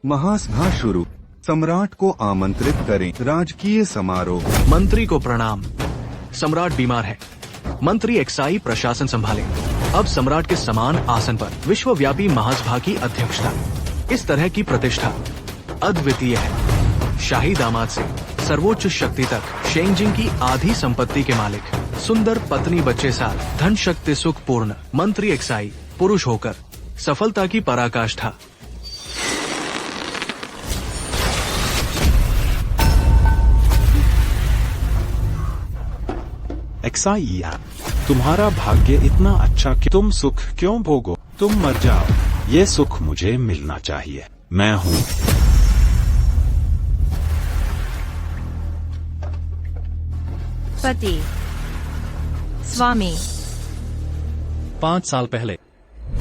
महासभा शुरू। सम्राट को आमंत्रित करें। राजकीय समारोह। मंत्री को प्रणाम। सम्राट बीमार है। मंत्री एक्साई प्रशासन संभाले। अब सम्राट के समान आसन पर विश्वव्यापी महासभा की अध्यक्षता। इस तरह की प्रतिष्ठा अद्वितीय है। शाही दामाद से सर्वोच्च शक्ति तक शेंगजिंग की आधी संपत्ति के मालिक, सुंदर पत्नी बच्चे साथ, धन शक्ति सुख पूर्ण मंत्री एक्साई पुरुष होकर सफलता की पराकाष्ठा। एक्साई, तुम्हारा भाग्य इतना अच्छा कि तुम सुख क्यों भोगो? तुम मर जाओ। ये सुख मुझे मिलना चाहिए। मैं हूँ। पति, स्वामी। 5 साल पहले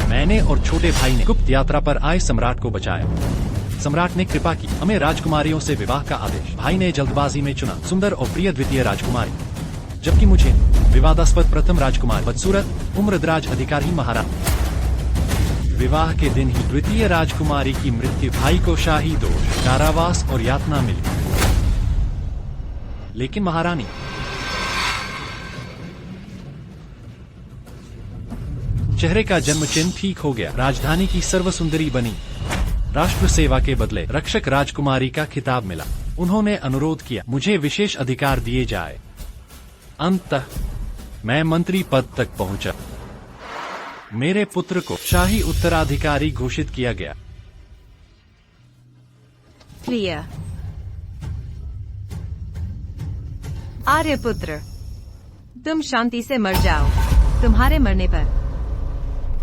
मैंने और छोटे भाई ने गुप्त यात्रा पर आए सम्राट को बचाया। सम्राट ने कृपा की, हमें राजकुमारियों से विवाह का आदेश। भाई ने जल्दबाजी में चुना सुंदर और प्रिय द्वितीय राजकुमारी, जबकि मुझे विवादास्पद प्रथम राजकुमार, बदसूरत उम्रदराज अधिकारी महाराज। विवाह के दिन ही द्वितीय राजकुमारी की मृत्यु। भाई को शाही दोष, कारावास और यातना मिली। लेकिन महारानी चेहरे का जन्म चिन्ह ठीक हो गया। राजधानी की सर्वसुंदरी बनी। राष्ट्र सेवा के बदले रक्षक राजकुमारी का खिताब मिला। उन्होंने अनुरोध किया मुझे विशेष अधिकार दिए जाए। अंततः मैं मंत्री पद तक पहुंचा। मेरे पुत्र को शाही उत्तराधिकारी घोषित किया गया। प्रिय आर्यपुत्र, तुम शांति से मर जाओ। तुम्हारे मरने पर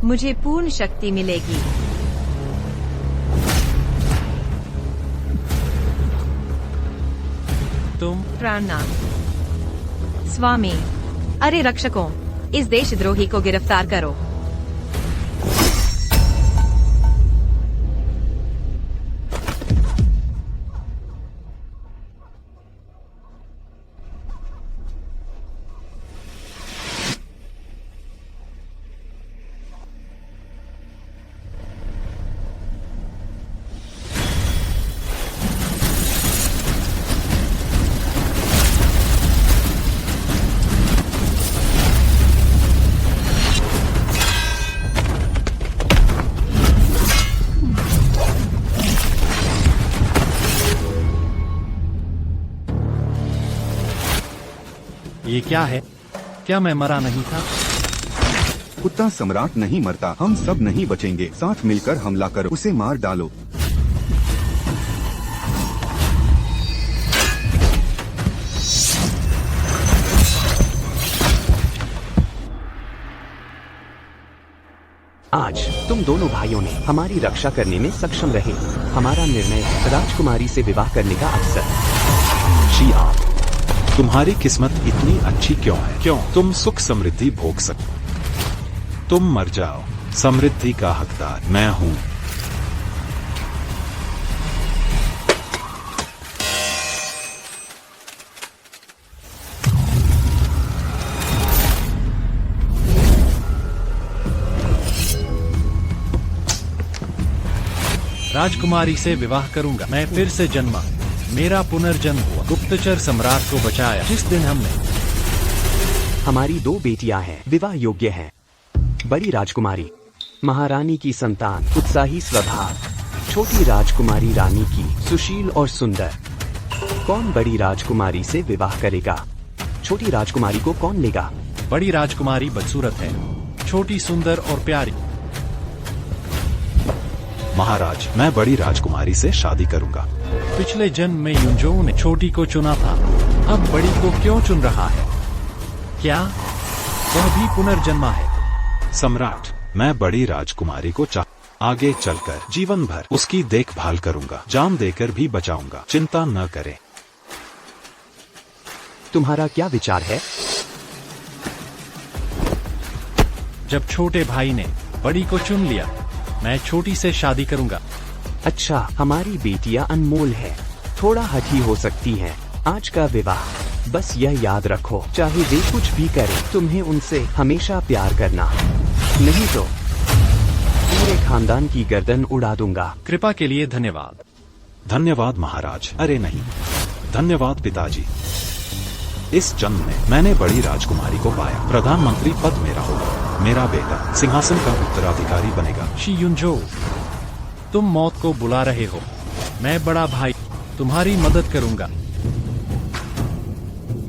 मुझे पूर्ण शक्ति मिलेगी। तुम प्रणाम स्वामी। अरे रक्षकों, इस देशद्रोही को गिरफ्तार करो। ये क्या है? क्या मैं मरा नहीं था? कुत्ता सम्राट नहीं मरता। हम सब नहीं बचेंगे। साथ मिलकर हमला करो, उसे मार डालो। आज तुम दोनों भाइयों ने हमारी रक्षा करने में सक्षम रहे। हमारा निर्णय है राजकुमारी से विवाह करने का अवसर। जी तुम्हारी किस्मत इतनी अच्छी क्यों है? क्यों तुम सुख समृद्धि भोग सकते? तुम मर जाओ। समृद्धि का हकदार मैं हूँ। राजकुमारी से विवाह करूंगा। मैं फिर से जन्मा। मेरा पुनर्जन्म हुआ। गुप्तचर सम्राट को बचाया। जिस दिन हमने हमारी 2 बेटियां हैं, विवाह योग्य हैं। बड़ी राजकुमारी महारानी की संतान, उत्साही स्वभाव। छोटी राजकुमारी रानी की, सुशील और सुंदर। कौन बड़ी राजकुमारी से विवाह करेगा? छोटी राजकुमारी को कौन लेगा? बड़ी राजकुमारी बदसूरत है, छोटी सुंदर और प्यारी। महाराज, मैं बड़ी राजकुमारी से शादी करूंगा। पिछले जन्म में युनजोऊ ने छोटी को चुना था, अब बड़ी को क्यों चुन रहा है? क्या वह भी पुनर्जन्मा है? सम्राट, मैं बड़ी राजकुमारी को आगे चलकर जीवन भर उसकी देखभाल करूंगा। जान देकर भी बचाऊंगा। चिंता न करें। तुम्हारा क्या विचार है? जब छोटे भाई ने बड़ी को चुन लिया, मैं छोटी से शादी करूंगा। अच्छा, हमारी बेटियां अनमोल है, थोड़ा हठी हो सकती हैं। आज का विवाह, बस यह याद रखो, चाहे वे कुछ भी करें, तुम्हें उनसे हमेशा प्यार करना, नहीं तो पूरे खानदान की गर्दन उड़ा दूंगा। कृपा के लिए धन्यवाद। धन्यवाद महाराज। अरे नहीं, धन्यवाद पिताजी। इस जन्म में मैंने बड़ी राजकुमारी को पाया। प्रधानमंत्री पद मेरा होगा। मेरा बेटा सिंहासन का उत्तराधिकारी बनेगा। शी युनजो, तुम मौत को बुला रहे हो। मैं बड़ा भाई तुम्हारी मदद करूंगा।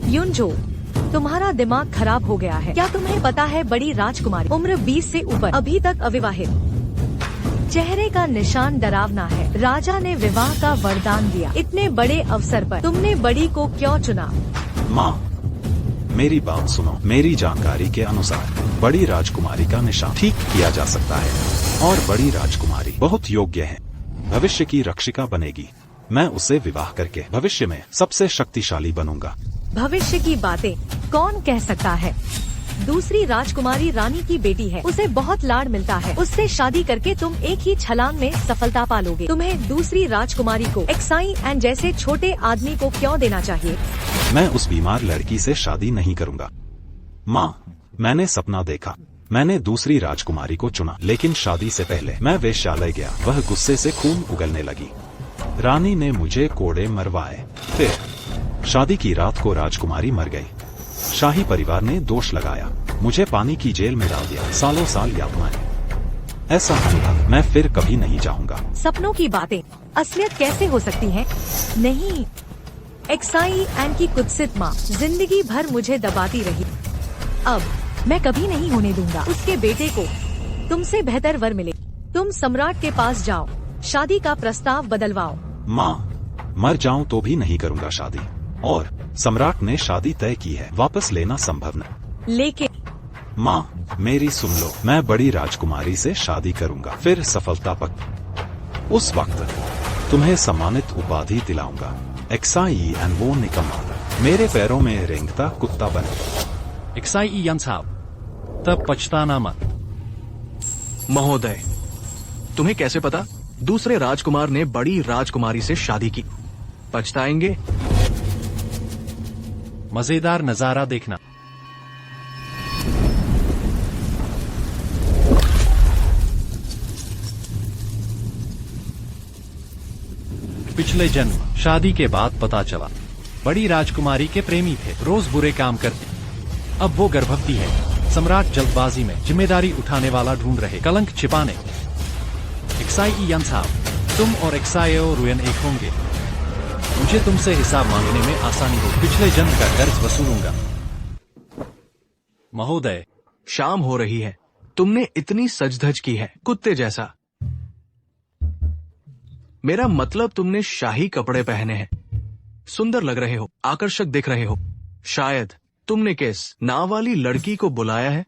युनजो, तुम्हारा दिमाग खराब हो गया है। क्या तुम्हें पता है बड़ी राजकुमारी उम्र 20 से ऊपर, अभी तक अविवाहित, चेहरे का निशान डरावना है। राजा ने विवाह का वरदान दिया। इतने बड़े अवसर पर तुमने बड़ी को क्यों चुना? माँ, मेरी बात सुनो। मेरी जानकारी के अनुसार बड़ी राजकुमारी का निशान ठीक किया जा सकता है और बड़ी राजकुमारी बहुत योग्य है। भविष्य की रक्षिका बनेगी। मैं उससे विवाह करके भविष्य में सबसे शक्तिशाली बनूंगा। भविष्य की बातें कौन कह सकता है? दूसरी राजकुमारी रानी की बेटी है, उसे बहुत लाड़ मिलता है। उससे शादी करके तुम एक ही छलांग में सफलता पालोगे। तुम्हें दूसरी राजकुमारी को एक्साई एन जैसे छोटे आदमी को क्यों देना चाहिए? मैं उस बीमार लड़की से शादी नहीं करूंगा। माँ, मैंने सपना देखा। मैंने दूसरी राजकुमारी को चुना, लेकिन शादी से पहले मैं वेश्यालय गया। वह गुस्से से खून उगलने लगी। रानी ने मुझे कोड़े मरवाए। फिर शादी की रात को राजकुमारी मर गई। शाही परिवार ने दोष लगाया। मुझे पानी की जेल में डाल दिया। सालों साल यातनाएं। ऐसा अनुभव मैं फिर कभी नहीं चाहूंगा। सपनों की बातें असलियत कैसे हो सकती हैं? नहीं, एक्साई एन की कुत्सित माँ जिंदगी भर मुझे दबाती रही। अब मैं कभी नहीं होने दूंगा। उसके बेटे को तुमसे बेहतर वर मिले। तुम सम्राट के पास जाओ, शादी का प्रस्ताव बदलवाओ। माँ, मर जाऊं तो भी नहीं करूंगा शादी। और सम्राट ने शादी तय की है, वापस लेना संभव नहीं। लेकिन माँ, मेरी सुन लो। मैं बड़ी राजकुमारी से शादी करूंगा, फिर सफलता पक। उस वक्त तुम्हें सम्मानित उपाधि दिलाऊंगा। एक्साई एन वो निकम्मा मेरे पैरों में रेंगता कुत्ता बने। एक्साई यन साहब, तब पछताना मत। महोदय, तुम्हें कैसे पता दूसरे राजकुमार ने बड़ी राजकुमारी से शादी की? पछताएंगे। मजेदार नजारा देखना। पिछले जन्म शादी के बाद पता चला बड़ी राजकुमारी के प्रेमी थे, रोज बुरे काम करते। अब वो गर्भवती है। सम्राट जल्दबाजी में जिम्मेदारी उठाने वाला ढूंढ रहे, कलंक छिपाने। एक्साई यन साहब, तुम और एक्सायो रुयन एक होंगे। मुझे तुमसे हिसाब मांगने में आसानी हो। पिछले जन्म का कर्ज वसूलूंगा। महोदय, शाम हो रही है। तुमने इतनी सजधज की है, कुत्ते जैसा। मेरा मतलब तुमने शाही कपड़े पहने हैं। सुंदर लग रहे हो, आकर्षक दिख रहे हो। शायद तुमने किस नाव वाली लड़की को बुलाया है?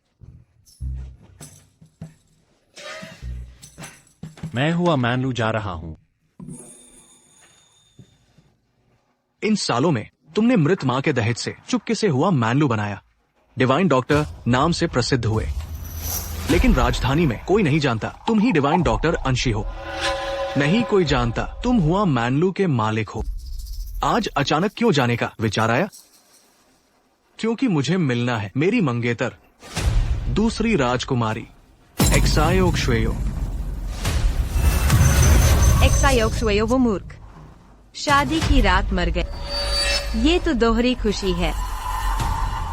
मैं हुआ मैनलू जा रहा हूँ। इन सालों में तुमने मृत माँ के दहेज से चुपके से हुआ मैनलू बनाया। डिवाइन डॉक्टर नाम से प्रसिद्ध हुए, लेकिन राजधानी में कोई नहीं जानता तुम ही डिवाइन डॉक्टर अंशी हो। नहीं कोई जानता तुम हुआ मैनलू के मालिक हो। आज अचानक क्यों जाने का विचार आया? क्योंकि मुझे मिलना है मेरी मंगेतर, दूसरी राजकुमारी एक्सायो श्वेयो। एक्सायो श्वेयो वो मूर्ख, शादी की रात मर गए। ये तो दोहरी खुशी है।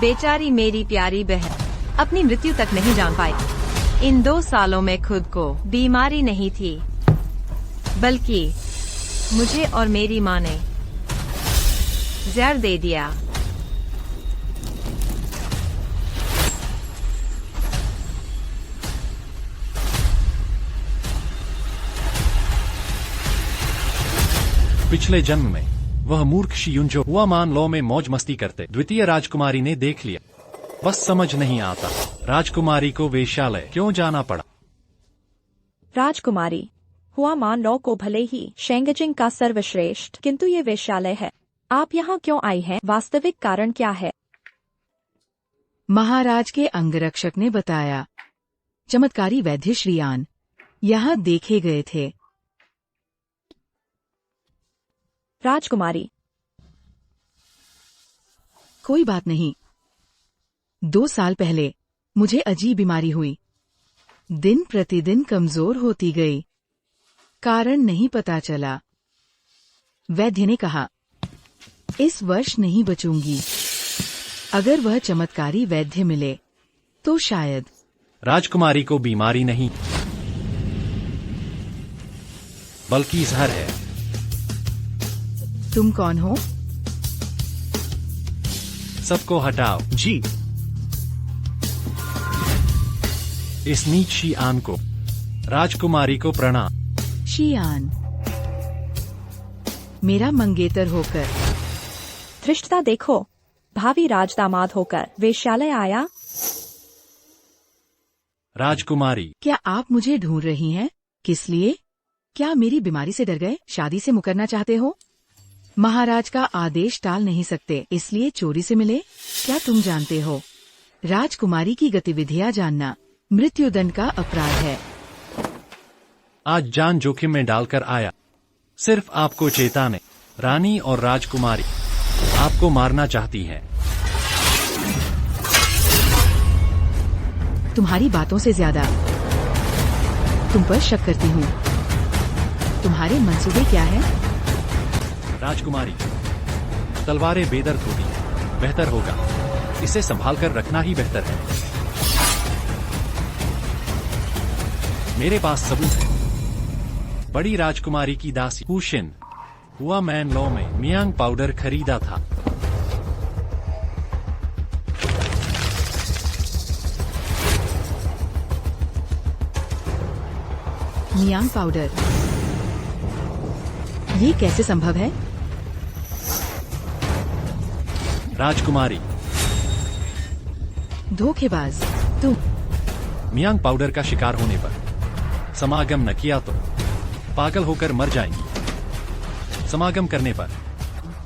बेचारी मेरी प्यारी बहन अपनी मृत्यु तक नहीं जान पाई। इन 2 सालों में खुद को बीमारी नहीं थी, बल्कि मुझे और मेरी माँ ने जहर दे दिया। पिछले जन्म में वह मूर्ख शियुंजो हुआ मान लो में मौज मस्ती करते द्वितीय राजकुमारी ने देख लिया। बस समझ नहीं आता राजकुमारी को वेश्यालय क्यों जाना पड़ा। राजकुमारी हुआ मान लो को भले ही शेंगजिंग का सर्वश्रेष्ठ, किंतु ये वेश्यालय है। आप यहाँ क्यों आई हैं? वास्तविक कारण क्या है? महाराज के अंगरक्षक ने बताया, चमत्कारी वैद्य श्रीयान यहाँ देखे गए थे। राजकुमारी, कोई बात नहीं। 2 साल पहले मुझे अजीब बीमारी हुई। दिन प्रतिदिन कमजोर होती गई। कारण नहीं पता चला। वैद्य ने कहा, इस वर्ष नहीं बचूंगी। अगर वह चमत्कारी वैद्य मिले तो शायद। राजकुमारी को बीमारी नहीं बल्कि जहर है। तुम कौन हो? सबको हटाओ। जी। इस नीच शियान को, राजकुमारी को प्रणाम। शियान, मेरा मंगेतर होकर। धृष्टता देखो, भावी राजदामाद होकर वेश्यालय आया। राजकुमारी, क्या आप मुझे ढूंढ रही हैं? किस लिए? क्या मेरी बीमारी से डर गए? शादी से मुकरना चाहते हो? महाराज का आदेश टाल नहीं सकते, इसलिए चोरी से मिले? क्या तुम जानते हो, राजकुमारी की गतिविधियां जानना मृत्युदंड का अपराध है। आज जान जोखिम में डालकर आया, सिर्फ आपको चेताने। रानी और राजकुमारी आपको मारना चाहती हैं। तुम्हारी बातों से ज्यादा तुम पर शक करती हूँ। तुम्हारे मंसूबे क्या हैं? राजकुमारी, तलवारें बेदर्द होती हैं, बेहतर होगा इसे संभाल कर रखना ही बेहतर है। मेरे पास सबूत है। बड़ी राजकुमारी की दासी हुशिन हुआ मैन लॉ में मियांग पाउडर खरीदा था। मियांग पाउडर, ये कैसे संभव है? राजकुमारी, धोखेबाज तुम। मियांग पाउडर का शिकार होने पर समागम न किया तो पागल होकर मर जाएंगी। समागम करने पर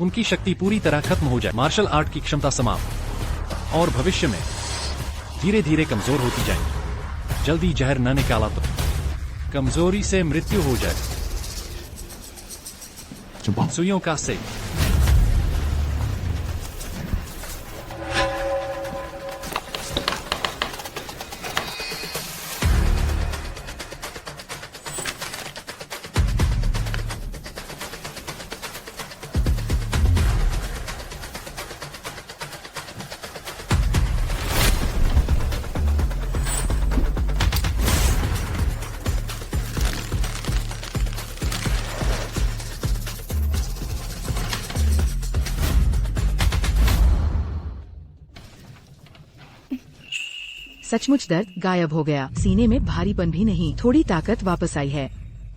उनकी शक्ति पूरी तरह खत्म हो जाए, मार्शल आर्ट की क्षमता समाप्त, और भविष्य में धीरे धीरे कमजोर होती जाएंगी। जल्दी जहर न निकाला तो कमजोरी से मृत्यु हो जाए। सुइयों का सेक। सचमुच दर्द गायब हो गया, सीने में भारीपन भी नहीं, थोड़ी ताकत वापस आई है।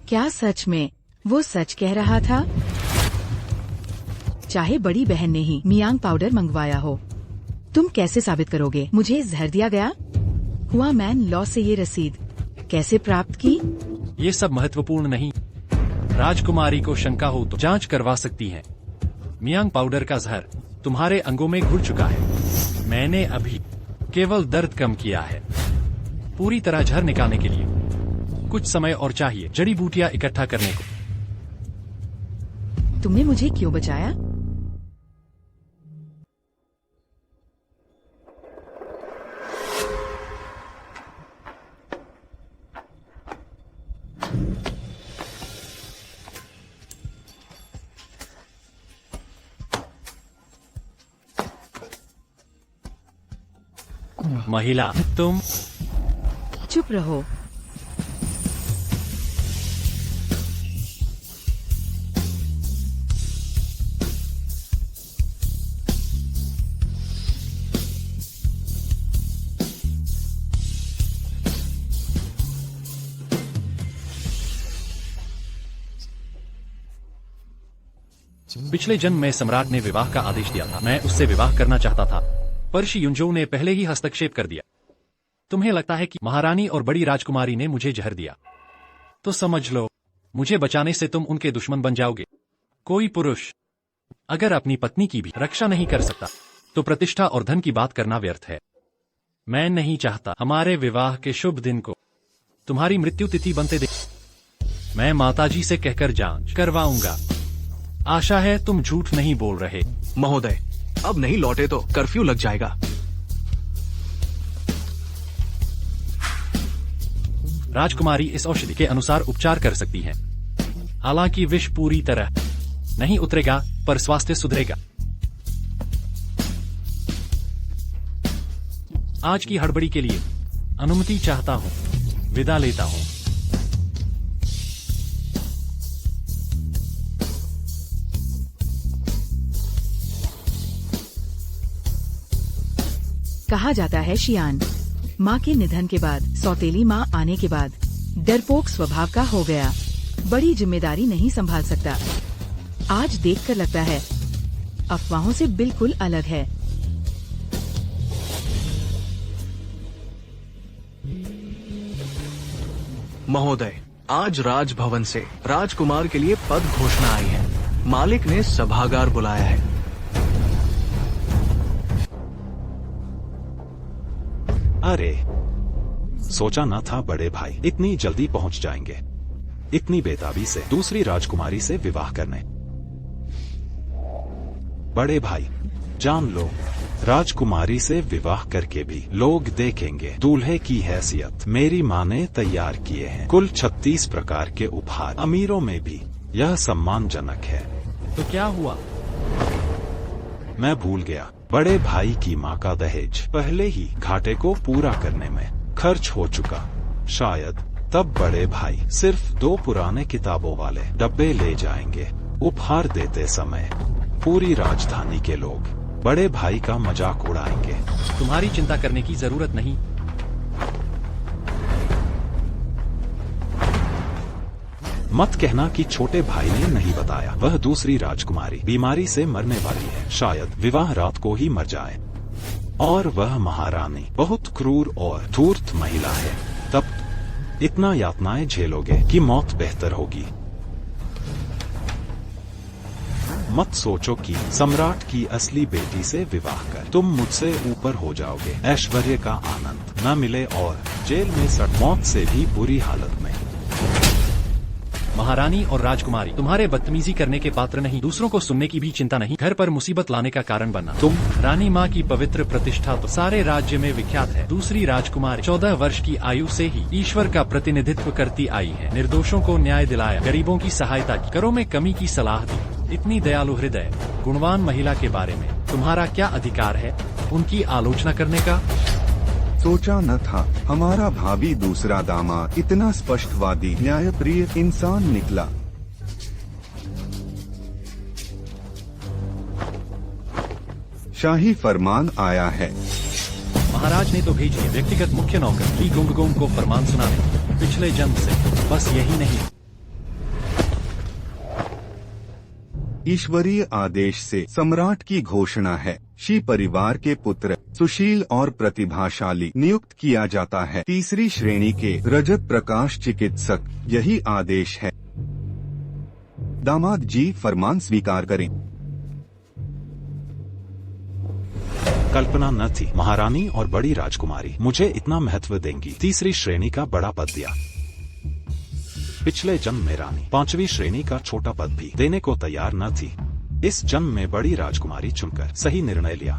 क्या सच में वो सच कह रहा था? चाहे बड़ी बहन ने ही मियांग पाउडर मंगवाया हो, तुम कैसे साबित करोगे मुझे जहर दिया गया? हुआ मैन लॉ से ये रसीद कैसे प्राप्त की? ये सब महत्वपूर्ण नहीं। राजकुमारी को शंका हो तो जांच करवा सकती हैं। मियांग पाउडर का जहर तुम्हारे अंगों में घुल चुका है। मैंने अभी केवल दर्द कम किया है। पूरी तरह जहर निकालने के लिए कुछ समय और चाहिए जड़ी बूटियां इकट्ठा करने को। तुमने मुझे क्यों बचाया? महिला, तुम चुप रहो। पिछले जन्म में सम्राट ने विवाह का आदेश दिया था। मैं उससे विवाह करना चाहता था, पर शी युनजो ने पहले ही हस्तक्षेप कर दिया। तुम्हें लगता है कि महारानी और बड़ी राजकुमारी ने मुझे जहर दिया, तो समझ लो मुझे बचाने से तुम उनके दुश्मन बन जाओगे। कोई पुरुष अगर अपनी पत्नी की भी रक्षा नहीं कर सकता, तो प्रतिष्ठा और धन की बात करना व्यर्थ है। मैं नहीं चाहता हमारे विवाह के शुभ दिन को तुम्हारी मृत्यु तिथि बनते देख। मैं माताजी से कहकर जांच करवाऊंगा। आशा है तुम झूठ नहीं बोल रहे। महोदय, अब नहीं लौटे तो कर्फ्यू लग जाएगा। राजकुमारी इस औषधि के अनुसार उपचार कर सकती हैं। हालांकि विष पूरी तरह नहीं उतरेगा, पर स्वास्थ्य सुधरेगा। आज की हड़बड़ी के लिए अनुमति चाहता हूँ, विदा लेता हूँ। कहा जाता है शियान माँ के निधन के बाद, सौतेली माँ आने के बाद डरपोक स्वभाव का हो गया, बड़ी जिम्मेदारी नहीं संभाल सकता। आज देखकर लगता है अफवाहों से बिल्कुल अलग है। महोदय, आज राजभवन से राजकुमार के लिए पद घोषणा आई है। मालिक ने सभागार बुलाया है। अरे, सोचा न था बड़े भाई इतनी जल्दी पहुंच जाएंगे, इतनी बेताबी से दूसरी राजकुमारी से विवाह करने। बड़े भाई, जान लो, राजकुमारी से विवाह करके भी लोग देखेंगे दूल्हे की हैसियत मेरी माँ ने तैयार किए हैं। कुल 36 प्रकार के उपहार, अमीरों में भी यह सम्मानजनक है। तो क्या हुआ? मैं भूल गया, बड़े भाई की माँ का दहेज पहले ही घाटे को पूरा करने में खर्च हो चुका। शायद तब बड़े भाई सिर्फ 2 पुराने किताबों वाले डब्बे ले जाएंगे। उपहार देते समय पूरी राजधानी के लोग बड़े भाई का मजाक उड़ाएंगे। तुम्हारी चिंता करने की जरूरत नहीं। मत कहना कि छोटे भाई ने नहीं बताया। वह दूसरी राजकुमारी बीमारी से मरने वाली है, शायद विवाह रात को ही मर जाए। और वह महारानी बहुत क्रूर और धूर्त महिला है। तब इतना यातनाएं झेलोगे कि मौत बेहतर होगी। मत सोचो कि सम्राट की असली बेटी से विवाह कर तुम मुझसे ऊपर हो जाओगे। ऐश्वर्य का आनंद न मिले और जेल में सड़ मौत से भी बुरी हालत में। महारानी और राजकुमारी तुम्हारे बदतमीजी करने के पात्र नहीं, दूसरों को सुनने की भी चिंता नहीं, घर पर मुसीबत लाने का कारण बनना। तुम रानी माँ की पवित्र प्रतिष्ठा तो सारे राज्य में विख्यात है। दूसरी राजकुमारी 14 वर्ष की आयु से ही ईश्वर का प्रतिनिधित्व करती आई है। निर्दोषों को न्याय दिलाया, गरीबों की सहायता की, करों में कमी की सलाह दी। इतनी दयालु हृदय गुणवान महिला के बारे में तुम्हारा क्या अधिकार है उनकी आलोचना करने का? सोचा न था हमारा भाभी दूसरा दामाद इतना स्पष्टवादी न्यायप्रिय इंसान निकला। शाही फरमान आया है। महाराज ने तो भेजी व्यक्तिगत मुख्य नौकर ली गुंगगोंग को फरमान सुनाने। पिछले जन्म से बस यही नहीं, ईश्वरीय आदेश से सम्राट की घोषणा है। शी परिवार के पुत्र सुशील और प्रतिभाशाली नियुक्त किया जाता है। 3री श्रेणी के रजत प्रकाश चिकित्सक, यही आदेश है। दामाद जी फरमान स्वीकार करें। कल्पना न थी महारानी और बड़ी राजकुमारी मुझे इतना महत्व देंगी। 3री श्रेणी का बड़ा पद दिया। पिछले जन्म में रानी 5वीं श्रेणी का छोटा पद भी देने को तैयार न थी। इस जन्म में बड़ी राजकुमारी चुनकर सही निर्णय लिया।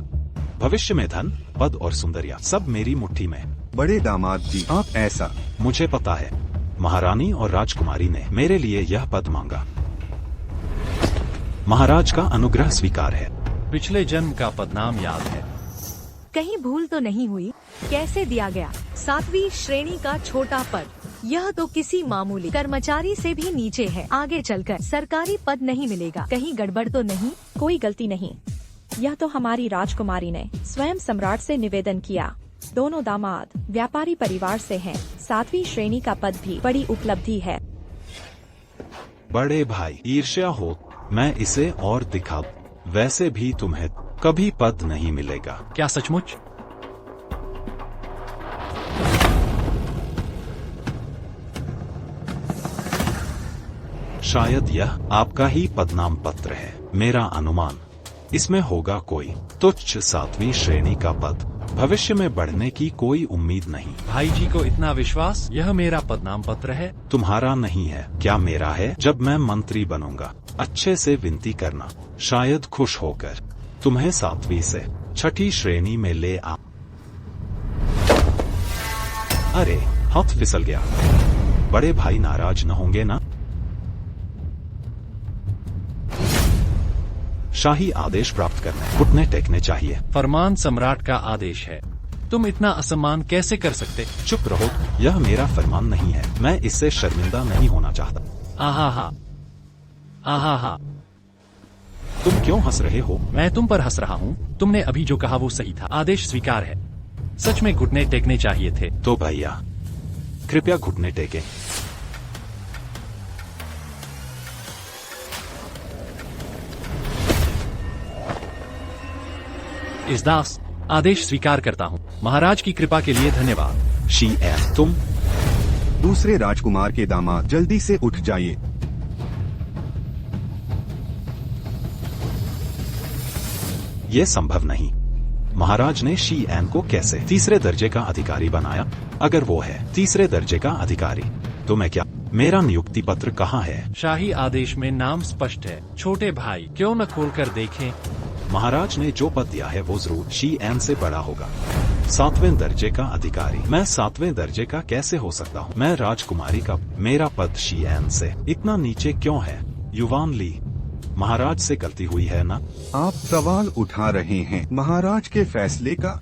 भविष्य में धन, पद और सुंदरिया सब मेरी मुट्ठी में। बड़े दामाद जी, आप ऐसा? मुझे पता है, महारानी और राजकुमारी ने मेरे लिए यह पद मांगा। महाराज का अनुग्रह स्वीकार है। पिछले जन्म का पदनाम याद है। कहीं भूल तो नहीं हुई? कैसे दिया गया 7वीं श्रेणी का छोटा पद? यह तो किसी मामूली कर्मचारी से भी नीचे है। आगे चलकर सरकारी पद नहीं मिलेगा। कहीं गड़बड़ तो नहीं? कोई गलती नहीं, यह तो हमारी राजकुमारी ने स्वयं सम्राट से निवेदन किया। दोनों दामाद व्यापारी परिवार से हैं। 7वीं श्रेणी का पद भी बड़ी उपलब्धि है। बड़े भाई, ईर्ष्या हो मैं इसे और दिखा, वैसे भी तुम्हें कभी पद नहीं मिलेगा। क्या सचमुच? शायद यह आपका ही पदनाम पत्र है। मेरा अनुमान, इसमें होगा कोई तुच्छ 7वीं श्रेणी का पद। भविष्य में बढ़ने की कोई उम्मीद नहीं। भाई जी को इतना विश्वास? यह मेरा पदनाम पत्र है। तुम्हारा नहीं है, क्या मेरा है? जब मैं मंत्री बनूंगा अच्छे से विनती करना, शायद खुश होकर तुम्हें 7वीं से 6ठी श्रेणी में ले आ। अरे, हाथ फिसल गया। बड़े भाई नाराज न होंगे ना? शाही आदेश प्राप्त करने घुटने टेकने चाहिए। फरमान सम्राट का आदेश है। तुम इतना असम्मान कैसे कर सकते? चुप रहो, यह मेरा फरमान नहीं है। मैं इससे शर्मिंदा नहीं होना चाहता। आहा हा, तुम क्यों हंस रहे हो? मैं तुम पर हंस रहा हूँ। तुमने अभी जो कहा वो सही था। आदेश स्वीकार है। सच में घुटने टेकने चाहिए थे। तो भैया कृपया घुटने टेके। इजदास, आदेश स्वीकार करता हूँ। महाराज की कृपा के लिए धन्यवाद। शी एन, तुम दूसरे राजकुमार के दामाद, जल्दी से उठ जाइए। ये संभव नहीं। महाराज ने शी एन को कैसे तीसरे दर्जे का अधिकारी बनाया? अगर वो है तीसरे दर्जे का अधिकारी तो मैं क्या? मेरा नियुक्ति पत्र कहाँ है? शाही आदेश में नाम स्पष्ट है। छोटे भाई, क्यों न खोलकर देखें? महाराज ने जो पद दिया है वो जरूर शी एन से बड़ा होगा। 7वें दर्जे का अधिकारी। मैं 7वें दर्जे का कैसे हो सकता हूँ? मैं राजकुमारी का। मेरा पद शी एन से इतना नीचे क्यों है? युवान ली, महाराज से गलती हुई है ना? आप सवाल उठा रहे हैं महाराज के फैसले का।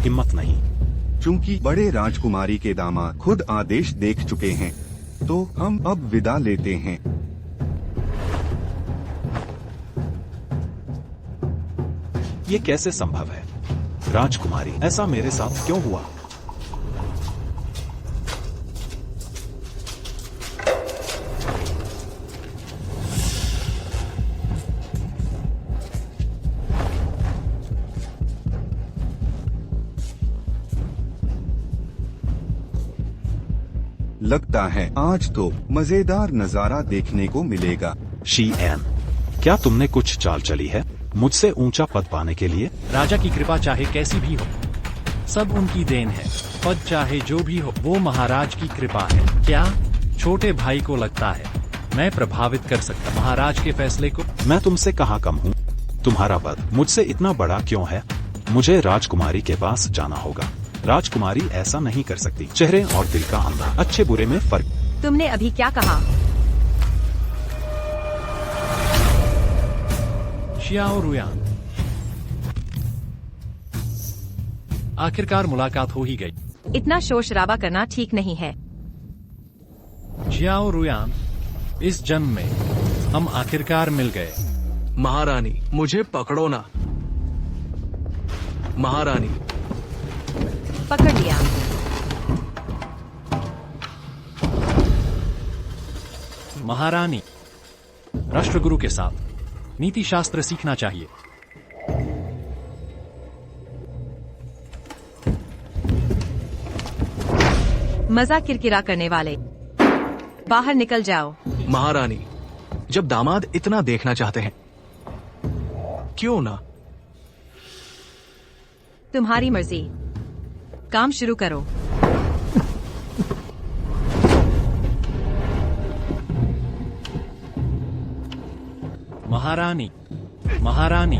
हिम्मत नहीं। चूंकि बड़े राजकुमारी के दामाद खुद आदेश देख चुके हैं तो हम अब विदा लेते हैं। ये कैसे संभव है? राजकुमारी, ऐसा मेरे साथ क्यों हुआ? लगता है आज तो मजेदार नजारा देखने को मिलेगा। शी एन, क्या तुमने कुछ चाल चली है मुझसे ऊंचा पद पाने के लिए? राजा की कृपा चाहे कैसी भी हो, सब उनकी देन है। पद चाहे जो भी हो, वो महाराज की कृपा है। क्या छोटे भाई को लगता है मैं प्रभावित कर सकता महाराज के फैसले को? मैं तुमसे कहाँ कम हूँ? तुम्हारा पद मुझसे इतना बड़ा क्यों है? मुझे राजकुमारी के पास जाना होगा। राजकुमारी ऐसा नहीं कर सकती। चेहरे और दिल का अंधा, अच्छे बुरे में फर्क। तुमने अभी क्या कहा? शियाओ रुयान, आखिरकार मुलाकात हो ही गई। इतना शोर शराबा करना ठीक नहीं है। जियाओ रुयान, इस जन्म में हम आखिरकार मिल गए। महारानी, मुझे पकड़ो ना। महारानी, पकड़ लिया। महारानी, राष्ट्रगुरु के साथ नीति शास्त्र सीखना चाहिए। मजा किरकिरा करने वाले, बाहर निकल जाओ। महारानी, जब दामाद इतना देखना चाहते हैं, क्यों ना? तुम्हारी मर्जी, काम शुरू करो। महारानी, महारानी,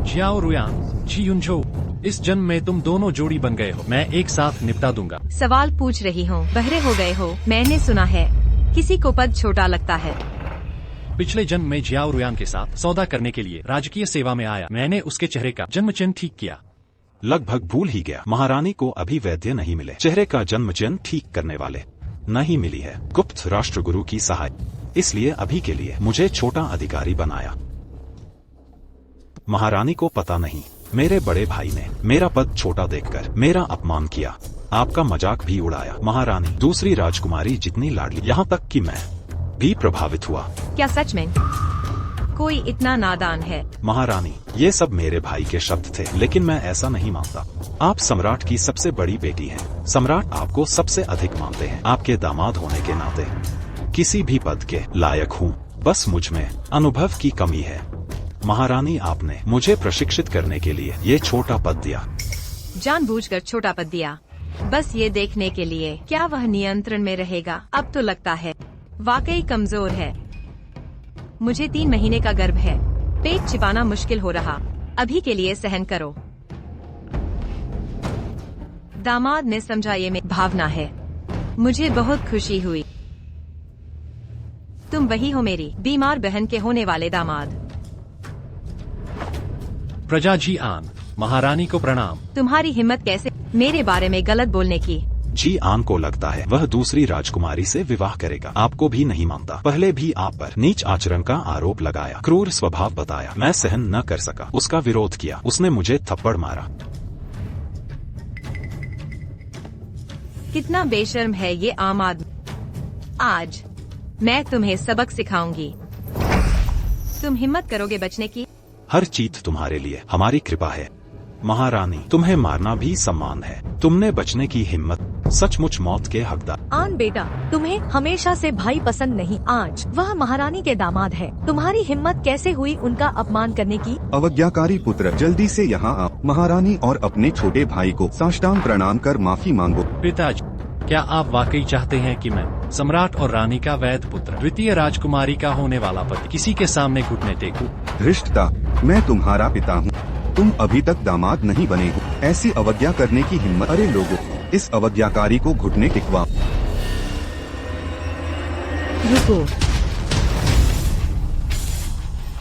जियाओ रुयान, जी युनझो, इस जन्म में तुम दोनों जोड़ी बन गए हो। मैं एक साथ निपटा दूंगा। सवाल पूछ रही हूँ, बहरे हो गए हो। मैंने सुना है किसी को पद छोटा लगता है। पिछले जन्म में जियाओ रुयान के साथ सौदा करने के लिए राजकीय सेवा में आया। मैंने उसके चेहरे का जन्म चिन्ह ठीक किया। लगभग भूल ही गया। महारानी को अभी वैद्य नहीं मिले। चेहरे का जन्म चिन्ह ठीक करने वाले नहीं मिली है। गुप्त राष्ट्रगुरु की सहाय, इसलिए अभी के लिए मुझे छोटा अधिकारी बनाया। महारानी को पता नहीं, मेरे बड़े भाई ने मेरा पद छोटा देखकर मेरा अपमान किया। आपका मजाक भी उड़ाया। महारानी, दूसरी राजकुमारी जितनी लाडली, यहाँ तक कि मैं भी प्रभावित हुआ। क्या सच में कोई इतना नादान है? महारानी, ये सब मेरे भाई के शब्द थे, लेकिन मैं ऐसा नहीं मानता। आप सम्राट की सबसे बड़ी बेटी हैं। सम्राट आपको सबसे अधिक मानते हैं। आपके दामाद होने के नाते किसी भी पद के लायक हूँ। बस मुझ में अनुभव की कमी है। महारानी, आपने मुझे प्रशिक्षित करने के लिए ये छोटा पद दिया। जानबूझकर छोटा पद दिया, बस ये देखने के लिए क्या वह नियंत्रण में रहेगा। अब तो लगता है वाकई कमजोर है। मुझे 3 महीने का गर्भ है। पेट छिपाना मुश्किल हो रहा। अभी के लिए सहन करो। दामाद ने समझा ये में भावना है। मुझे बहुत खुशी हुई। तुम वही हो मेरी बीमार बहन के होने वाले दामाद। प्रजा जी आन, महारानी को प्रणाम। तुम्हारी हिम्मत कैसे मेरे बारे में गलत बोलने की? जी आन को लगता है वह दूसरी राजकुमारी से विवाह करेगा। आपको भी नहीं मानता। पहले भी आप पर नीच आचरण का आरोप लगाया, क्रूर स्वभाव बताया। मैं सहन न कर सका, उसका विरोध किया। उसने मुझे थप्पड़ मारा। कितना बेशर्म है ये आम आदमी। आज मैं तुम्हें सबक सिखाऊंगी। तुम हिम्मत करोगे बचने की? हर चीज तुम्हारे लिए हमारी कृपा है महारानी। तुम्हें मारना भी सम्मान है। तुमने बचने की हिम्मत, सचमुच मौत के हकदार। आन बेटा, तुम्हें हमेशा से भाई पसंद नहीं। आज वह महारानी के दामाद है। तुम्हारी हिम्मत कैसे हुई उनका अपमान करने की? अवज्ञाकारी पुत्र, जल्दी से यहाँ आओ। महारानी और अपने छोटे भाई को साष्टांग प्रणाम कर माफी मांगो। पिताजी, क्या आप वाकई चाहते हैं कि मैं सम्राट और रानी का वैध पुत्र, द्वितीय राजकुमारी का होने वाला पति, किसी के सामने घुटने टेकूं? धृष्टता, मैं तुम्हारा पिता हूँ। तुम अभी तक दामाद नहीं बने हो। ऐसी अवज्ञा करने की हिम्मत? अरे लोगों, इस अवज्ञाकारी को घुटने टिकवाओ। रुको,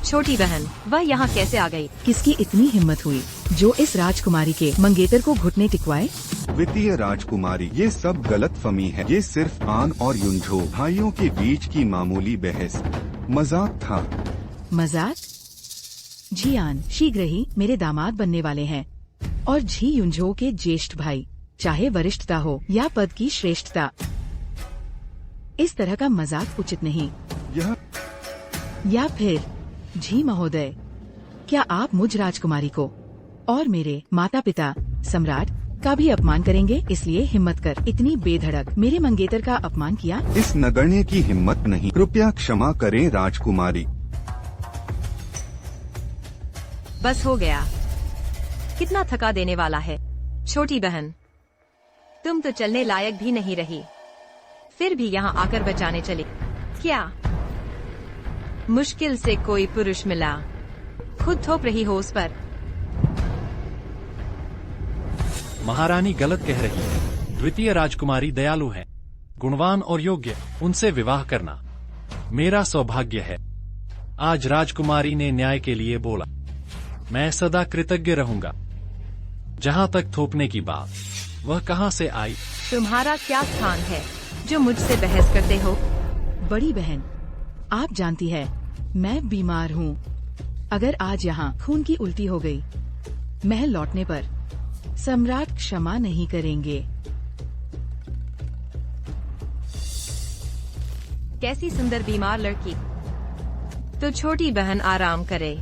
छोटी बहन, वह यहाँ कैसे आ गई? किसकी इतनी हिम्मत हुई जो इस राजकुमारी के मंगेतर को घुटने टिकवाए? द्वितीय राजकुमारी, ये सब गलतफहमी है। ये सिर्फ आन और युनझो भाइयों के बीच की मामूली बहस, मजाक था। मजाक? जियान शीघ्र ही मेरे दामाद बनने वाले हैं और झी युंझो के ज्येष्ठ भाई, चाहे वरिष्ठता हो या पद की श्रेष्ठता, इस तरह का मजाक उचित नहीं। या फिर झी महोदय, क्या आप मुझ राजकुमारी को और मेरे माता पिता सम्राट का भी अपमान करेंगे? इसलिए हिम्मत कर इतनी बेधड़क मेरे मंगेतर का अपमान किया। इस नगण्य की हिम्मत नहीं। कृपया क्षमा करें राजकुमारी। बस हो गया। कितना थका देने वाला है। छोटी बहन, तुम तो चलने लायक भी नहीं रही, फिर भी यहाँ आकर बचाने चली। क्या मुश्किल से कोई पुरुष मिला? खुद थोप रही हो उस पर। महारानी गलत कह रही है। द्वितीय राजकुमारी दयालु है, गुणवान और योग्य। उनसे विवाह करना मेरा सौभाग्य है। आज राजकुमारी ने न्याय के लिए बोला। मैं सदा कृतज्ञ रहूंगा। जहाँ तक थोपने की बात, वह कहाँ से आई? तुम्हारा क्या स्थान है जो मुझसे बहस करते हो? बड़ी बहन, आप जानती है मैं बीमार हूँ। अगर आज यहाँ खून की उल्टी हो गई, महल लौटने पर सम्राट क्षमा नहीं करेंगे। कैसी सुंदर बीमार लड़की। तो छोटी बहन आराम करे।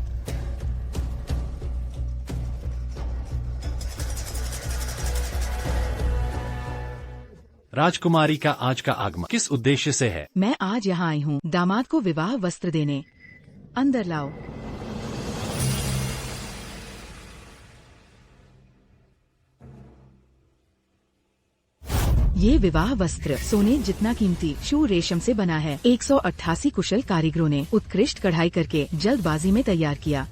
राजकुमारी का आज का आगमन किस उद्देश्य से है? मैं आज यहाँ आई हूँ दामाद को विवाह वस्त्र देने। अंदर लाओ। ये विवाह वस्त्र सोने जितना कीमती शू रेशम से बना है। 188 कुशल कारीगरों ने उत्कृष्ट कढ़ाई करके जल्दबाजी में तैयार किया।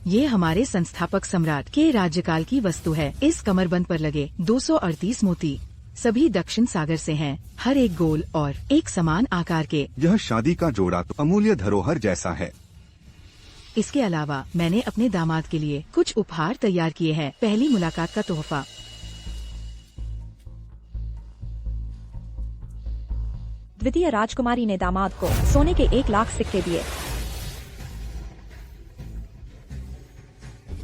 ये हमारे संस्थापक सम्राट के राज्यकाल की वस्तु है। इस कमरबंद पर लगे 238 मोती सभी दक्षिण सागर से हैं, हर एक गोल और एक समान आकार के। यह शादी का जोड़ा तो अमूल्य धरोहर जैसा है। इसके अलावा मैंने अपने दामाद के लिए कुछ उपहार तैयार किए हैं। पहली मुलाकात का तोहफा। द्वितीय राजकुमारी ने दामाद को सोने के 1 लाख सिक्के दिए।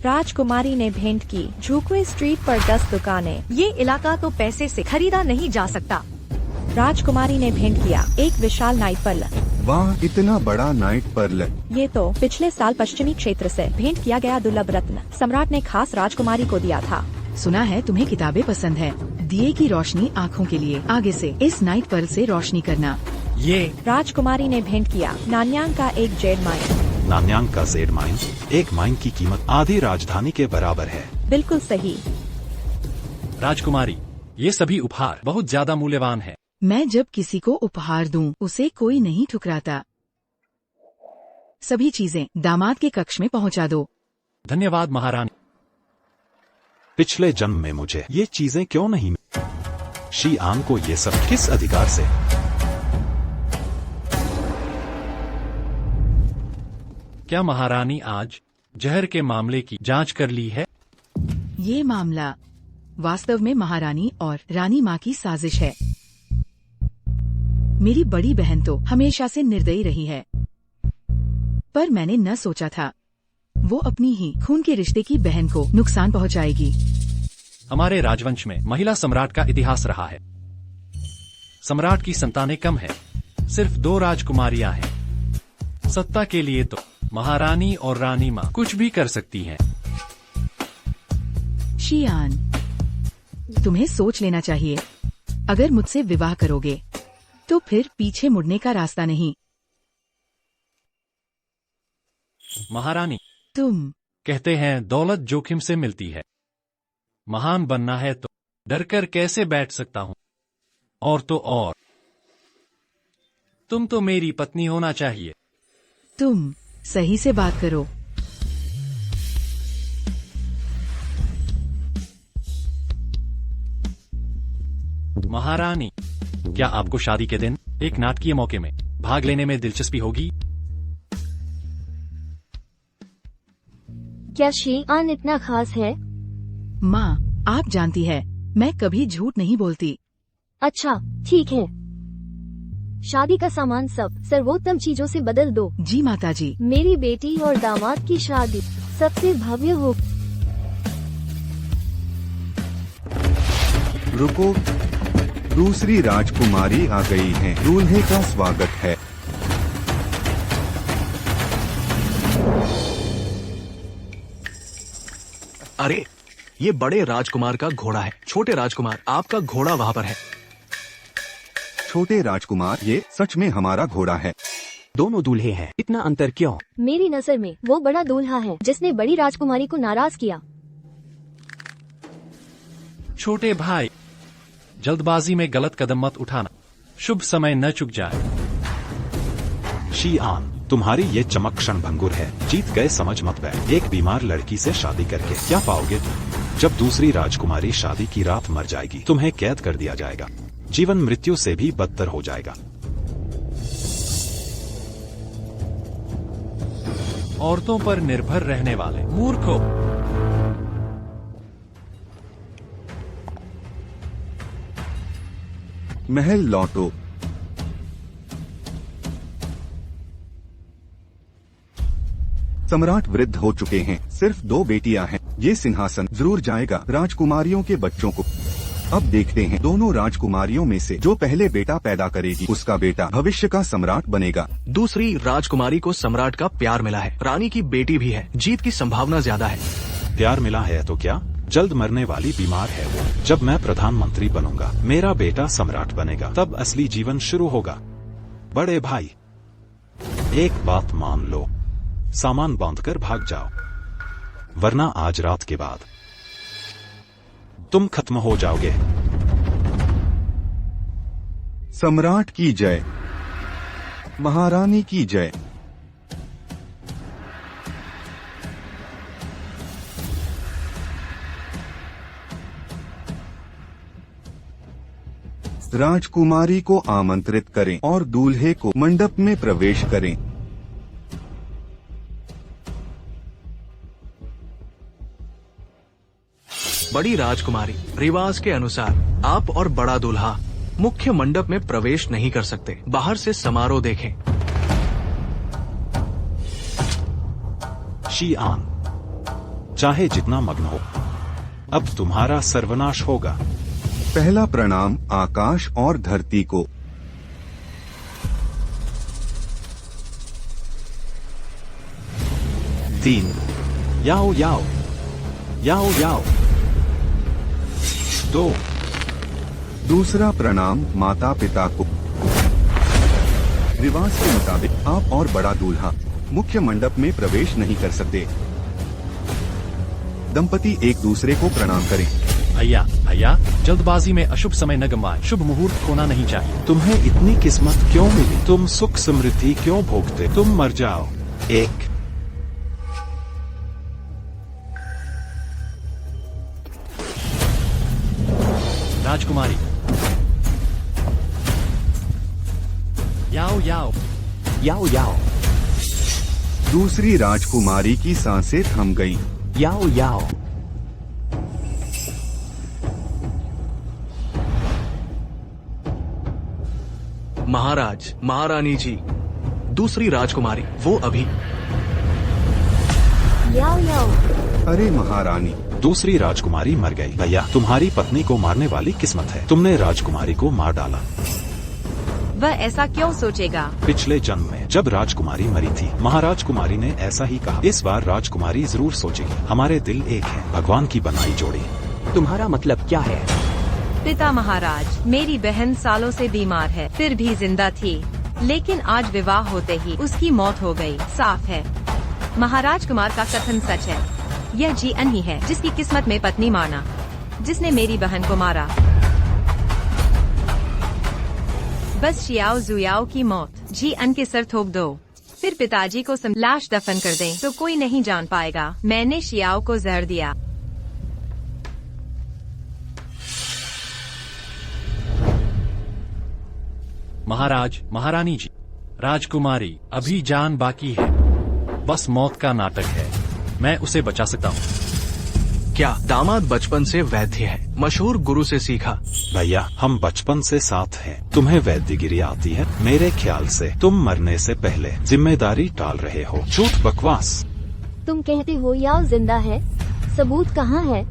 राजकुमारी ने भेंट की झुकुए स्ट्रीट पर 10 दुकानें। ये इलाका तो पैसे से खरीदा नहीं जा सकता। राजकुमारी ने भेंट किया एक विशाल नाइट पर्ल। वाह, इतना बड़ा नाइट पर्ल। ये तो पिछले साल पश्चिमी क्षेत्र से भेंट किया गया दुर्लभ रत्न सम्राट ने खास राजकुमारी को दिया था। सुना है तुम्हें किताबें पसंद है। दिए की रोशनी आँखों के लिए। आगे से इस नाइट पर्ल से रोशनी करना। ये राजकुमारी ने भेंट किया नान्यांग का एक जेड माइन। नान्यांग का जेड माइन, एक माइन की कीमत आधी राजधानी के बराबर है। बिल्कुल सही। राजकुमारी, ये सभी उपहार बहुत ज्यादा मूल्यवान है। मैं जब किसी को उपहार दूं, उसे कोई नहीं ठुकराता। सभी चीजें दामाद के कक्ष में पहुंचा दो। धन्यवाद महारानी। पिछले जन्म में मुझे ये चीजें क्यों नहीं मिली? शी आन को ये सब किस अधिकार से? क्या महारानी आज जहर के मामले की जांच कर ली है। ये मामला वास्तव में महारानी और रानी माँ की साजिश है। मेरी बड़ी बहन तो हमेशा से निर्दयी रही है, पर मैंने न सोचा था वो अपनी ही खून के रिश्ते की बहन को नुकसान पहुंचाएगी। हमारे राजवंश में महिला सम्राट का इतिहास रहा है। सम्राट की संतानें कम है, सिर्फ 2 राजकुमारियां हैं। सत्ता के लिए तो महारानी और रानी माँ कुछ भी कर सकती हैं। शियान, तुम्हें सोच लेना चाहिए। अगर मुझसे विवाह करोगे तो फिर पीछे मुड़ने का रास्ता नहीं। महारानी, तुम कहते हैं दौलत जोखिम से मिलती है। महान बनना है तो डरकर कैसे बैठ सकता हूँ। और तो और तुम तो मेरी पत्नी होना चाहिए। तुम सही से बात करो। महारानी, क्या आपको शादी के दिन एक नाटकीय मौके में भाग लेने में दिलचस्पी होगी? क्या शियान इतना खास है? माँ, आप जानती है मैं कभी झूठ नहीं बोलती। अच्छा, ठीक है। शादी का सामान सब सर्वोत्तम चीजों से बदल दो। जी माताजी। मेरी बेटी और दामाद की शादी सबसे भव्य हो। रुको, दूसरी राजकुमारी आ गई है। दूल्हे का स्वागत है। अरे, ये बड़े राजकुमार का घोड़ा है। छोटे राजकुमार, आपका घोड़ा वहाँ पर है। छोटे राजकुमार, ये सच में हमारा घोड़ा है। दोनों दूल्हे हैं, इतना अंतर क्यों? मेरी नजर में वो बड़ा दूल्हा है जिसने बड़ी राजकुमारी को नाराज किया। छोटे भाई, जल्दबाजी में गलत कदम मत उठाना। शुभ समय न चुक जाए। शियान, तुम्हारी ये चमक क्षणभंगुर है। जीत गए समझ मत बैठ। एक बीमार लड़की से शादी करके क्या पाओगे? जब दूसरी राजकुमारी शादी की रात मर जाएगी, तुम्हें कैद कर दिया जाएगा। जीवन मृत्यु से भी बदतर हो जाएगा। औरतों पर निर्भर रहने वाले मूर्खों। महल लौटो। सम्राट वृद्ध हो चुके हैं, सिर्फ 2 बेटियां हैं। ये सिंहासन जरूर जाएगा राजकुमारियों के बच्चों को। अब देखते हैं दोनों राजकुमारियों में से जो पहले बेटा पैदा करेगी, उसका बेटा भविष्य का सम्राट बनेगा। दूसरी राजकुमारी को सम्राट का प्यार मिला है। रानी की बेटी भी है। जीत की संभावना ज्यादा है। प्यार मिला है तो क्या? जल्द मरने वाली बीमार है वो। जब मैं प्रधानमंत्री बनूंगा, मेरा बेटा सम्राट बनेगा, तब असली जीवन शुरू होगा। बड़े भाई, एक बात मान लो, सामान बांधकर भाग जाओ, वरना आज रात के बाद तुम खत्म हो जाओगे। सम्राट की जय, महारानी की जय। राजकुमारी को आमंत्रित करें और दूल्हे को मंडप में प्रवेश करें। बड़ी राजकुमारी, रिवाज के अनुसार आप और बड़ा दूल्हा मुख्य मंडप में प्रवेश नहीं कर सकते। बाहर से समारोह देखें। शियान, चाहे जितना मग्न हो, अब तुम्हारा सर्वनाश होगा। पहला प्रणाम आकाश और धरती को। तीन, याओ याओ याओ याओ। 2, दूसरा प्रणाम माता पिता को। रिवाज के मुताबिक आप और बड़ा दूल्हा मुख्य मंडप में प्रवेश नहीं कर सकते। दंपति एक दूसरे को प्रणाम करें। भैया, जल्दबाजी में अशुभ समय न गंवाएं। शुभ मुहूर्त खोना नहीं चाहिए। तुम्हें इतनी किस्मत क्यों मिली? तुम सुख समृद्धि क्यों भोगते? तुम मर जाओ। 1, राजकुमारी, याओ याओ याओ याओ। दूसरी राजकुमारी की सांसें थम गईं। याओ याओ। महाराज, महारानी जी, दूसरी राजकुमारी वो अभी। याओ याओ। अरे महारानी, दूसरी राजकुमारी मर गई। भैया, तुम्हारी पत्नी को मारने वाली किस्मत है, तुमने राजकुमारी को मार डाला। वह ऐसा क्यों सोचेगा? पिछले जन्म में जब राजकुमारी मरी थी, महाराज कुमारी ने ऐसा ही कहा। इस बार राजकुमारी जरूर सोचेगी। हमारे दिल एक है, भगवान की बनाई जोड़ी। तुम्हारा मतलब क्या है? पिता महाराज, मेरी बहन सालों से बीमार है, फिर भी जिंदा थी, लेकिन आज विवाह होते ही उसकी मौत हो गई। साफ है, महाराज कुमार का कथन सच है। यह जीएन ही है जिसकी किस्मत में पत्नी मारना, जिसने मेरी बहन को मारा। बस शियाओ जुयाओ की मौत जीएन के सर थोप दो, फिर पिताजी को लाश दफन कर दें, तो कोई नहीं जान पाएगा मैंने शियाओ को जहर दिया। महाराज, महारानी जी, राजकुमारी अभी जान बाकी है, बस मौत का नाटक है। मैं उसे बचा सकता हूँ। क्या दामाद बचपन से वैद्य है, मशहूर गुरु से सीखा। भैया, हम बचपन से साथ हैं। तुम्हें वैद्यगिरी आती है? मेरे ख्याल से तुम मरने से पहले जिम्मेदारी टाल रहे हो। झूठ, बकवास। तुम कहते हो याओ जिंदा है, सबूत कहाँ है?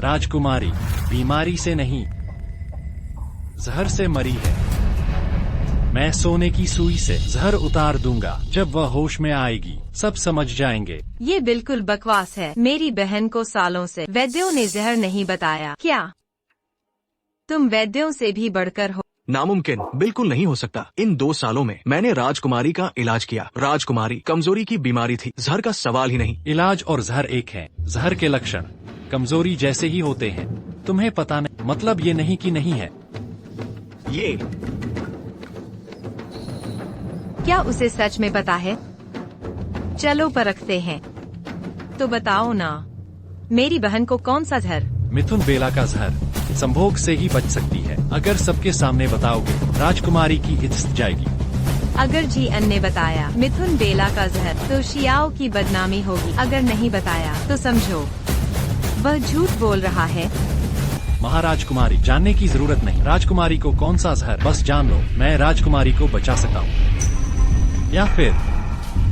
राजकुमारी बीमारी से नहीं, जहर से मरी है। मैं सोने की सुई से जहर उतार दूंगा। जब वह होश में आएगी सब समझ जाएंगे। ये बिल्कुल बकवास है। मेरी बहन को सालों से वैद्यों ने जहर नहीं बताया। क्या तुम वैद्यों से भी बढ़कर हो? नामुमकिन, बिल्कुल नहीं हो सकता। इन 2 सालों में मैंने राजकुमारी का इलाज किया। राजकुमारी कमजोरी की बीमारी थी, जहर का सवाल ही नहीं। इलाज और जहर एक है। जहर के लक्षण कमजोरी जैसे ही होते हैं। तुम्हें पता नहीं, मतलब ये नहीं कि नहीं है। ये क्या उसे सच में पता है? चलो परखते हैं। तो बताओ ना, मेरी बहन को कौन सा जहर? मिथुन बेला का जहर संभोग से ही बच सकती है। अगर सबके सामने बताओगे राजकुमारी की इज्जत जाएगी। अगर जीएन ने बताया मिथुन बेला का जहर, तो शियाओ की बदनामी होगी। अगर नहीं बताया तो समझो वह झूठ बोल रहा है। महाराज कुमारी, जानने की जरूरत नहीं। राजकुमारी को कौन सा जहर, बस जान लो मैं राजकुमारी को बचा सकता हूँ। या फिर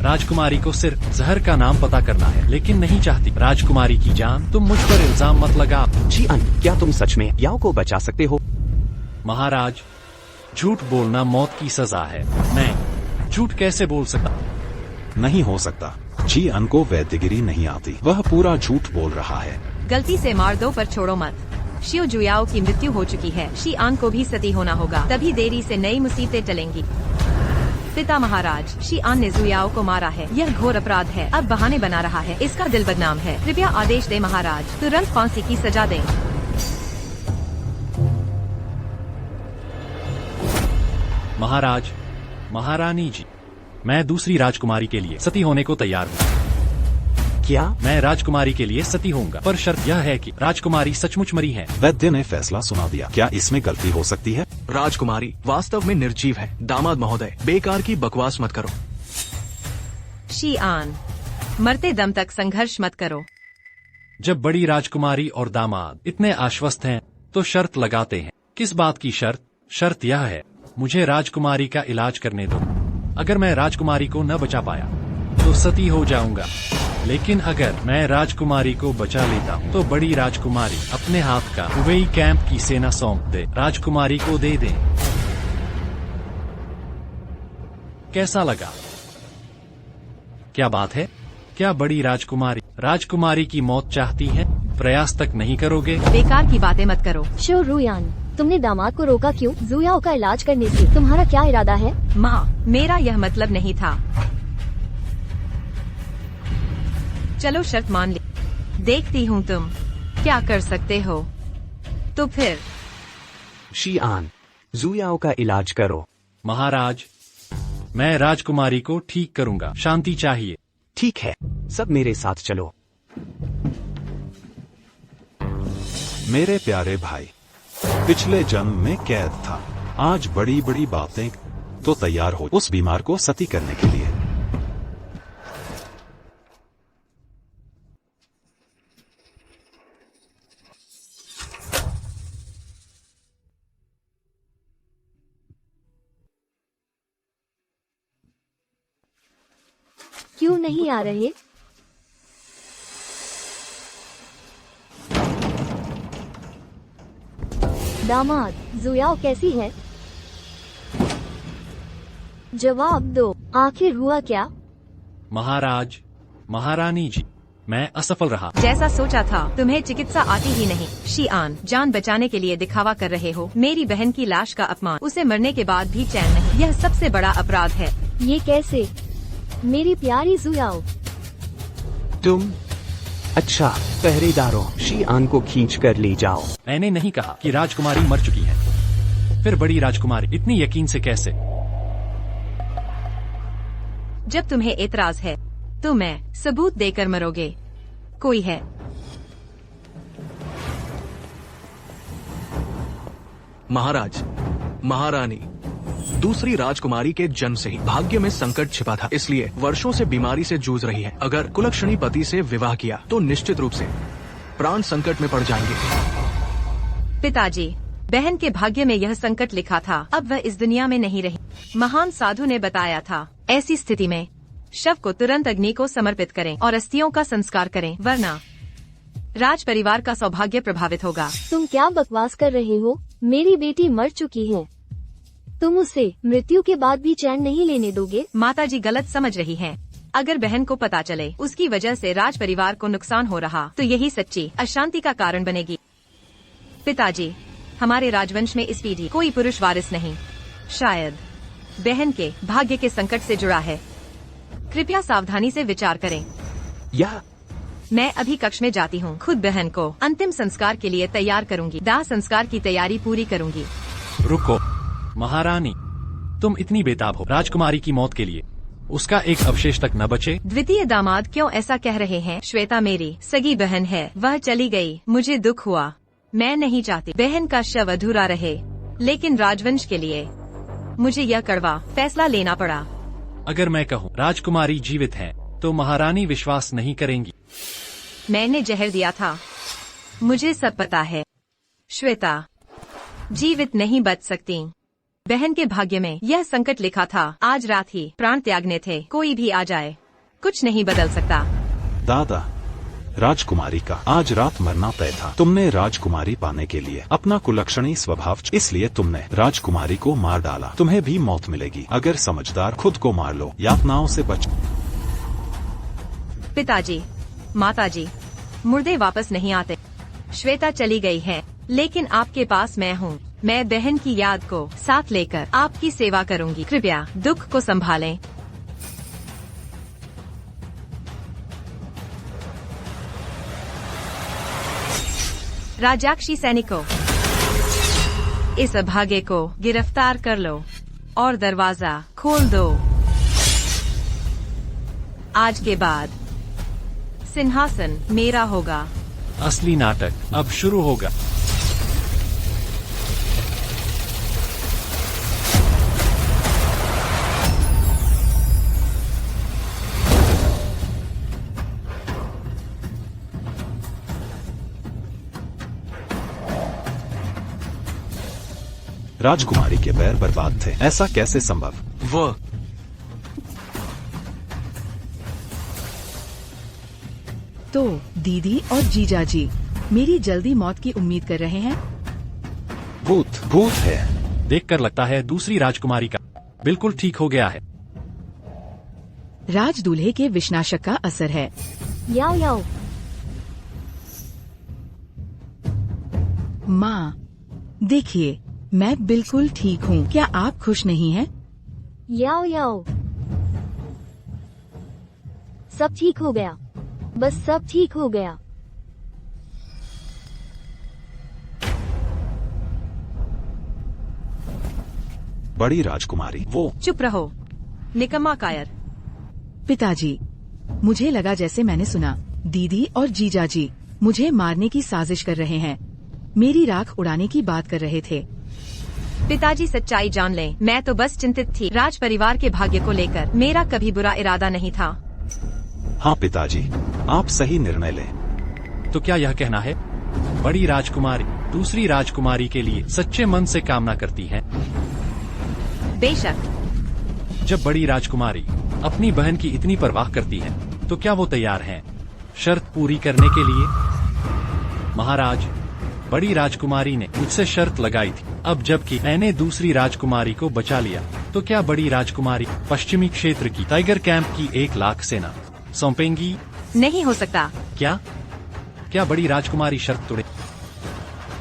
राजकुमारी को सिर्फ जहर का नाम पता करना है, लेकिन नहीं चाहती राजकुमारी की जान। तुम मुझ पर इल्जाम मत लगा। जीएन, क्या तुम सच में याओ को बचा सकते हो? महाराज, झूठ बोलना मौत की सजा है। मैं झूठ कैसे बोल सकता? नहीं हो सकता। जीएन को वैद्यगिरी नहीं आती, वह पूरा झूठ बोल रहा है। गलती से मार दो पर छोड़ो मत। शियो जुयाओ की मृत्यु हो चुकी है, शिआन को भी सती होना होगा, तभी देरी से नई मुसीबतें टलेंगी। पिता महाराज, शिआन ने जुयाओ को मारा है, यह घोर अपराध है। अब बहाने बना रहा है, इसका दिल बदनाम है। कृपया आदेश दे महाराज, तुरंत फांसी की सजा दें। महाराज, महारानी जी, मैं दूसरी राजकुमारी के लिए सती होने को तैयार हूँ। क्या? मैं राजकुमारी के लिए सती होऊंगा, पर शर्त यह है कि राजकुमारी सचमुच मरी है। वैद्य ने फैसला सुना दिया। क्या इसमें गलती हो सकती है? राजकुमारी वास्तव में निर्जीव है। दामाद महोदय, बेकार की बकवास मत करो। शिआन, मरते दम तक संघर्ष मत करो। जब बड़ी राजकुमारी और दामाद इतने आश्वस्त हैं, तो शर्त लगाते हैं। किस बात की शर्त? शर्त यह है, मुझे राजकुमारी का इलाज करने दो। अगर मैं राजकुमारी को न बचा पाया तो सती हो जाऊंगा, लेकिन अगर मैं राजकुमारी को बचा लेता हूँ तो बड़ी राजकुमारी अपने हाथ का हुवेई कैंप की सेना सौंप दे, राजकुमारी को दे दे। कैसा लगा? क्या बात है? क्या बड़ी राजकुमारी की मौत चाहती है? प्रयास तक नहीं करोगे? बेकार की बातें मत करो। शो रुयान, तुमने दामाद को रोका क्यों? जुयाओ का इलाज करने से तुम्हारा क्या इरादा है? माँ, मेरा यह मतलब नहीं था। चलो शर्त मान ली, देखती हूँ तुम क्या कर सकते हो। तो फिर शिआन, जुयाओ का इलाज करो। महाराज, मैं राजकुमारी को ठीक करूंगा। शांति चाहिए। ठीक है, सब मेरे साथ चलो। मेरे प्यारे भाई, पिछले जन्म में कैद था, आज बड़ी बड़ी बातें तो तैयार हो उस बीमार को सती करने के लिए। क्यों नहीं आ रहे? दामाद, जुयाओ कैसी है? जवाब दो, आखिर हुआ क्या? महाराज, महारानी जी, मैं असफल रहा। जैसा सोचा था, तुम्हें चिकित्सा आती ही नहीं। शिआन, जान बचाने के लिए दिखावा कर रहे हो। मेरी बहन की लाश का अपमान, उसे मरने के बाद भी चैन नहीं। यह सबसे बड़ा अपराध है। ये कैसे? मेरी प्यारी जुयाओ। तुम अच्छा, पहरेदारों, शिआन को खींच कर ले जाओ। मैंने नहीं कहा कि राजकुमारी मर चुकी है। फिर बड़ी राजकुमारी इतनी यकीन से कैसे? जब तुम्हें एतराज है तो मैं सबूत देकर मरोगे। कोई है? महाराज, महारानी, दूसरी राजकुमारी के जन्म से ही भाग्य में संकट छिपा था, इसलिए वर्षों से बीमारी से जूझ रही है। अगर कुलक्षणी पति से विवाह किया तो निश्चित रूप से प्राण संकट में पड़ जाएंगे। पिताजी, बहन के भाग्य में यह संकट लिखा था। अब वह इस दुनिया में नहीं रही। महान साधु ने बताया था, ऐसी स्थिति में शव को तुरंत अग्नि को समर्पित करें और अस्थियों का संस्कार करें, वरना राज परिवार का सौभाग्य प्रभावित होगा। तुम क्या बकवास कर रहे हो? मेरी बेटी मर चुकी है। तुम उसे मृत्यु के बाद भी चैन नहीं लेने दोगे? माताजी गलत समझ रही हैं। अगर बहन को पता चले उसकी वजह से राज परिवार को नुकसान हो रहा, तो यही सच्ची अशांति का कारण बनेगी। पिताजी, हमारे राजवंश में इस पीढ़ी कोई पुरुष वारिस नहीं। शायद बहन के भाग्य के संकट से जुड़ा है। कृपया सावधानी से विचार करें। या मैं अभी कक्ष में जाती हूँ। खुद बहन को अंतिम संस्कार के लिए तैयार करूँगी। दाह संस्कार की तैयारी पूरी करूँगी। रुको महारानी, तुम इतनी बेताब हो राजकुमारी की मौत के लिए। उसका एक अवशेष तक न बचे। द्वितीय दामाद क्यों ऐसा कह रहे हैं? श्वेता मेरी सगी बहन है, वह चली गई, मुझे दुख हुआ। मैं नहीं चाहती बहन का शव अधूरा रहे, लेकिन राजवंश के लिए मुझे यह कड़वा फैसला लेना पड़ा। अगर मैं कहूँ राजकुमारी जीवित है तो महारानी विश्वास नहीं करेंगी। मैंने जहर दिया था, मुझे सब पता है। श्वेता जीवित नहीं बच सकती। बहन के भाग्य में यह संकट लिखा था। आज रात ही प्राण त्यागने थे। कोई भी आ जाए, कुछ नहीं बदल सकता। दादा, राजकुमारी का आज रात मरना तय था। तुमने राजकुमारी पाने के लिए अपना कुलक्षणी स्वभाव, इसलिए तुमने राजकुमारी को मार डाला। तुम्हें भी मौत मिलेगी। अगर समझदार खुद को मार लो, यातनाओं से बच। पिताजी, माताजी, मुर्दे वापस नहीं आते। श्वेता चली गई है, लेकिन आपके पास मैं हूँ। मैं बहन की याद को साथ लेकर आपकी सेवा करूँगी। कृपया दुख को संभालें। राजाक्षी सैनिकों, इस अभागे को गिरफ्तार कर लो और दरवाजा खोल दो। आज के बाद सिंहासन मेरा होगा। असली नाटक अब शुरू होगा। राजकुमारी के पैर बर्बाद थे। ऐसा कैसे संभव? वो तो दीदी और जीजाजी मेरी जल्दी मौत की उम्मीद कर रहे हैं। भूत है। देखकर लगता है दूसरी राजकुमारी का बिल्कुल ठीक हो गया है। राज दूल्हे के विषनाशक का असर है। याओ याओ। माँ, देखिए, मैं बिल्कुल ठीक हूँ। क्या आप खुश नहीं हैं? याओ याओ। सब ठीक हो गया, बस सब ठीक हो गया। बड़ी राजकुमारी, वो चुप रहो, निकम्मा कायर। पिताजी, मुझे लगा जैसे मैंने सुना दीदी और जीजाजी मुझे मारने की साजिश कर रहे हैं। मेरी राख उड़ाने की बात कर रहे थे। पिताजी, सच्चाई जान लें, मैं तो बस चिंतित थी। राज परिवार के भाग्य को लेकर मेरा कभी बुरा इरादा नहीं था। हाँ पिताजी, आप सही निर्णय लें। तो क्या यह कहना है बड़ी राजकुमारी दूसरी राजकुमारी के लिए सच्चे मन से कामना करती है? बेशक। जब बड़ी राजकुमारी अपनी बहन की इतनी परवाह करती है तो क्या वो तैयार हैं शर्त पूरी करने के लिए? महाराज, बड़ी राजकुमारी ने मुझसे शर्त लगाई थी। अब जबकि मैंने दूसरी राजकुमारी को बचा लिया तो क्या बड़ी राजकुमारी पश्चिमी क्षेत्र की टाइगर कैंप की 1 लाख सेना सौंपेंगी? नहीं हो सकता। क्या बड़ी राजकुमारी शर्त तोड़े?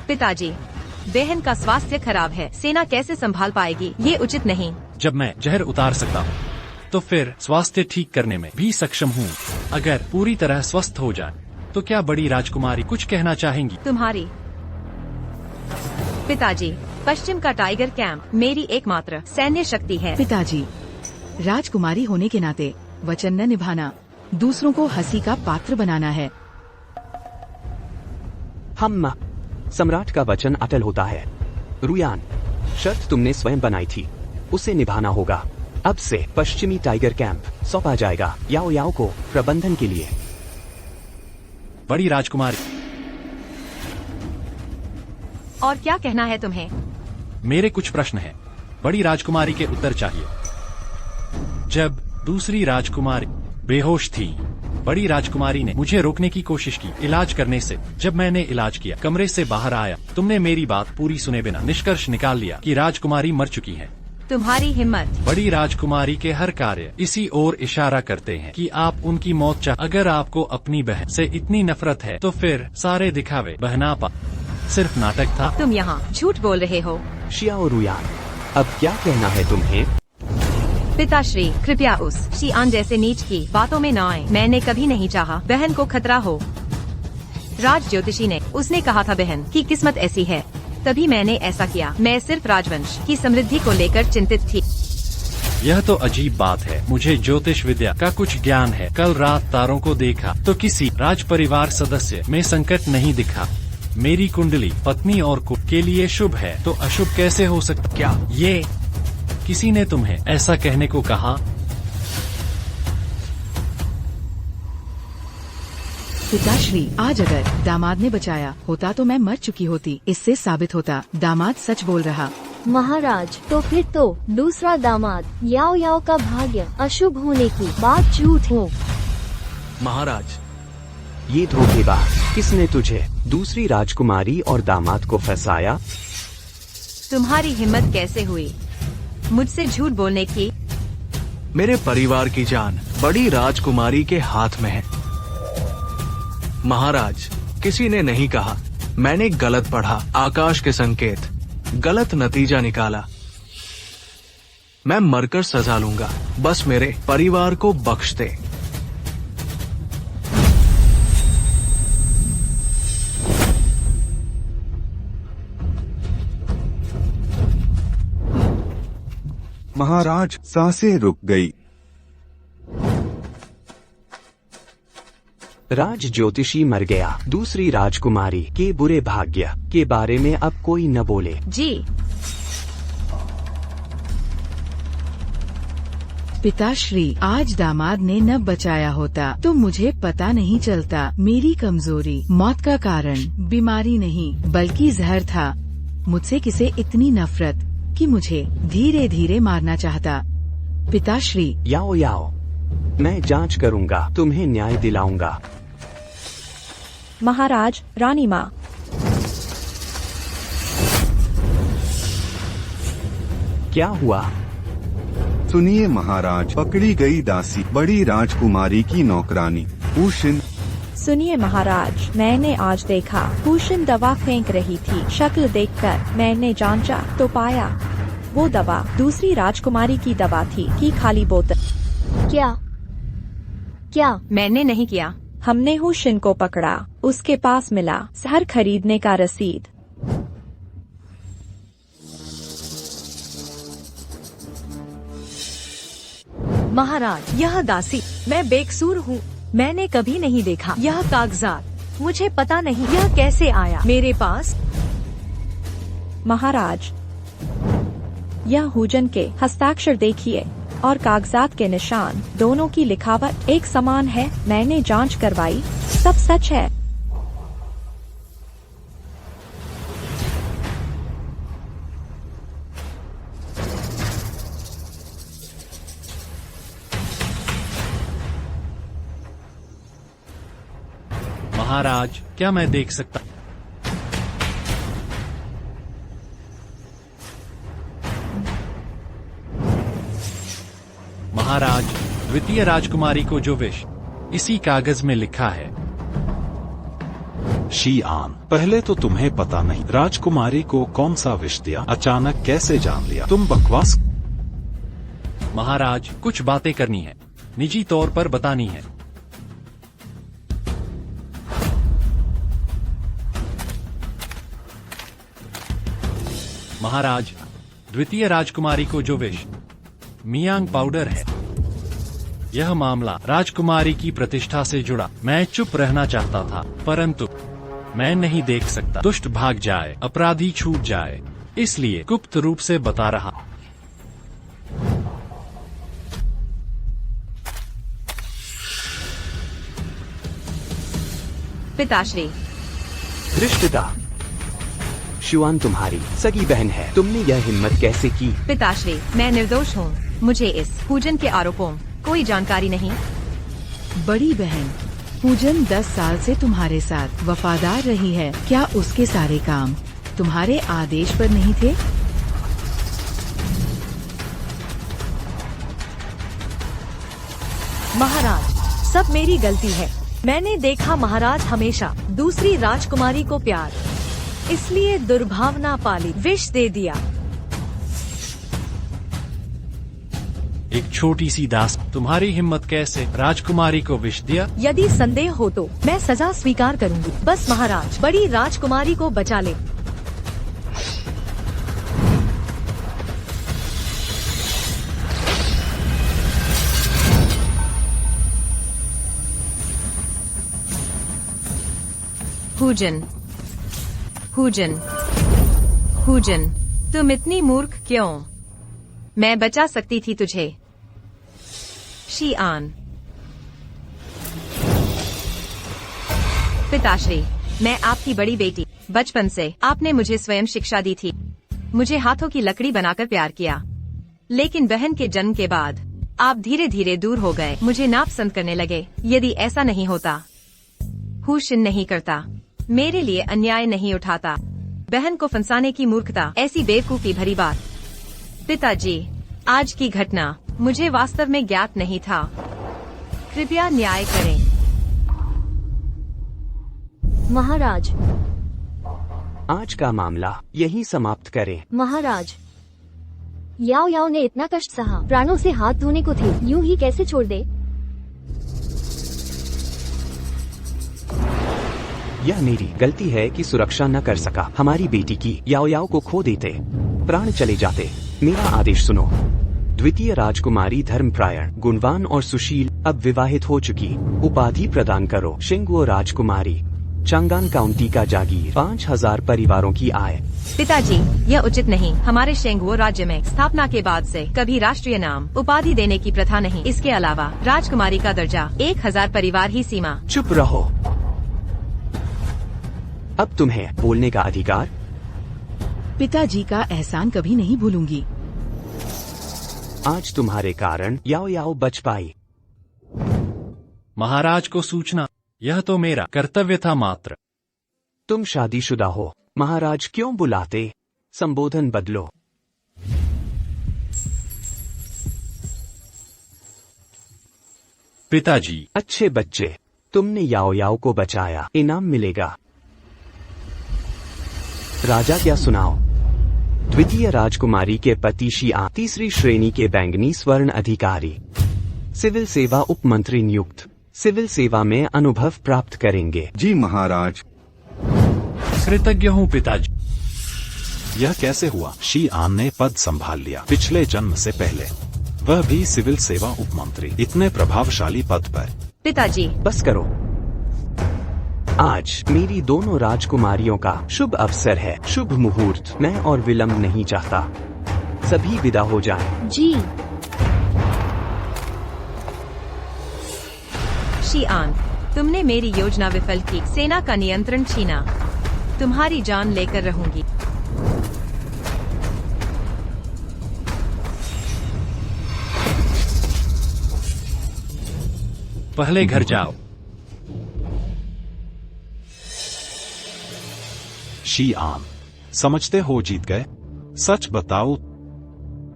पिताजी, बहन का स्वास्थ्य खराब है, सेना कैसे संभाल पाएगी? ये उचित नहीं। जब मैं जहर उतार सकता हूँ तो फिर स्वास्थ्य ठीक करने में भी सक्षम हूँ। अगर पूरी तरह स्वस्थ हो जाए तो क्या बड़ी राजकुमारी कुछ कहना चाहेंगी? तुम्हारी पिताजी, पश्चिम का टाइगर कैंप मेरी एकमात्र सैन्य शक्ति है। पिताजी, राजकुमारी होने के नाते वचन न निभाना दूसरों को हंसी का पात्र बनाना है। हम सम्राट का वचन अटल होता है। रुयान, शर्त तुमने स्वयं बनाई थी, उसे निभाना होगा। अब से पश्चिमी टाइगर कैंप सौंपा जाएगा याओ याओ को प्रबंधन के लिए। बड़ी राजकुमारी, और क्या कहना है तुम्हें? मेरे कुछ प्रश्न हैं। बड़ी राजकुमारी के उत्तर चाहिए। जब दूसरी राजकुमारी बेहोश थी, बड़ी राजकुमारी ने मुझे रोकने की कोशिश की इलाज करने से। जब मैंने इलाज किया, कमरे से बाहर आया, तुमने मेरी बात पूरी सुने बिना निष्कर्ष निकाल लिया कि राजकुमारी मर चुकी है। तुम्हारी हिम्मत। बड़ी राजकुमारी के हर कार्य इसी ओर इशारा करते हैं कि आप उनकी मौत चाह। अगर आपको अपनी बहन से इतनी नफरत है तो फिर सारे दिखावे बहनापा सिर्फ नाटक था। तुम यहाँ झूठ बोल रहे हो। शियाओ रुयान, अब क्या कहना है तुम्हें? पिताश्री, कृपया उस शियान जैसे नीच की बातों में न आए। मैंने कभी नहीं चाहा बहन को खतरा हो। राज ज्योतिषी ने उसने कहा था बहन की किस्मत ऐसी है, तभी मैंने ऐसा किया। मैं सिर्फ राजवंश की समृद्धि को लेकर चिंतित थी। यह तो अजीब बात है। मुझे ज्योतिष विद्या का कुछ ज्ञान है। कल रात तारों को देखा तो किसी राज परिवार सदस्य में संकट नहीं दिखा। मेरी कुंडली पत्नी और कुल के लिए शुभ है तो अशुभ कैसे हो सकता? क्या ये किसी ने तुम्हें ऐसा कहने को कहा? पिताश्री, आज अगर दामाद ने बचाया होता तो मैं मर चुकी होती। इससे साबित होता दामाद सच बोल रहा। महाराज, तो फिर तो दूसरा दामाद याओ याओ का भाग्य अशुभ होने की बात झूठ हो। महाराज, ये धोखेबाज, किसने तुझे दूसरी राजकुमारी और दामाद को फंसाया? तुम्हारी हिम्मत कैसे हुई मुझसे झूठ बोलने की? मेरे परिवार की जान बड़ी राजकुमारी के हाथ में है। महाराज, किसी ने नहीं कहा, मैंने गलत पढ़ा, आकाश के संकेत, गलत नतीजा निकाला। मैं मरकर सजा लूंगा, बस मेरे परिवार को बख्श दे। महाराज, सांसें रुक गई। राज ज्योतिषी मर गया। दूसरी राजकुमारी के बुरे भाग्य के बारे में अब कोई न बोले। जी। पिताश्री, आज दामाद ने न बचाया होता तो मुझे पता नहीं चलता। मेरी कमजोरी मौत का कारण बीमारी नहीं बल्कि जहर था। मुझसे किसे इतनी नफरत कि मुझे धीरे धीरे मारना चाहता। पिताश्री, याओ याओ, मैं जांच करूंगा, तुम्हें न्याय दिलाऊंगा। महाराज, रानी माँ। क्या हुआ? सुनिए महाराज, पकड़ी गई दासी बड़ी राजकुमारी की नौकरानी पूशिन। सुनिए महाराज, मैंने आज देखा पूशिन दवा फेंक रही थी। शक्ल देखकर मैंने जांचा तो पाया वो दवा दूसरी राजकुमारी की दवा थी कि खाली बोतल। क्या? मैंने नहीं किया। हमने हुशिन को पकड़ा, उसके पास मिला शहर खरीदने का रसीद। महाराज, यह दासी, मैं बेकसूर हूँ। मैंने कभी नहीं देखा यह कागजात। मुझे पता नहीं यह कैसे आया मेरे पास। महाराज, यह हुजन के हस्ताक्षर देखिए और कागजात के निशान, दोनों की लिखावट एक समान है। मैंने जांच करवाई, सब सच है। महाराज, क्या मैं देख सकता? महाराज, द्वितीय राजकुमारी को जो विष इसी कागज में लिखा है। शीआन, पहले तो तुम्हें पता नहीं राजकुमारी को कौन सा विष दिया, अचानक कैसे जान लिया? तुम बकवास। महाराज, कुछ बातें करनी है, निजी तौर पर बतानी है। महाराज, द्वितीय राजकुमारी को जो विष मियांग पाउडर है, यह मामला राजकुमारी की प्रतिष्ठा से जुड़ा। मैं चुप रहना चाहता था, परंतु मैं नहीं देख सकता दुष्ट भाग जाए, अपराधी छूट जाए, इसलिए गुप्त रूप से बता रहा। पिताश्री, धृष्टता, शुआन तुम्हारी सगी बहन है, तुमने यह हिम्मत कैसे की? पिताश्री, मैं निर्दोष हूँ। मुझे इस पूजन के आरोपों कोई जानकारी नहीं। बड़ी बहन, पूजन 10 साल से तुम्हारे साथ वफादार रही है। क्या उसके सारे काम तुम्हारे आदेश पर नहीं थे? महाराज, सब मेरी गलती है। मैंने देखा महाराज हमेशा दूसरी राजकुमारी को प्यार, इसलिए दुर्भावना पाली, विष दे दिया। एक छोटी सी दास, तुम्हारी हिम्मत कैसे राजकुमारी को विष दिया? यदि संदेह हो तो मैं सजा स्वीकार करूंगी। बस महाराज, बड़ी राजकुमारी को बचा ले। पूजन, पूजन, पूजन, तुम इतनी मूर्ख क्यों? मैं बचा सकती थी तुझे। शीआन, पिताश्री, मैं आपकी बड़ी बेटी, बचपन से आपने मुझे स्वयं शिक्षा दी थी। मुझे हाथों की लकड़ी बनाकर प्यार किया, लेकिन बहन के जन्म के बाद आप धीरे धीरे दूर हो गए, मुझे नापसंद करने लगे। यदि ऐसा नहीं होता, हुशिन नहीं करता, मेरे लिए अन्याय नहीं उठाता, बहन को फंसाने की मूर्खता, ऐसी बेवकूफी भरी बात। पिताजी, आज की घटना मुझे वास्तव में ज्ञात नहीं था। कृपया न्याय करें। महाराज, आज का मामला यहीं समाप्त करें। महाराज, याओ याओ ने इतना कष्ट सहा, प्राणों से हाथ धोने को थे, यूं ही कैसे छोड़ दे? यह मेरी गलती है कि सुरक्षा न कर सका। हमारी बेटी की याओ याओ को खो देते, प्राण चले जाते। मेरा आदेश सुनो। द्वितीय राजकुमारी धर्मप्रायण, गुणवान और सुशील अब विवाहित हो चुकी, उपाधि प्रदान करो। शिंगुओ राजकुमारी, चांगान काउंटी का जागीर, 5000 परिवारों की आय। पिताजी, यह उचित नहीं। हमारे शेंगुओ राज्य में स्थापना के बाद से कभी राष्ट्रीय नाम उपाधि देने की प्रथा नहीं। इसके अलावा राजकुमारी का दर्जा 1000 परिवार ही सीमा। चुप रहो। अब तुम्हें बोलने का अधिकार। पिताजी का एहसान कभी नहीं भूलूंगी। आज तुम्हारे कारण याओ याओ बच पाई। महाराज को सूचना, यह तो मेरा कर्तव्य था मात्र। तुम शादीशुदा हो, महाराज क्यों बुलाते? संबोधन बदलो। पिताजी, अच्छे बच्चे, तुमने याओ याओ को बचाया, इनाम मिलेगा। राजा क्या सुनाओ। द्वितीय राजकुमारी के पति शीआन, तीसरी श्रेणी के बैंगनी स्वर्ण अधिकारी, सिविल सेवा उप मंत्री नियुक्त, सिविल सेवा में अनुभव प्राप्त करेंगे। जी महाराज। कृतज्ञ हूँ पिताजी। यह कैसे हुआ? शीआन ने पद संभाल लिया पिछले जन्म से पहले, वह भी सिविल सेवा उप मंत्री, इतने प्रभावशाली पद पर। पिताजी, बस करो। आज मेरी दोनों राजकुमारियों का शुभ अवसर है, शुभ मुहूर्त। मैं और विलंब नहीं चाहता, सभी विदा हो जाएं। जी। शीआन, तुमने मेरी योजना विफल की, सेना का नियंत्रण छीना, तुम्हारी जान लेकर रहूंगी। पहले घर जाओ। शी आम। समझते हो जीत गए? सच बताओ,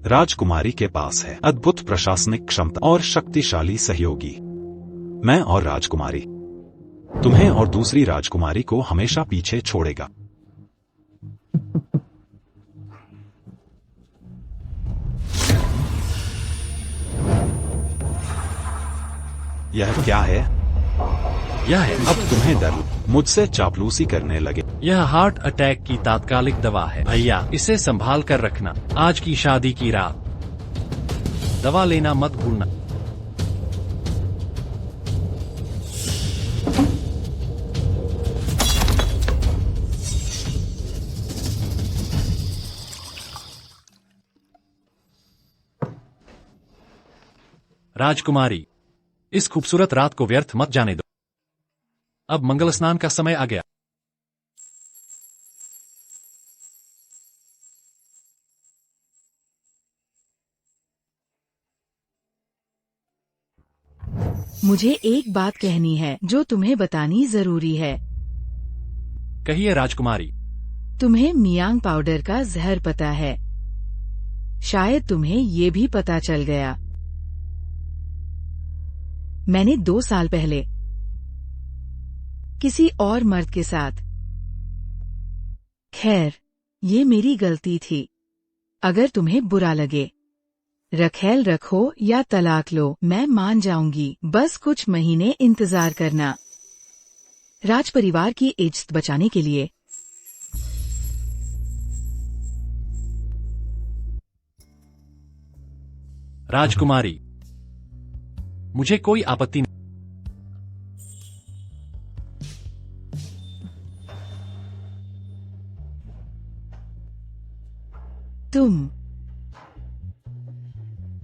राजकुमारी के पास है अद्भुत प्रशासनिक क्षमता और शक्तिशाली सहयोगी। मैं और राजकुमारी तुम्हें और दूसरी राजकुमारी को हमेशा पीछे छोड़ेगा। यह क्या है? यह है अब तुम्हें डर मुझसे चापलूसी करने लगे। यह हार्ट अटैक की तात्कालिक दवा है भैया, इसे संभाल कर रखना। आज की शादी की रात दवा लेना मत भूलना। राजकुमारी, इस खूबसूरत रात को व्यर्थ मत जाने दो। अब मंगल स्नान का समय आ गया। मुझे एक बात कहनी है जो तुम्हें बतानी जरूरी है। कहिए राजकुमारी। तुम्हें मियांग पाउडर का जहर पता है। शायद तुम्हें ये भी पता चल गया। मैंने 2 साल पहले किसी और मर्द के साथ, खैर ये मेरी गलती थी। अगर तुम्हें बुरा लगे, रखेल रखो या तलाक लो, मैं मान जाऊंगी। बस कुछ महीने इंतजार करना। राज परिवार की इज्जत बचाने के लिए। राजकुमारी, मुझे कोई आपत्ति नहीं।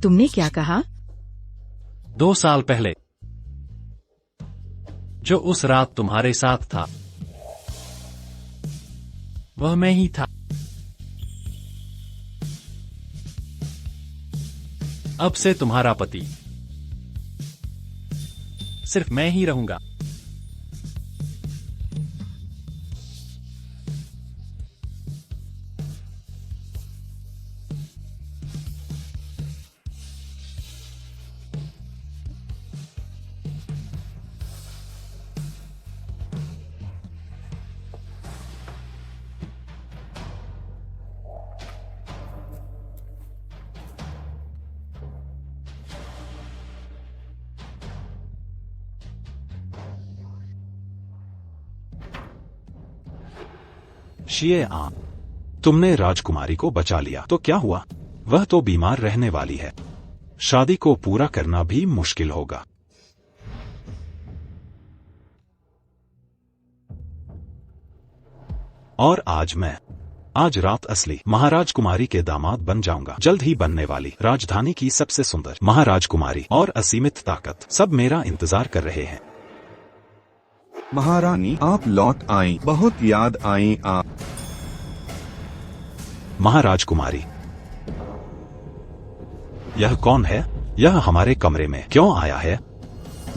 तुमने क्या कहा? 2 साल पहले जो उस रात तुम्हारे साथ था, वह मैं ही था। अब से तुम्हारा पति सिर्फ मैं ही रहूंगा। शिए आम, तुमने राजकुमारी को बचा लिया तो क्या हुआ? वह तो बीमार रहने वाली है। शादी को पूरा करना भी मुश्किल होगा। और आज रात असली महाराज कुमारी के दामाद बन जाऊंगा। जल्द ही बनने वाली राजधानी की सबसे सुंदर महाराजकुमारी और असीमित ताकत सब मेरा इंतजार कर रहे हैं। महारानी, आप लौट आई, बहुत याद आई आप। महाराजकुमारी, यह कौन है? यह हमारे कमरे में क्यों आया है?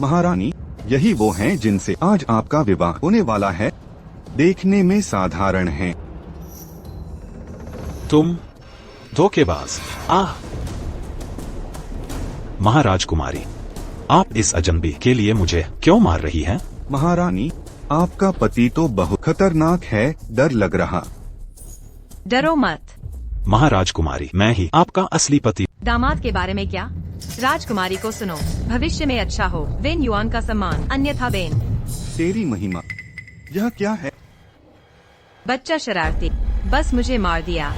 महारानी, यही वो हैं जिनसे आज आपका विवाह होने वाला है। देखने में साधारण हैं। तुम धोखेबाज। महाराजकुमारी, आप इस अजनबी के लिए मुझे क्यों मार रही हैं? महारानी, आपका पति तो बहुत खतरनाक है, डर लग रहा। डरो मत। महाराजकुमारी, मैं ही आपका असली पति। दामाद के बारे में क्या? राजकुमारी को सुनो, भविष्य में अच्छा हो। वेन युआन का सम्मान, अन्यथा बेन। तेरी महिमा। यह क्या है? बच्चा शरारती, बस मुझे मार दिया।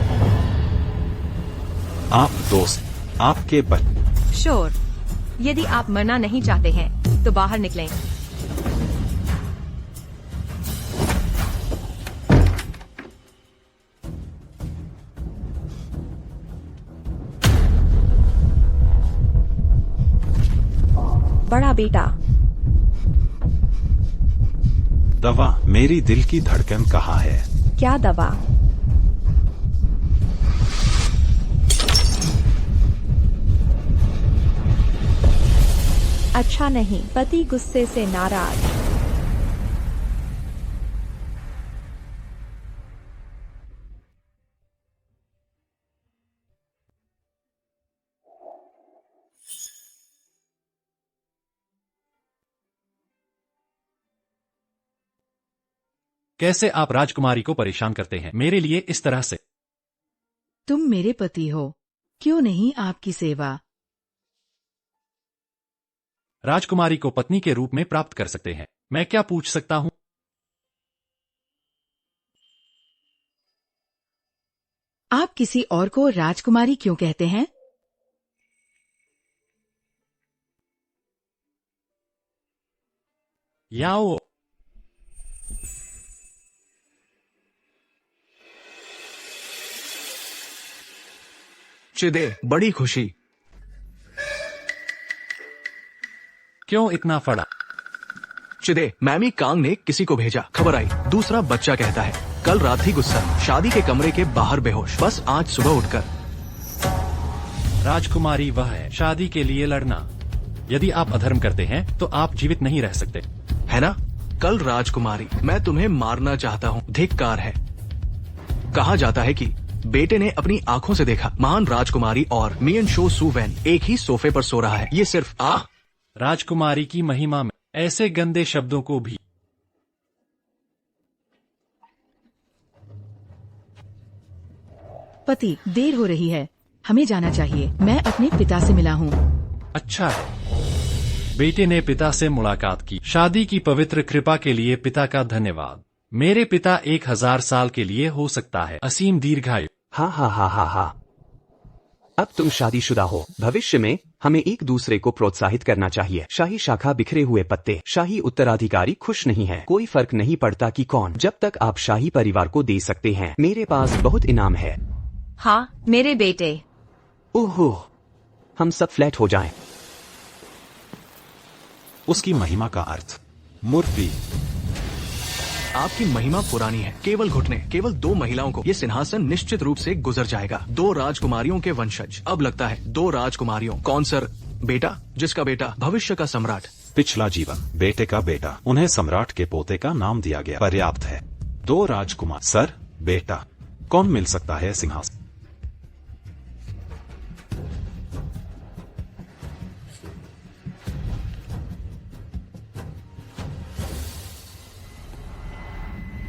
आप दोस्त, आपके शोर, यदि आप मरना नहीं चाहते हैं तो बाहर निकलें। बड़ा बेटा, दवा। मेरी दिल की धड़कन कहाँ है? क्या दवा? अच्छा नहीं। पति गुस्से से नाराज। कैसे आप राजकुमारी को परेशान करते हैं मेरे लिए इस तरह से? तुम मेरे पति हो, क्यों नहीं आपकी सेवा? राजकुमारी को पत्नी के रूप में प्राप्त कर सकते हैं। मैं क्या पूछ सकता हूँ? आप किसी और को राजकुमारी क्यों कहते हैं? याओ, चिदे, बड़ी खुशी। क्यों इतना फड़ा? चिदे, मैमी कांग ने किसी को भेजा, खबर आई दूसरा बच्चा कहता है कल रात ही गुस्सा, शादी के कमरे के बाहर बेहोश, बस आज सुबह उठकर। राजकुमारी वह है, शादी के लिए लड़ना। यदि आप अधर्म करते हैं तो आप जीवित नहीं रह सकते, है ना? कल राजकुमारी, मैं तुम्हें मारना चाहता हूँ, धिक्कार है। कहा जाता है कि बेटे ने अपनी आंखों से देखा महान राजकुमारी और मियन शो सू वैन एक ही सोफे पर सो रहा है। ये सिर्फ राजकुमारी की महिमा में ऐसे गंदे शब्दों को भी। पति, देर हो रही है, हमें जाना चाहिए। मैं अपने पिता से मिला हूँ। अच्छा है, बेटे ने पिता से मुलाकात की। शादी की पवित्र कृपा के लिए पिता का धन्यवाद। मेरे पिता 1000 साल के लिए हो सकता है असीम दीर्घायु। हाँ हाँ हाँ हाँ हाँ। अब तुम शादीशुदा हो। भविष्य में हमें एक दूसरे को प्रोत्साहित करना चाहिए। शाही शाखा बिखरे हुए पत्ते। शाही उत्तराधिकारी खुश नहीं है। कोई फर्क नहीं पड़ता कि कौन, जब तक आप शाही परिवार को दे सकते हैं। मेरे पास बहुत इनाम है। हाँ, मेरे बेटे। ओहो, हम सब फ्लैट हो जाएं। उसकी महिमा का अर्थ। मूर्ति। आपकी महिमा पुरानी है, केवल घुटने, केवल 2 महिलाओं को ये सिंहासन निश्चित रूप से गुजर जाएगा। 2 राजकुमारियों के वंशज। अब लगता है 2 राजकुमारियों। कौन सर? बेटा, जिसका बेटा भविष्य का सम्राट। पिछला जीवन, बेटे का बेटा, उन्हें सम्राट के पोते का नाम दिया गया, पर्याप्त है। 2 राजकुमार। सर, बेटा, कौन मिल सकता है सिंहासन?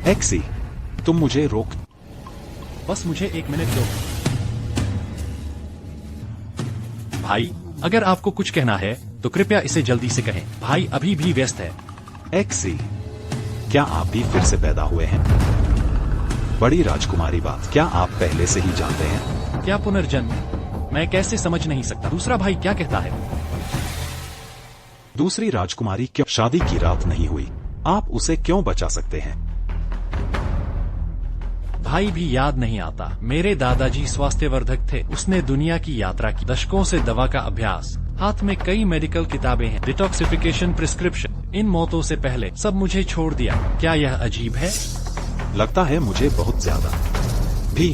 एक्सी, तुम मुझे रोक। बस मुझे 1 मिनट दो। भाई, अगर आपको कुछ कहना है तो कृपया इसे जल्दी से कहें। भाई अभी भी व्यस्त है। एक्सी, क्या आप भी फिर से पैदा हुए हैं? बड़ी राजकुमारी बात, क्या आप पहले से ही जानते हैं? क्या पुनर्जन्म? मैं कैसे समझ नहीं सकता। दूसरा भाई क्या कहता है? दूसरी राजकुमारी क्यों? शादी की रात नहीं हुई, आप उसे क्यों बचा सकते हैं? भाई भी याद नहीं आता। मेरे दादाजी स्वास्थ्यवर्धक थे। उसने दुनिया की यात्रा की। दशकों से दवा का अभ्यास। हाथ में कई मेडिकल किताबें हैं। Detoxification, prescription. इन मौतों से पहले सब मुझे छोड़ दिया। क्या यह अजीब है? लगता है मुझे बहुत ज्यादा भी।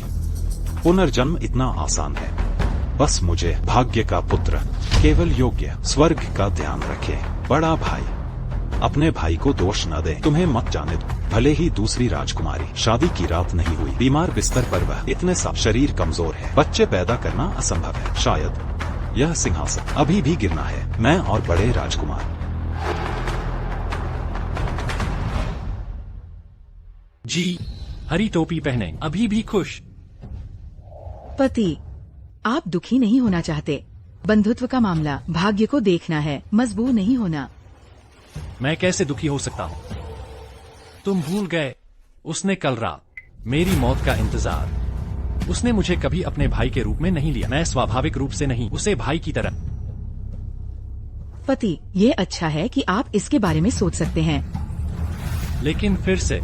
पुनर्जन्म इतना आसान है। बस मुझे भाग्य का पुत्र, केवल योग्य, स्वर्ग का ध्यान रखे। बड़ा भाई, अपने भाई को दोष न दे। तुम्हें मत जाने दो। भले ही दूसरी राजकुमारी, शादी की रात नहीं हुई, बीमार बिस्तर पर वह, इतने सा शरीर कमजोर है, बच्चे पैदा करना असंभव है। शायद यह सिंहासन अभी भी गिरना है। मैं और बड़े राजकुमार। जी, हरी टोपी पहने, अभी भी खुश। पति, आप दुखी नहीं होना चाहते। बंधुत्व का मामला, भाग्य को देखना है, मजबूर नहीं होना। मैं कैसे दुखी हो सकता हूँ? तुम भूल गए, उसने कल रात मेरी मौत का इंतजार। उसने मुझे कभी अपने भाई के रूप में नहीं लिया। मैं स्वाभाविक रूप से नहीं, उसे भाई की तरह। पति, ये अच्छा है कि आप इसके बारे में सोच सकते हैं। लेकिन फिर से,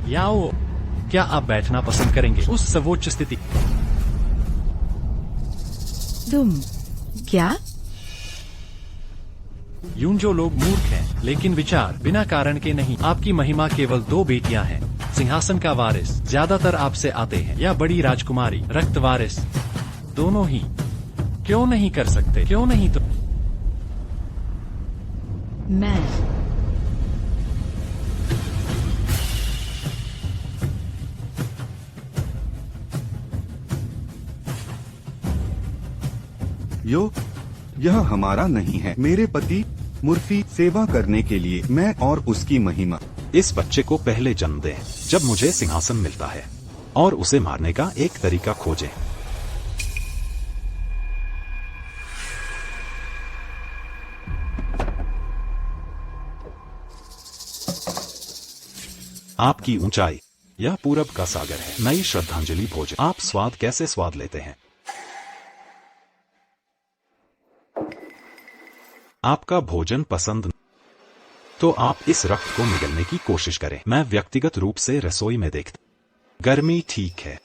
याओ, क्या आप बैठना पसंद करेंगे उस सर्वोच्च स्थिति? तुम क्या? यूं लोग मूर्ख हैं, लेकिन विचार बिना कारण के नहीं। आपकी महिमा केवल 2 बेटियां हैं। सिंहासन का वारिस ज्यादातर आपसे आते हैं, या बड़ी राजकुमारी, रक्त वारिस, दोनों ही। क्यों नहीं कर सकते? क्यों नहीं? तो मैं यह हमारा नहीं है। मेरे पति मूर्ति सेवा करने के लिए मैं और उसकी महिमा। इस बच्चे को पहले जन्म दें जब मुझे सिंहासन मिलता है, और उसे मारने का एक तरीका खोजें। आपकी ऊंचाई, यह पूरब का सागर है। नई श्रद्धांजलि भोजन। आप स्वाद कैसे स्वाद लेते हैं? आपका भोजन पसंद तो आप इस रक्त को निगलने की कोशिश करें। मैं व्यक्तिगत रूप से रसोई में देखता। गर्मी ठीक है,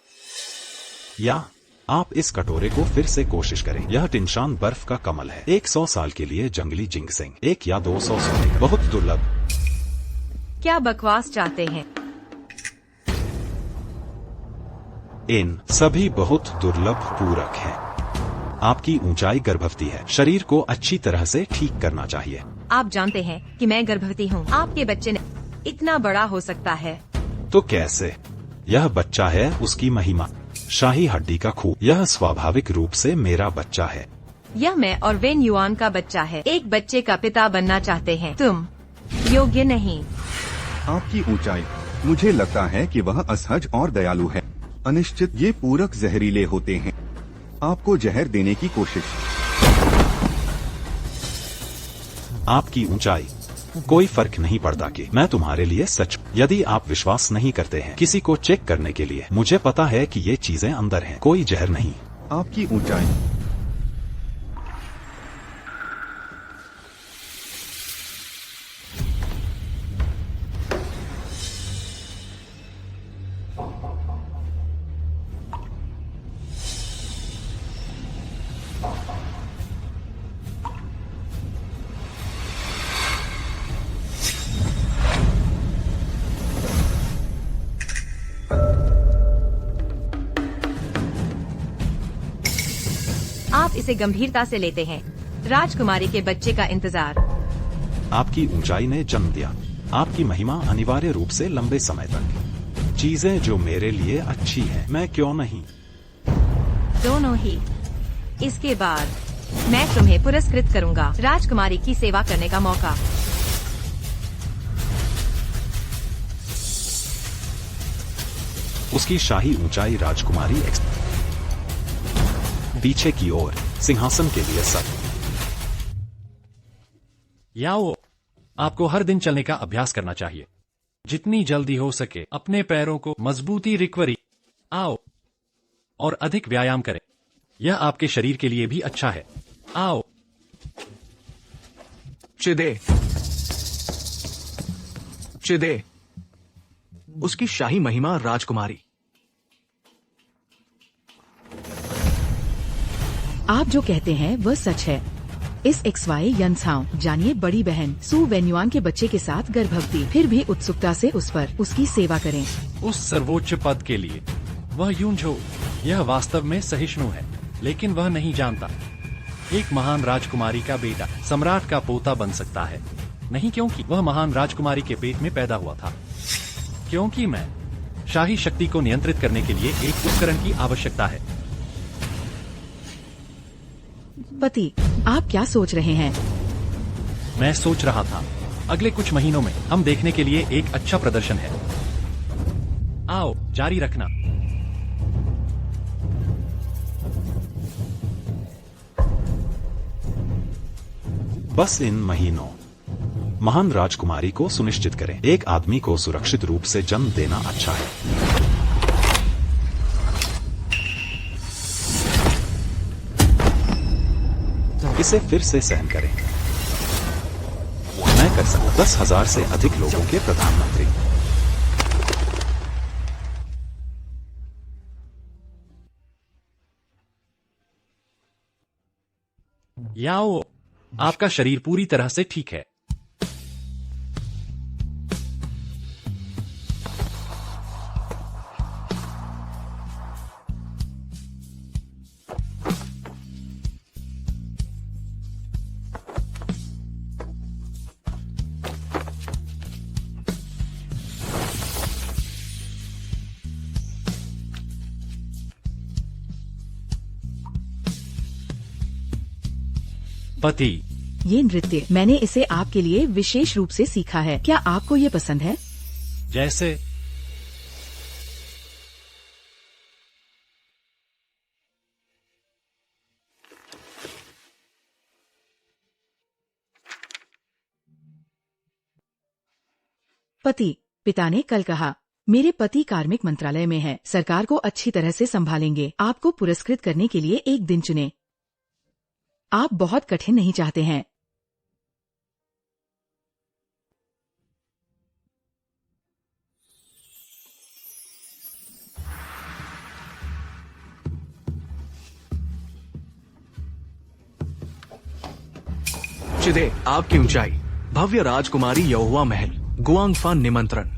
या आप इस कटोरे को फिर से कोशिश करें। यह टिनशान बर्फ का कमल है। 100 साल के लिए जंगली जिंगसेंग, 1 या 200 सोने, बहुत दुर्लभ। क्या बकवास चाहते हैं? इन सभी बहुत दुर्लभ पूरक हैं। आपकी ऊंचाई गर्भवती है। शरीर को अच्छी तरह से ठीक करना चाहिए। आप जानते हैं कि मैं गर्भवती हूँ। आपके बच्चे ने इतना बड़ा हो सकता है। तो कैसे? यह बच्चा है उसकी महिमा, शाही हड्डी का खून। यह स्वाभाविक रूप से मेरा बच्चा है। यह मैं और वेन युआन का बच्चा है। एक बच्चे का पिता बनना चाहते हैं। तुम योग्य नहीं। आपकी ऊंचाई, मुझे लगता है कि वह असहज और दयालु है। अनिश्चित, ये पूरक जहरीले होते हैं। आपको जहर देने की कोशिश। आपकी ऊंचाई, कोई फर्क नहीं पड़ता कि मैं तुम्हारे लिए सच। यदि आप विश्वास नहीं करते हैं किसी को चेक करने के लिए, मुझे पता है कि ये चीजें अंदर हैं, कोई जहर नहीं। आपकी ऊंचाई, आप इसे गंभीरता से लेते हैं। राजकुमारी के बच्चे का इंतजार। आपकी ऊंचाई ने जन्म दिया। आपकी महिमा अनिवार्य रूप से लंबे समय तक। चीजें जो मेरे लिए अच्छी हैं, मैं क्यों नहीं? दोनों ही। इसके बाद मैं तुम्हें पुरस्कृत करूंगा। राजकुमारी की सेवा करने का मौका। उसकी शाही ऊंचाई राजकुमारी पीछे की ओर सिंहासन के लिए सब। याओ, आपको हर दिन चलने का अभ्यास करना चाहिए। जितनी जल्दी हो सके अपने पैरों को मजबूती रिकवरी। आओ और अधिक व्यायाम करें। यह आपके शरीर के लिए भी अच्छा है। आओ। चिदे, चिदे, उसकी शाही महिमा राजकुमारी। आप जो कहते हैं वह सच है। इस XY यंसाओ, जानिए बड़ी बहन सू वेन्युआन के बच्चे के साथ गर्भवती, फिर भी उत्सुकता से उस पर उसकी सेवा करें। उस सर्वोच्च पद के लिए वह यूंझो। यह वास्तव में सहिष्णु है, लेकिन वह नहीं जानता एक महान राजकुमारी का बेटा सम्राट का पोता बन सकता है। नहीं क्योंकि वह महान राजकुमारी के पेट में पैदा हुआ था, क्योंकि मैं शाही शक्ति को नियंत्रित करने के लिए एक उपकरण की आवश्यकता है। पति, आप क्या सोच रहे हैं? मैं सोच रहा था अगले कुछ महीनों में हम देखने के लिए एक अच्छा प्रदर्शन है। आओ, जारी रखना। बस इन महीनों महान राजकुमारी को सुनिश्चित करें। एक आदमी को सुरक्षित रूप से जन्म देना अच्छा है। इसे फिर से सहन करें। मैं कर सकता 10,000 से अधिक लोगों के प्रधानमंत्री। याओ, आपका शरीर पूरी तरह से ठीक है। पति, ये नृत्य मैंने इसे आपके लिए विशेष रूप से सीखा है। क्या आपको ये पसंद है? जैसे पति। पिता ने कल कहा, मेरे पति कार्मिक मंत्रालय में है, सरकार को अच्छी तरह से संभालेंगे। आपको पुरस्कृत करने के लिए एक दिन चुने। आप बहुत कठिन नहीं चाहते हैं। चिदे, आपकी ऊंचाई, भव्य राजकुमारी यहुआ महल, गुआंगफा निमंत्रण,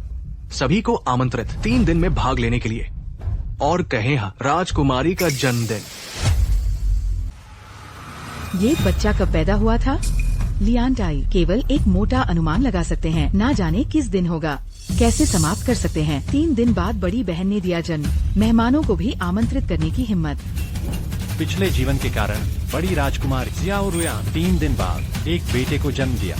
सभी को आमंत्रित 3 दिन में भाग लेने के लिए। और कहें हाँ, राजकुमारी का जन्मदिन। ये बच्चा कब पैदा हुआ था? लियांटाई केवल एक मोटा अनुमान लगा सकते हैं, ना जाने किस दिन होगा। कैसे समाप्त कर सकते हैं? 3 दिन बाद बड़ी बहन ने दिया जन्म, मेहमानों को भी आमंत्रित करने की हिम्मत। पिछले जीवन के कारण बड़ी राजकुमारी जियाओ रुयान 3 दिन बाद एक बेटे को जन्म दिया।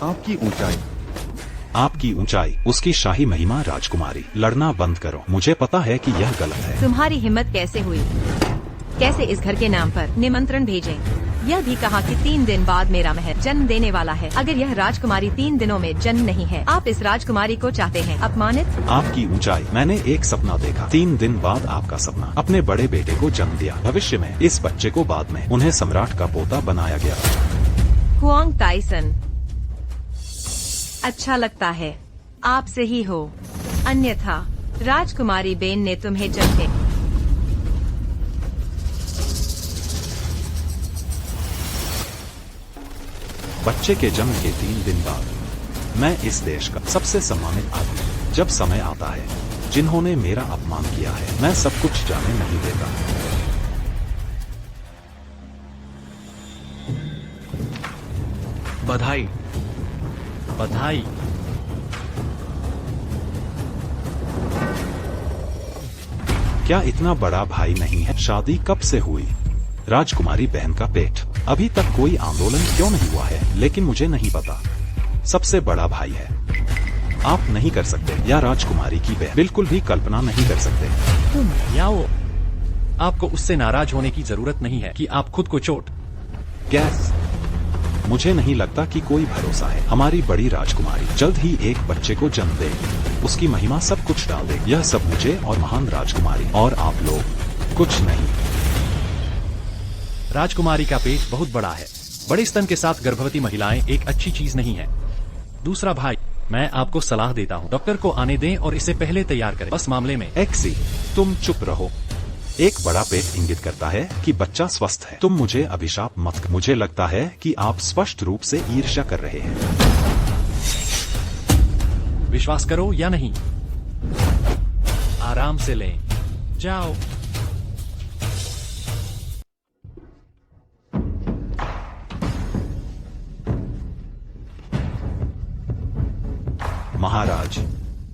आपकी ऊंचाई, आपकी ऊंचाई, उसकी शाही महिमा राजकुमारी। लड़ना बंद करो, मुझे पता है कि यह गलत है। तुम्हारी हिम्मत कैसे हुई? कैसे इस घर के नाम पर निमंत्रण भेजें? यह भी कहा कि 3 दिन बाद मेरा महल जन्म देने वाला है। अगर यह राजकुमारी 3 दिनों में जन्म नहीं है, आप इस राजकुमारी को चाहते हैं अपमानित? आपकी ऊंचाई, मैंने एक सपना देखा। 3 दिन बाद आपका सपना अपने बड़े बेटे को जन्म दिया। भविष्य में इस बच्चे को बाद में उन्हें सम्राट का पोता बनाया गया। हुआंग ताइसन, अच्छा लगता है आप सही हो, अन्यथा राजकुमारी बेन ने तुम्हें चढ़े। बच्चे के जन्म के 3 दिन बाद मैं इस देश का सबसे सम्मानित आदमी, जब समय आता है, जिन्होंने मेरा अपमान किया है, मैं सब कुछ जाने नहीं देता। बधाई। बधाई। क्या इतना बड़ा भाई नहीं है? शादी कब से हुई? राजकुमारी बहन का पेट। अभी तक कोई आंदोलन क्यों नहीं हुआ है? लेकिन मुझे नहीं पता। सबसे बड़ा भाई है। आप नहीं कर सकते, या राजकुमारी की बहन बिल्कुल भी कल्पना नहीं कर सकते। तुम याओ, आपको उससे नाराज होने की जरूरत नहीं है कि आप खुद को चोट। गैस, मुझे नहीं लगता कि कोई भरोसा है। हमारी बड़ी राजकुमारी जल्द ही एक बच्चे को जन्म देगी। उसकी महिमा सब कुछ डाल देगी। यह सब मुझे और महान राजकुमारी और आप लोग कुछ नहीं। राजकुमारी का पेट बहुत बड़ा है। बड़े स्तन के साथ गर्भवती महिलाएं एक अच्छी चीज नहीं है। दूसरा भाई, मैं आपको सलाह देता हूँ, डॉक्टर को आने दें और इसे पहले तैयार करें। बस मामले में एक्सी, तुम चुप रहो। एक बड़ा पेट इंगित करता है कि बच्चा स्वस्थ है। तुम मुझे अभिशाप मत कर। मुझे लगता है कि आप स्पष्ट रूप से ईर्ष्या कर रहे हैं। विश्वास करो या नहीं, आराम से लें। जाओ। महाराज,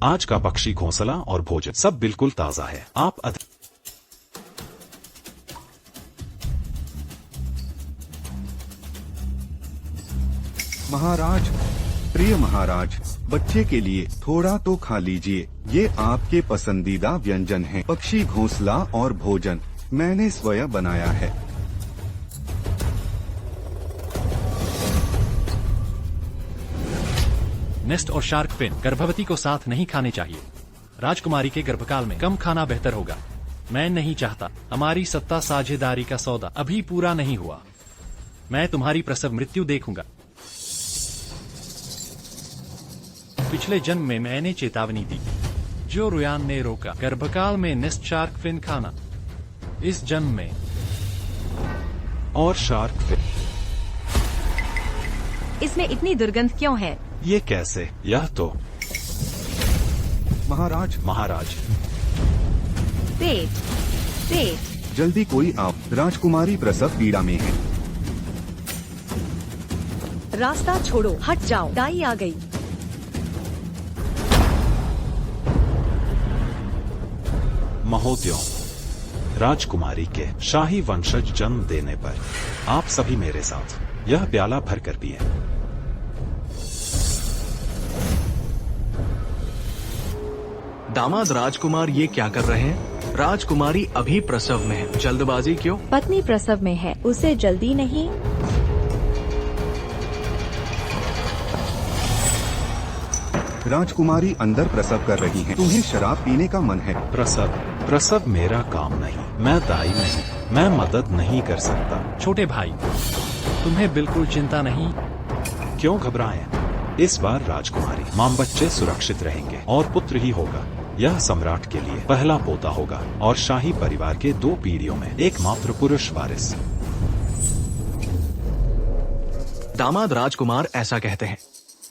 आज का पक्षी घोंसला और भोजन सब बिल्कुल ताजा है। आप महाराज, प्रिय महाराज, बच्चे के लिए थोड़ा तो खा लीजिए। ये आपके पसंदीदा व्यंजन हैं। पक्षी घोंसला और भोजन मैंने स्वयं बनाया है। नेस्ट और शार्क फिन गर्भवती को साथ नहीं खाने चाहिए। राजकुमारी के गर्भकाल में कम खाना बेहतर होगा। मैं नहीं चाहता। हमारी सत्ता साझेदारी का सौदा अभी पूरा नहीं हुआ। मैं तुम्हारी प्रसव मृत्यु देखूंगा। पिछले जन्म में मैंने चेतावनी दी, जो रुयान ने रोका। गर्भकाल में नेस्ट शार्क फिन खाना। इस जन्म में और शार्क फिन। इसमें इतनी दुर्गंध क्यों है? ये कैसे? यह तो महाराज, पेट। जल्दी कोई आप, राजकुमारी प्रसव पीड़ा में है। रास्ता छोड़ो, हट जाओ, दाई आ गई। महोदयों, राजकुमारी के शाही वंशज जन्म देने पर आप सभी मेरे साथ यह प्याला भर कर पिए। दामाद राजकुमार ये क्या कर रहे हैं? राजकुमारी अभी प्रसव में है, जल्दबाजी क्यों? पत्नी प्रसव में है, उसे जल्दी नहीं। राजकुमारी अंदर प्रसव कर रही है, तुम्हें शराब पीने का मन है? प्रसव मेरा काम नहीं, मैं दाई नहीं, मैं मदद नहीं कर सकता। छोटे भाई, तुम्हें बिल्कुल चिंता नहीं। क्यों घबराएं? इस बार राजकुमारी मां बच्चे सुरक्षित रहेंगे और पुत्र ही होगा। यह सम्राट के लिए पहला पोता होगा और शाही परिवार के 2 पीढ़ियों में एकमात्र पुरुष वारिस। दामाद राजकुमार ऐसा कहते हैं,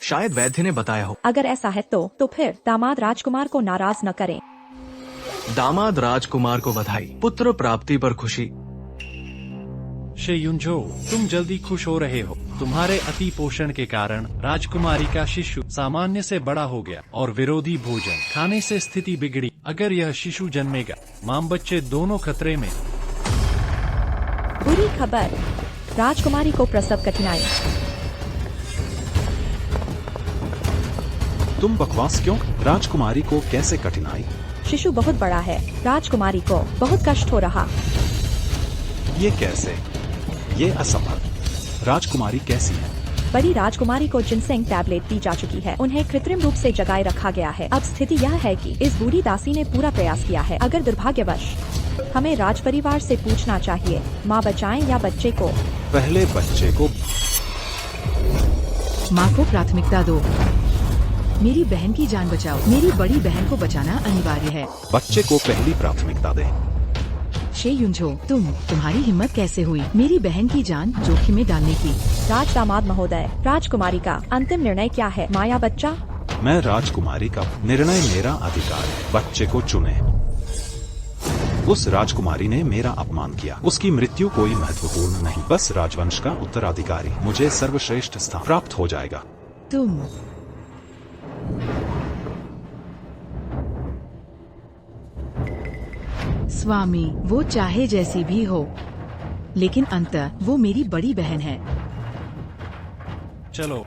शायद वैद्य ने बताया हो। अगर ऐसा है तो फिर दामाद राजकुमार को नाराज न करें। दामाद राजकुमार को बधाई, पुत्र प्राप्ति पर खुशी। शे युनझो, तुम जल्दी खुश हो रहे हो। तुम्हारे अति पोषण के कारण राजकुमारी का शिशु सामान्य से बड़ा हो गया और विरोधी भोजन खाने से स्थिति बिगड़ी। अगर यह शिशु जन्मेगा, मां बच्चे दोनों खतरे में। बुरी खबर, राजकुमारी को प्रसव कठिनाई। तुम बकवास क्यों? राजकुमारी को कैसे कठिनाई? शिशु बहुत बड़ा है, राजकुमारी को बहुत कष्ट हो रहा। ये कैसे? ये असंभव। राजकुमारी कैसी है? बड़ी राजकुमारी को जिनसेंग टैबलेट दी जा चुकी है, उन्हें कृत्रिम रूप से जगाए रखा गया है। अब स्थिति यह है कि इस बूढ़ी दासी ने पूरा प्रयास किया है। अगर दुर्भाग्यवश, हमें राज परिवार से पूछना चाहिए, माँ बचाएं या बच्चे को? पहले बच्चे को। माँ को प्राथमिकता दो। मेरी बहन की जान बचाओ। मेरी बड़ी बहन को बचाना अनिवार्य है। बच्चे को पहली प्राथमिकता दे। शे युनझो, तुम्हारी हिम्मत कैसे हुई मेरी बहन की जान जोखिम में डालने की? राज दामाद महोदय, राजकुमारी का अंतिम निर्णय क्या है? माया बच्चा? मैं राजकुमारी का निर्णय मेरा अधिकार है। बच्चे को चुने। उस राजकुमारी ने मेरा अपमान किया, उसकी मृत्यु कोई महत्वपूर्ण नहीं। बस राजवंश का उत्तराधिकारी मुझे सर्वश्रेष्ठ स्थान प्राप्त हो जाएगा। तुम स्वामी, वो चाहे जैसी भी हो, लेकिन अंततः वो मेरी बड़ी बहन है। चलो।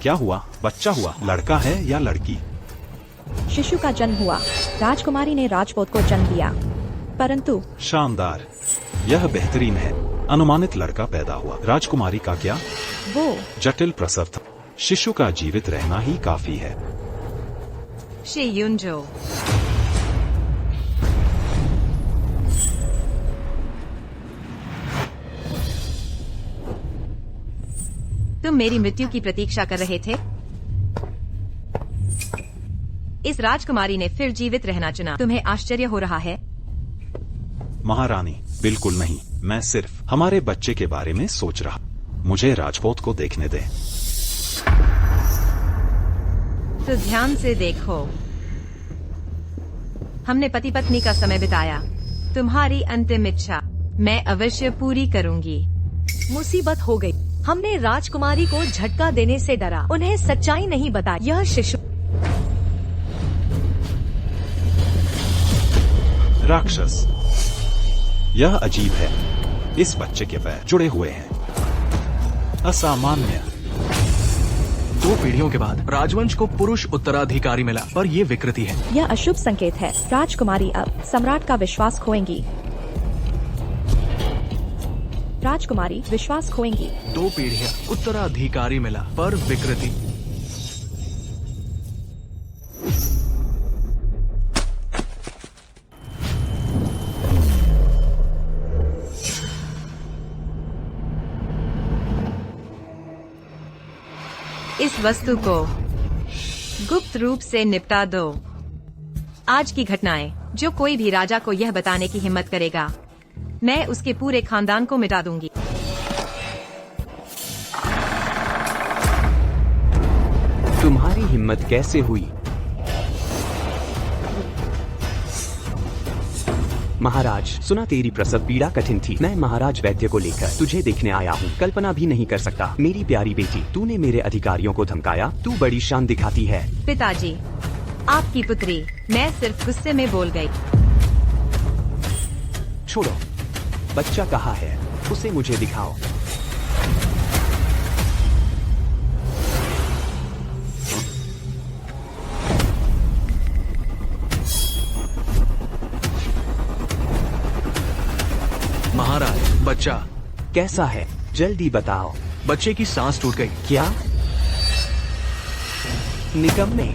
क्या हुआ? बच्चा हुआ? लड़का है या लड़की? शिशु का जन्म हुआ। राजकुमारी ने राजपूत को जन्म दिया, परंतु शानदार, यह बेहतरीन है। अनुमानित लड़का पैदा हुआ। राजकुमारी का क्या? वो जटिल प्रसव था। शिशु का जीवित रहना ही काफी है। शे युनझो, तुम मेरी मृत्यु की प्रतीक्षा कर रहे थे? इस राजकुमारी ने फिर जीवित रहना चुना। तुम्हें आश्चर्य हो रहा है? महारानी, बिल्कुल नहीं। मैं सिर्फ हमारे बच्चे के बारे में सोच रहा। मुझे राजपूत को देखने दें। तो ध्यान से देखो। हमने पति पत्नी का समय बिताया। तुम्हारी अंतिम इच्छा मैं अवश्य पूरी करूंगी। मुसीबत हो गई। हमने राजकुमारी को झटका देने से डरा, उन्हें सच्चाई नहीं बताई। यह शिशु राक्षस। यह अजीब है। इस बच्चे के पैर जुड़े हुए हैं। असामान्य। 2 पीढ़ियों के बाद राजवंश को पुरुष उत्तराधिकारी मिला, पर ये विकृति है। यह अशुभ संकेत है। राजकुमारी अब सम्राट का विश्वास खोएंगी। राजकुमारी विश्वास खोएंगी। 2 पीढ़ियां उत्तराधिकारी मिला, पर विकृति। इस वस्तु को गुप्त रूप से निपटा दो। आज की घटनाएं, जो कोई भी राजा को यह बताने की हिम्मत करेगा, मैं उसके पूरे खानदान को मिटा दूंगी। तुम्हारी हिम्मत कैसे हुई? महाराज, सुना तेरी प्रसव पीड़ा कठिन थी। मैं महाराज वैद्य को लेकर तुझे देखने आया हूँ। कल्पना भी नहीं कर सकता मेरी प्यारी बेटी, तूने मेरे अधिकारियों को धमकाया। तू बड़ी शान दिखाती है। पिताजी, आपकी पुत्री, मैं सिर्फ गुस्से में बोल गई। छोड़ो, बच्चा कहाँ है? उसे मुझे दिखाओ। महाराज, बच्चा कैसा है? जल्दी बताओ। बच्चे की सांस टूट गई। क्या? निकम्मे,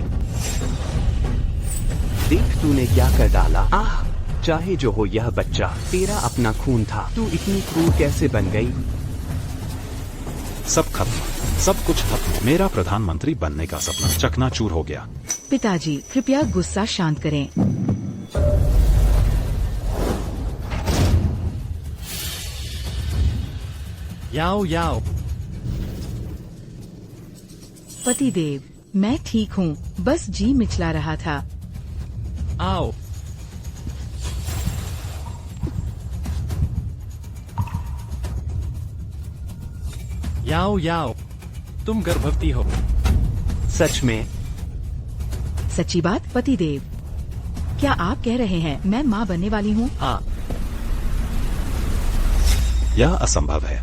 देख तूने क्या कर डाला। आह, चाहे जो हो, यह बच्चा तेरा अपना खून था। तू इतनी क्रूर कैसे बन गई? सब खत्म, सब कुछ खत्म। मेरा प्रधानमंत्री बनने का सपना चकनाचूर हो गया। पिताजी, कृपया गुस्सा शांत करें। याओ याओ। पतिदेव, मैं ठीक हूँ, बस जी मिचला रहा था। आओ। याओ याओ, तुम गर्भवती हो। सच में? सच्ची बात पतिदेव, क्या आप कह रहे हैं मैं माँ बनने वाली हूँ? हाँ। यह असंभव है।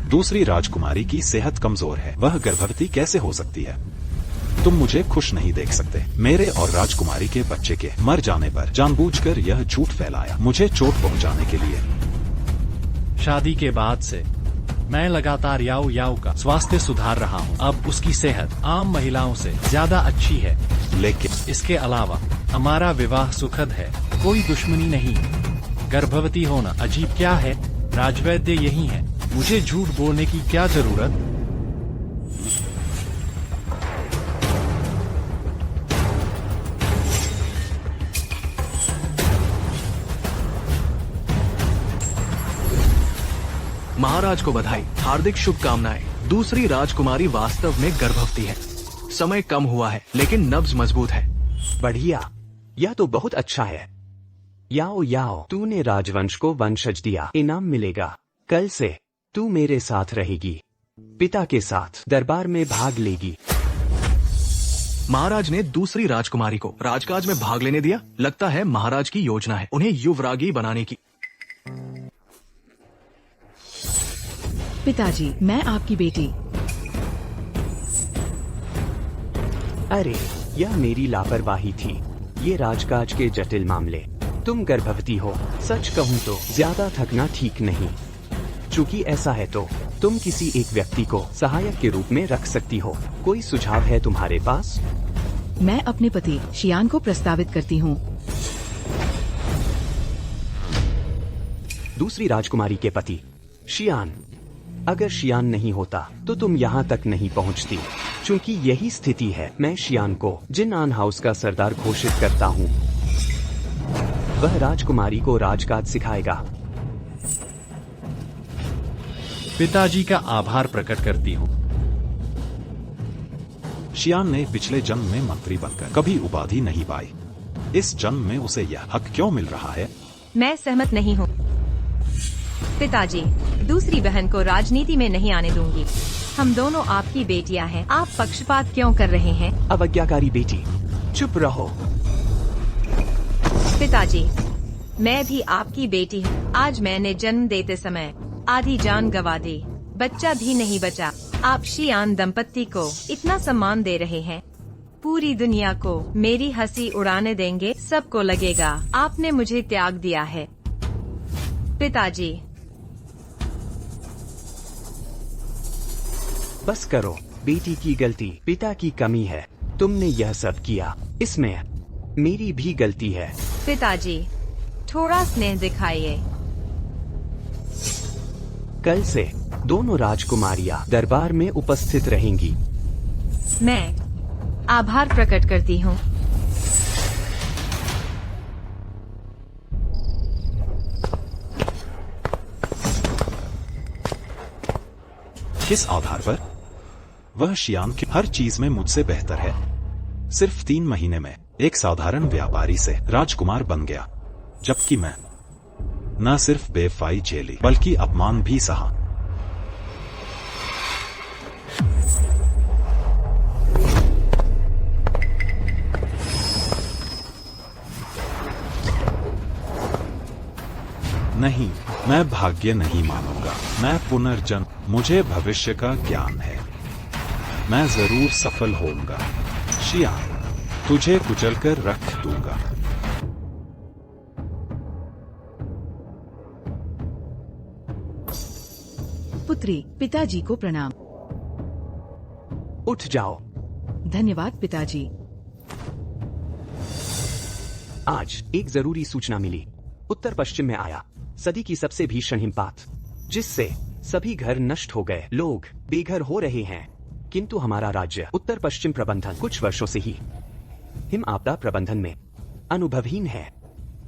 दूसरी राजकुमारी की सेहत कमजोर है, वह गर्भवती कैसे हो सकती है? तुम मुझे खुश नहीं देख सकते। मेरे और राजकुमारी के बच्चे के मर जाने पर जानबूझकर यह झूठ फैलाया, मुझे चोट पहुंचाने के लिए। शादी के बाद से मैं लगातार याओ याओ का स्वास्थ्य सुधार रहा हूँ। अब उसकी सेहत आम महिलाओं से ज्यादा अच्छी है। लेकिन इसके अलावा हमारा विवाह सुखद है, कोई दुश्मनी नहीं। गर्भवती होना अजीब क्या है? राजवैद्य यही है, मुझे झूठ बोलने की क्या जरूरत? महाराज को बधाई, हार्दिक शुभकामनाएं। दूसरी राजकुमारी वास्तव में गर्भवती है। समय कम हुआ है, लेकिन नब्ज मजबूत है। बढ़िया, यह तो बहुत अच्छा है। याओ याओ, तूने राजवंश को वंशज दिया, इनाम मिलेगा। कल से तू मेरे साथ रहेगी, पिता के साथ दरबार में भाग लेगी। महाराज ने दूसरी राजकुमारी को राजकाज में भाग लेने दिया। लगता है महाराज की योजना है उन्हें युवरागी बनाने की। पिताजी, मैं आपकी बेटी। अरे, यह मेरी लापरवाही थी। ये राजकाज के जटिल मामले। तुम गर्भवती हो, सच कहूँ तो ज्यादा थकना ठीक नहीं। चूंकि ऐसा है तो तुम किसी एक व्यक्ति को सहायक के रूप में रख सकती हो। कोई सुझाव है तुम्हारे पास? मैं अपने पति शियान को प्रस्तावित करती हूँ। दूसरी राजकुमारी के पति शियान। अगर शियान नहीं होता तो तुम यहाँ तक नहीं पहुँचती। चूंकि यही स्थिति है, मैं शियान को जिन्नान हाउस का सरदार घोषित करता हूँ। वह राजकुमारी को राजकाज सिखाएगा। पिताजी का आभार प्रकट करती हूँ। शियान ने पिछले जन्म में मंत्री बनकर कभी उपाधि नहीं पाई। इस जन्म में उसे यह हक क्यों मिल रहा है? मैं सहमत नहीं हूँ। पिताजी, दूसरी बहन को राजनीति में नहीं आने दूंगी। हम दोनों आपकी बेटियां हैं। आप पक्षपात क्यों कर रहे हैं? अवज्ञाकारी बेटी, चुप रहो। पिताजी, मैं भी आपकी बेटी हूँ। आज मैंने जन्म देते समय आधी जान गंवा दी, बच्चा भी नहीं बचा। आप शियान दंपत्ति को इतना सम्मान दे रहे हैं, पूरी दुनिया को मेरी हंसी उड़ाने देंगे। सबको लगेगा आपने मुझे त्याग दिया है। पिताजी, बस करो, बेटी की गलती पिता की कमी है। तुमने यह सब किया, इसमें मेरी भी गलती है। पिताजी, थोड़ा स्नेह दिखाइए। कल से दोनों राजकुमारियां दरबार में उपस्थित रहेंगी। मैं आभार प्रकट करती हूँ। किस आधार पर? वह शियान की हर चीज में मुझसे बेहतर है। सिर्फ 3 महीने में एक साधारण व्यापारी से राजकुमार बन गया, जबकि मैं न सिर्फ बेवफाई झेली बल्कि अपमान भी सहा। नहीं, मैं भाग्य नहीं मानूंगा, मैं पुनर्जन्म, मुझे भविष्य का ज्ञान है, मैं जरूर सफल होऊंगा। शियान, तुझे कुचलकर रख दूंगा। पुत्री, पिताजी को प्रणाम। उठ जाओ। धन्यवाद पिताजी। आज एक जरूरी सूचना मिली। उत्तर पश्चिम में आया सदी की सबसे भीषण हिमपात, जिससे सभी घर नष्ट हो गए, लोग बेघर हो रहे हैं। किंतु हमारा राज्य उत्तर पश्चिम प्रबंधन कुछ वर्षों से ही हिम आपदा प्रबंधन में अनुभवहीन है।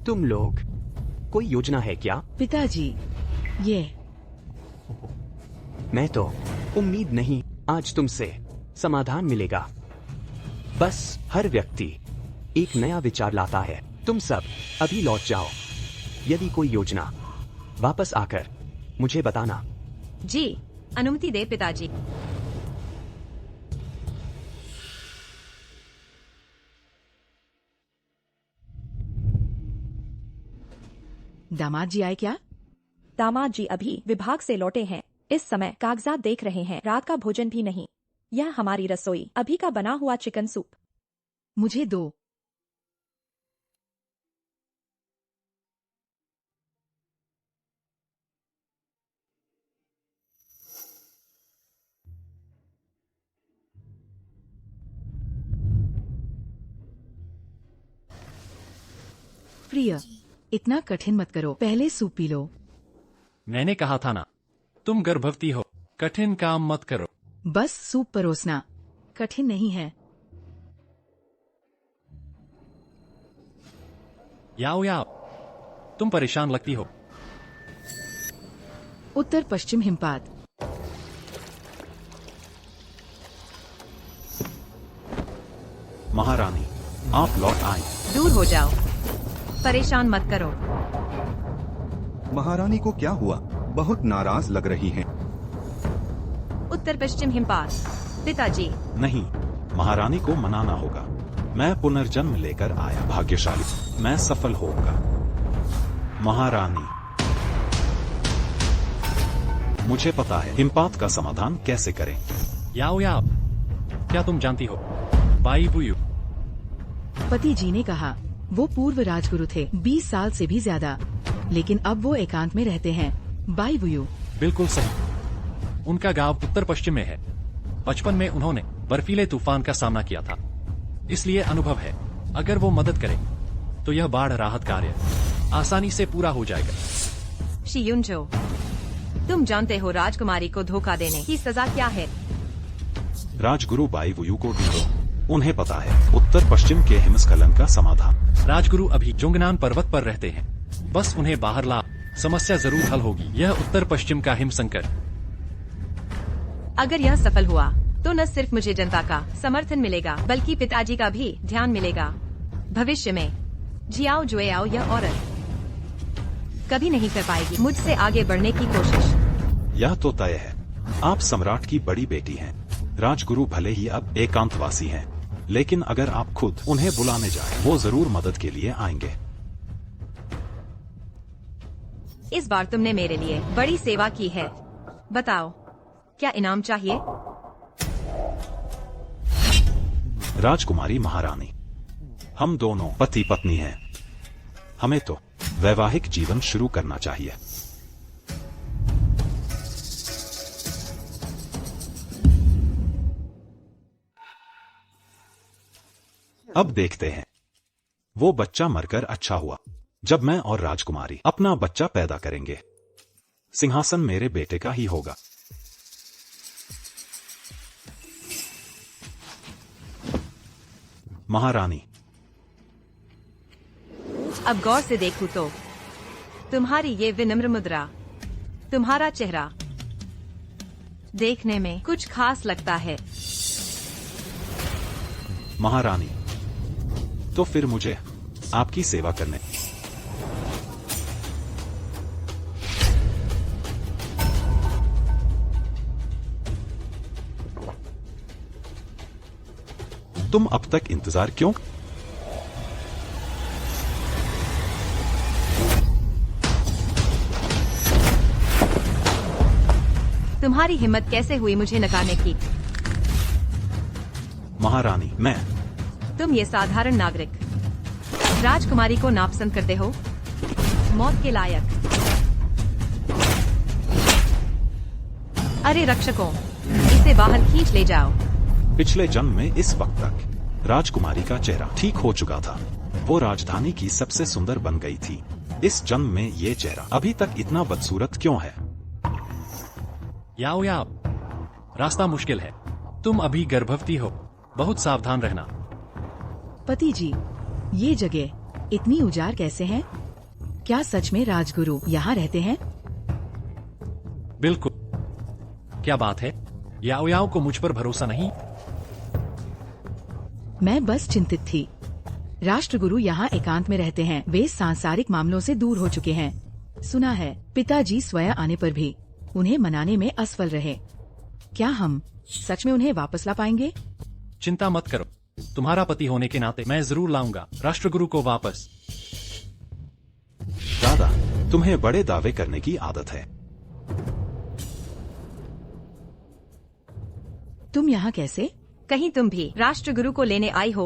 तुम लोग कोई योजना है क्या? पिताजी, ये मैं तो उम्मीद नहीं आज तुमसे समाधान मिलेगा। बस हर व्यक्ति एक नया विचार लाता है। तुम सब अभी लौट जाओ। यदि कोई योजना वापस आकर मुझे बताना। जी, अनुमति दे पिताजी। दामाद जी आए क्या? दामाद जी अभी विभाग से लौटे हैं। इस समय कागजात देख रहे हैं। रात का भोजन भी नहीं। यह हमारी रसोई, अभी का बना हुआ चिकन सूप। मुझे दो। प्रिय, इतना कठिन मत करो, पहले सूप पी लो। मैंने कहा था ना, तुम गर्भवती हो, कठिन काम मत करो। बस सूप परोसना कठिन नहीं है। याओ याओ, तुम परेशान लगती हो। उत्तर पश्चिम हिमपात। महारानी, आप लौट आए। दूर हो जाओ, परेशान मत करो। महारानी को क्या हुआ? बहुत नाराज लग रही हैं। उत्तर पश्चिम हिमपात। पिताजी, नहीं, महारानी को मनाना होगा। मैं पुनर्जन्म लेकर आया, भाग्यशाली, मैं सफल होऊंगा। महारानी, मुझे पता है हिमपात का समाधान कैसे करें। याओ याओ, क्या तुम जानती हो बाई बुयू? पति जी ने कहा वो पूर्व राजगुरु थे, 20 साल से भी ज्यादा, लेकिन अब वो एकांत में रहते हैं। बाई बुयू। बिल्कुल सही। उनका गांव उत्तर पश्चिम में है। बचपन में उन्होंने बर्फीले तूफान का सामना किया था, इसलिए अनुभव है। अगर वो मदद करे तो यह बाढ़ राहत कार्य आसानी से पूरा हो जाएगा। शियुंजो, तुम जानते हो राजकुमारी को धोखा देने की सजा क्या है? राजगुरु बाई वुयू को ढूंढो, उन्हें पता है उत्तर पश्चिम के हिमस्खलन का समाधान। राजगुरु अभी जोंगनान पर्वत पर रहते हैं, बस उन्हें बाहर ला, समस्या जरूर हल होगी। यह उत्तर पश्चिम का हिम संकट। अगर यह सफल हुआ तो न सिर्फ मुझे जनता का समर्थन मिलेगा, बल्कि पिताजी का भी ध्यान मिलेगा। भविष्य में जियाओ जुएआओ यह औरत कभी नहीं कर पाएगी मुझसे आगे बढ़ने की कोशिश। यह तो तय है, आप सम्राट की बड़ी बेटी हैं। राजगुरु भले ही अब एकांतवासी हैं, लेकिन अगर आप खुद उन्हें बुलाने जाएं, वो जरूर मदद के लिए आएंगे। इस बार तुमने मेरे लिए बड़ी सेवा की है। बताओ, क्या इनाम चाहिए? राजकुमारी महारानी, हम दोनों पति पत्नी हैं। हमें तो वैवाहिक जीवन शुरू करना चाहिए। अब देखते हैं। वो बच्चा मरकर अच्छा हुआ जब मैं और राजकुमारी अपना बच्चा पैदा करेंगे। सिंहासन मेरे बेटे का ही होगा। महारानी, अब गौर से देखूं तो तुम्हारी ये विनम्र मुद्रा, तुम्हारा चेहरा देखने में कुछ खास लगता है। महारानी, तो फिर मुझे आपकी सेवा करने। तुम अब तक इंतजार क्यों? तुम्हारी हिम्मत कैसे हुई मुझे नकारने की? महारानी, मैं तुम ये साधारण नागरिक राजकुमारी को नापसंद करते हो? मौत के लायक। अरे रक्षकों, इसे बाहर खींच ले जाओ। पिछले जन्म में इस वक्त तक राजकुमारी का चेहरा ठीक हो चुका था। वो राजधानी की सबसे सुंदर बन गई थी। इस जन्म में ये चेहरा अभी तक इतना बदसूरत क्यों है? याओ याओ, रास्ता मुश्किल है। तुम अभी गर्भवती हो, बहुत सावधान रहना। पति जी, ये जगह इतनी उजाड़ कैसे है? क्या सच में राजगुरु यहाँ रहते हैं? बिल्कुल। क्या बात है? याओ याओ को मुझ पर भरोसा नहीं? मैं बस चिंतित थी। राष्ट्रगुरु यहाँ एकांत में रहते हैं। वे सांसारिक मामलों से दूर हो चुके हैं। सुना है पिताजी स्वयं आने पर भी उन्हें मनाने में असफल रहे। क्या हम सच में उन्हें वापस ला पाएंगे? चिंता मत करो, तुम्हारा पति होने के नाते मैं जरूर लाऊंगा राष्ट्रगुरु को वापस। दादा, तुम्हें बड़े दावे करने की आदत है। तुम यहाँ कैसे? कहीं तुम भी राष्ट्रगुरु को लेने आई हो?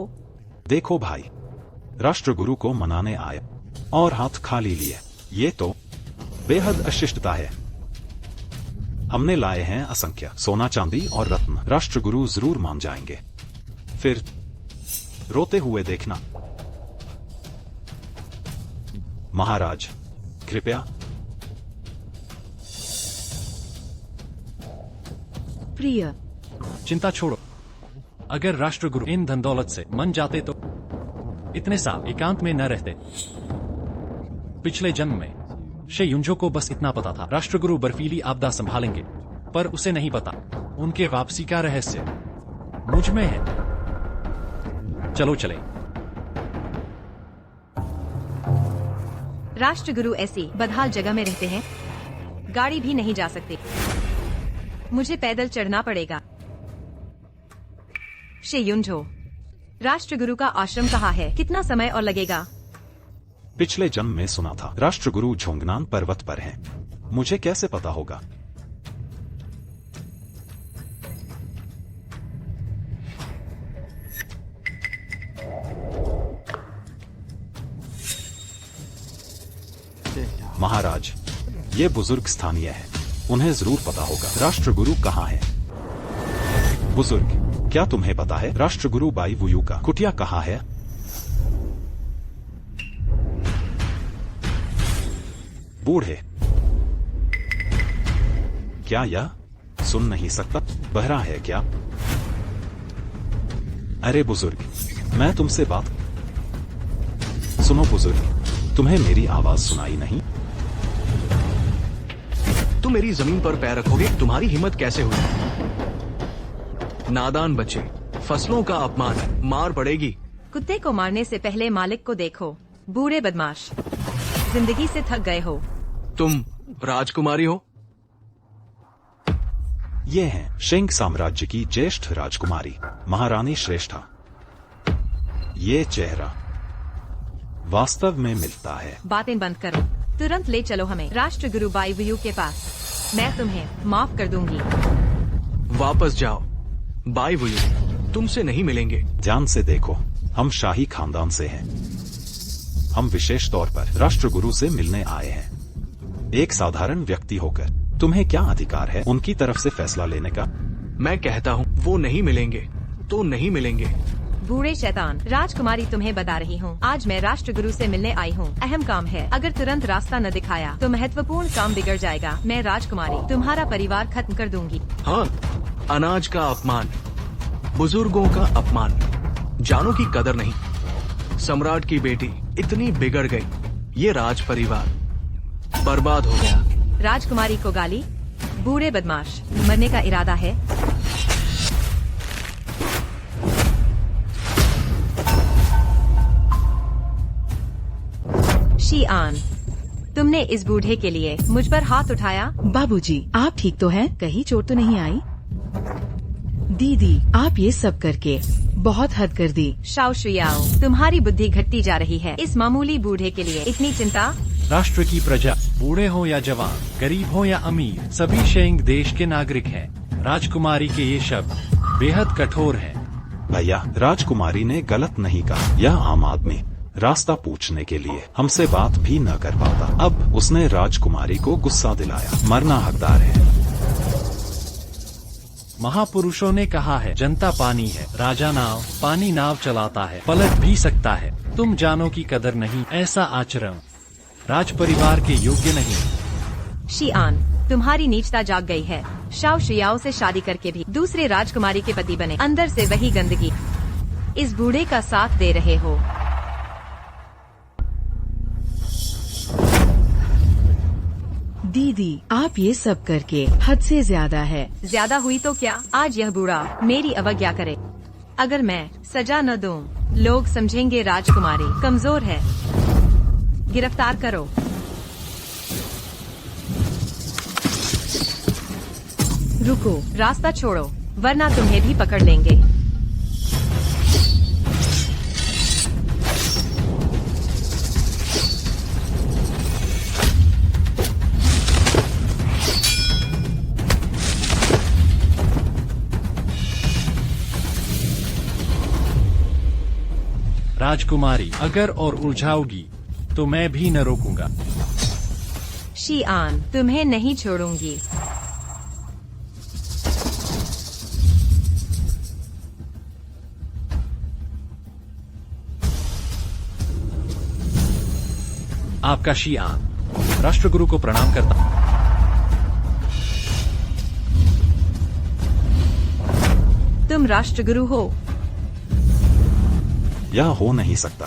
देखो भाई, राष्ट्रगुरु को मनाने आया और हाथ खाली लिए, ये तो बेहद अशिष्टता है। हमने लाए हैं असंख्य सोना चांदी और रत्न। राष्ट्रगुरु जरूर मान जाएंगे। फिर रोते हुए देखना। महाराज, कृपया। प्रिय, चिंता छोड़ो। अगर राष्ट्रगुरु इन धन दौलत से मन जाते तो इतने साल एकांत में न रहते। पिछले जन्म में शे युंझो को बस इतना पता था, राष्ट्रगुरु बर्फीली आपदा संभालेंगे, पर उसे नहीं पता उनके वापसी का रहस्य मुझ में है। चलो चले। राष्ट्रगुरु ऐसी बदहाल जगह में रहते हैं, गाड़ी भी नहीं जा सकती। मुझे पैदल चढ़ना पड़ेगा। शे युंझो, राष्ट्रगुरु का आश्रम कहाँ है? कितना समय और लगेगा? पिछले जन्म में सुना था राष्ट्रगुरु झोंगनान पर्वत पर हैं। मुझे कैसे पता होगा? महाराज, ये बुजुर्ग स्थानीय है, उन्हें जरूर पता होगा राष्ट्रगुरु कहाँ है। बुजुर्ग, क्या तुम्हें पता है राष्ट्रगुरु बाई वुयू का कुटिया कहाँ है? बूढ़े, क्या यह सुन नहीं सकता? बहरा है क्या? अरे बुजुर्ग, मैं तुमसे बात। सुनो बुजुर्ग, तुम्हें मेरी आवाज सुनाई नहीं? तुम मेरी जमीन पर पैर रखोगे? तुम्हारी हिम्मत कैसे हुई? नादान बच्चे, फसलों का अपमान, मार पड़ेगी। कुत्ते को मारने से पहले मालिक को देखो। बूढ़े बदमाश, जिंदगी से थक गए हो। तुम राजकुमारी हो? ये हैं शेंग साम्राज्य की ज्येष्ठ राजकुमारी महारानी श्रेष्ठा। ये चेहरा वास्तव में मिलता है। बातें बंद करो, तुरंत ले चलो हमें राष्ट्रगुरु बाई वुयू के पास। मैं तुम्हें माफ कर दूंगी। वापस जाओ। बाई वुयू तुमसे नहीं मिलेंगे। ध्यान से देखो, हम शाही खानदान से हैं। हम विशेष तौर पर राष्ट्रगुरु से मिलने आए हैं। एक साधारण व्यक्ति होकर तुम्हें क्या अधिकार है उनकी तरफ से फैसला लेने का? मैं कहता हूँ वो नहीं मिलेंगे तो नहीं मिलेंगे। बूढ़े शैतान, राजकुमारी तुम्हें बता रही हूँ, आज मैं राष्ट्रगुरु से मिलने आई हूँ। अहम काम है, अगर तुरंत रास्ता न दिखाया तो महत्वपूर्ण काम बिगड़ जाएगा। मैं राजकुमारी तुम्हारा परिवार खत्म कर दूंगी। हाँ, अनाज का अपमान, बुजुर्गों का अपमान, जानों की कदर नहीं। सम्राट की बेटी इतनी बिगड़ गई, ये राज परिवार बर्बाद हो गया। राजकुमारी को गाली? बूढ़े बदमाश, मरने का इरादा है? शीआन, तुमने इस बूढ़े के लिए मुझ पर हाथ उठाया? बाबूजी, आप ठीक तो हैं? कहीं चोट तो नहीं आई? दीदी आप ये सब करके बहुत हद कर दी। शाओ शुयाओ, तुम्हारी बुद्धि घटती जा रही है। इस मामूली बूढ़े के लिए इतनी चिंता। राष्ट्र की प्रजा, बूढ़े हो या जवान, गरीब हो या अमीर, सभी शेंग देश के नागरिक हैं। राजकुमारी के ये शब्द बेहद कठोर हैं। भैया, राजकुमारी ने गलत नहीं कहा। यह आम आदमी रास्ता पूछने के लिए हमसे बात भी न कर पाता। अब उसने राजकुमारी को गुस्सा दिलाया। मरना हकदार है। महापुरुषों ने कहा है, जनता पानी है, राजा नाव, पानी नाव चलाता है, पलट भी सकता है। तुम जानों की कदर नहीं। ऐसा आचरण राज परिवार के योग्य नहीं। शीआन, तुम्हारी नीचता जाग गई है। शाओ शुयाओ से शादी करके भी दूसरे राजकुमारी के पति बने। अंदर से वही गंदगी। इस बूढ़े का साथ दे रहे हो। दीदी आप ये सब करके हद से ज्यादा है। ज्यादा हुई तो क्या, आज यह बूढ़ा मेरी अवज्ञा करे। अगर मैं सजा न दूं, लोग समझेंगे राजकुमारी कमजोर है। गिरफ्तार करो। रुको, रास्ता छोड़ो, वरना तुम्हें भी पकड़ लेंगे। राजकुमारी अगर और उलझाओगी तो मैं भी न रोकूंगा। शीआन, तुम्हें नहीं छोड़ूंगी। आपका शीआन राष्ट्रगुरु को प्रणाम करता। तुम राष्ट्रगुरु हो? यह हो नहीं सकता।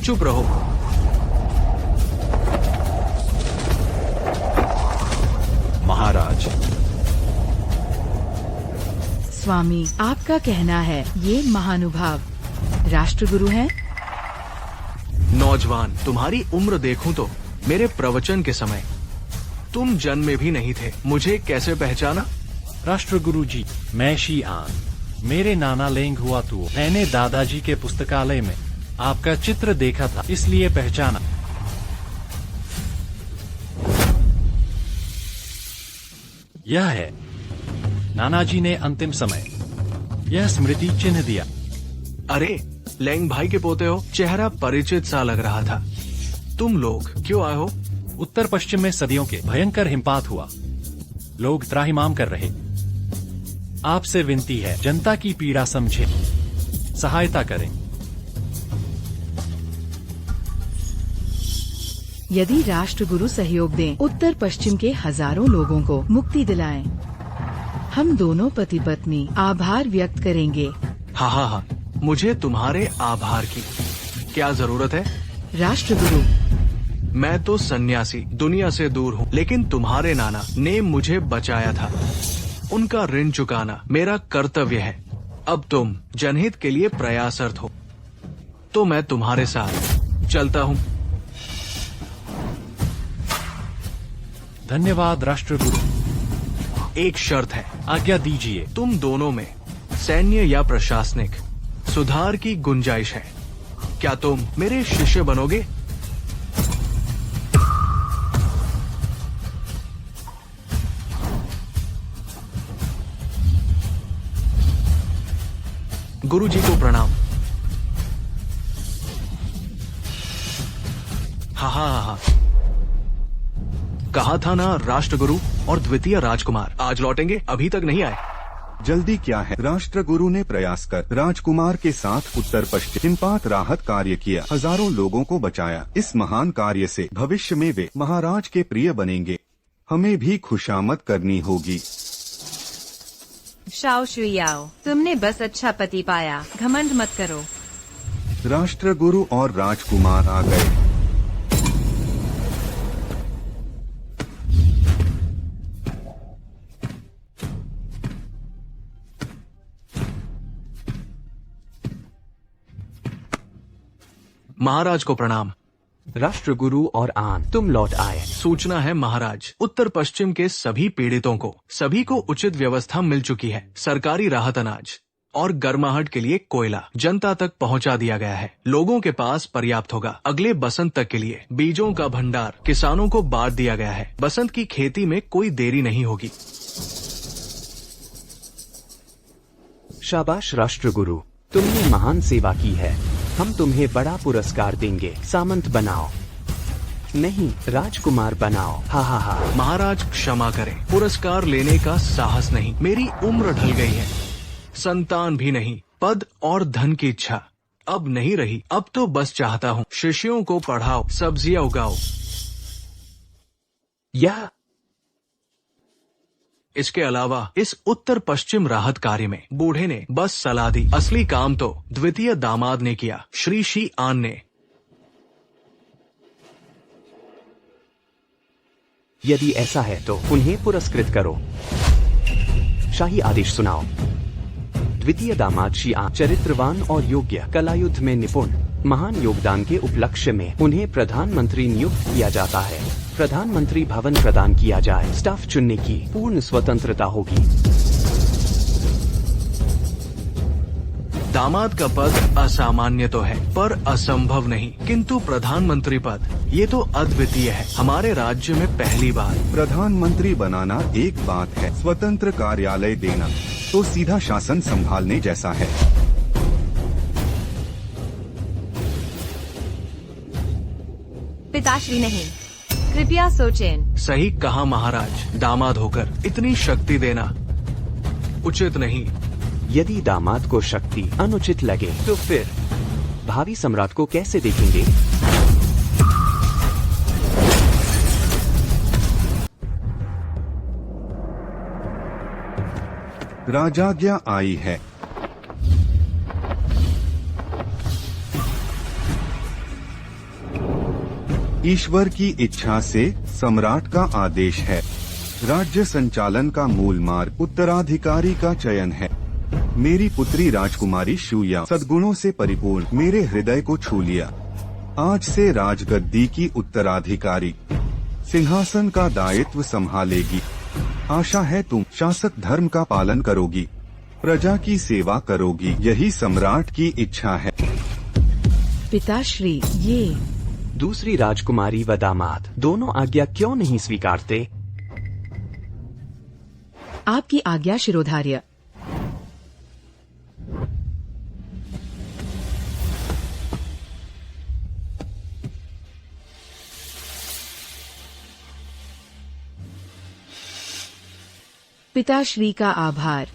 चुप रहो। महाराज, स्वामी आपका कहना है ये महानुभाव राष्ट्रगुरु हैं? नौजवान, तुम्हारी उम्र देखूं तो मेरे प्रवचन के समय तुम जन्म में भी नहीं थे। मुझे कैसे पहचाना? राष्ट्रगुरु जी, मैं शीआन, मेरे नाना लेंग हुआ तो मैंने दादाजी के पुस्तकालय में आपका चित्र देखा था, इसलिए पहचाना। यह है नाना जी ने अंतिम समय यह स्मृति चिन्ह दिया। अरे, लेंग भाई के पोते हो? चेहरा परिचित सा लग रहा था। तुम लोग क्यों आए हो? उत्तर पश्चिम में सदियों के भयंकर हिमपात हुआ। लोग त्राहिमाम कर रहे। आपसे विनती है, जनता की पीड़ा समझे, सहायता करें। यदि राष्ट्रगुरु सहयोग दें, उत्तर पश्चिम के हजारों लोगों को मुक्ति दिलाएं। हम दोनों पति पत्नी आभार व्यक्त करेंगे। हाँ, मुझे तुम्हारे आभार की क्या जरूरत है? राष्ट्रगुरु, मैं तो सन्यासी, दुनिया से दूर हूँ, लेकिन तुम्हारे नाना ने मुझे बचाया था। उनका ऋण चुकाना मेरा कर्तव्य है। अब तुम जनहित के लिए प्रयासरत हो, तो मैं तुम्हारे साथ चलता हूँ। धन्यवाद राष्ट्रगुरु। एक शर्त है। आज्ञा दीजिए। तुम दोनों में सैन्य या प्रशासनिक सुधार की गुंजाइश है। क्या तुम मेरे शिष्य बनोगे? गुरुजी को प्रणाम। हाँ। कहा था ना, राष्ट्रगुरु और द्वितीय राजकुमार आज लौटेंगे, अभी तक नहीं आए। जल्दी क्या है? राष्ट्रगुरु ने प्रयास कर राजकुमार के साथ उत्तर पश्चिम हिमपात राहत कार्य किया, हजारों लोगों को बचाया। इस महान कार्य से भविष्य में वे महाराज के प्रिय बनेंगे। हमें भी खुशामद करनी होगी। शाओ शुयाओ, तुमने बस अच्छा पति पाया, घमंड मत करो। राष्ट्रगुरु और राजकुमार आ गए। महाराज को प्रणाम। राष्ट्रगुरु और आन, तुम लौट आए। सूचना है महाराज, उत्तर पश्चिम के सभी पीड़ितों को सभी को उचित व्यवस्था मिल चुकी है। सरकारी राहत अनाज और गर्माहट के लिए कोयला जनता तक पहुंचा दिया गया है। लोगों के पास पर्याप्त होगा। अगले बसंत तक के लिए बीजों का भंडार किसानों को बांट दिया गया है। बसंत की खेती में कोई देरी नहीं होगी। शाबाश राष्ट्रगुरु, तुमने महान सेवा की है। हम तुम्हें बड़ा पुरस्कार देंगे। सामंत बनाओ, नहीं राजकुमार बनाओ। हा हा हा। महाराज क्षमा करें, पुरस्कार लेने का साहस नहीं। मेरी उम्र ढल गई है, संतान भी नहीं, पद और धन की इच्छा अब नहीं रही। अब तो बस चाहता हूँ शिष्यों को पढ़ाओ, सब्जियां उगाओ। यह इसके अलावा इस उत्तर पश्चिम राहत कार्य में बूढ़े ने बस सलाह दी। असली काम तो द्वितीय दामाद ने किया, श्री शी आन ने। यदि ऐसा है तो उन्हें पुरस्कृत करो। शाही आदेश सुनाओ। द्वितीय दामाद शिआन चरित्रवान और योग्य, कलायुद्ध में निपुण, महान योगदान के उपलक्ष्य में उन्हें प्रधानमंत्री नियुक्त किया जाता है। प्रधानमंत्री भवन प्रदान किया जाए। स्टाफ चुनने की पूर्ण स्वतंत्रता होगी। दामाद का पद असामान्य तो है पर असंभव नहीं, किंतु प्रधानमंत्री पद ये तो अद्वितीय है। हमारे राज्य में पहली बार प्रधानमंत्री बनाना एक बात है, स्वतंत्र कार्यालय देना तो सीधा शासन संभालने जैसा है। पिताश्री नहीं, कृपया सोचें। सही कहा महाराज, दामाद होकर इतनी शक्ति देना उचित नहीं। यदि दामाद को शक्ति अनुचित लगे तो फिर भावी सम्राट को कैसे देखेंगे? राजाज्ञा आई है। ईश्वर की इच्छा से सम्राट का आदेश है। राज्य संचालन का मूल मार्ग उत्तराधिकारी का चयन है। मेरी पुत्री राजकुमारी शूया सद्गुणों से परिपूर्ण मेरे हृदय को छू लिया। आज से राजगद्दी की उत्तराधिकारी सिंहासन का दायित्व संभालेगी। आशा है तुम शासक धर्म का पालन करोगी, प्रजा की सेवा करोगी। यही सम्राट की इच्छा है। पिताश्री, ये दूसरी राजकुमारी व दामाद दोनों आज्ञा क्यों नहीं स्वीकारते? आपकी आज्ञा शिरोधार्य। पिताश्री का आभार।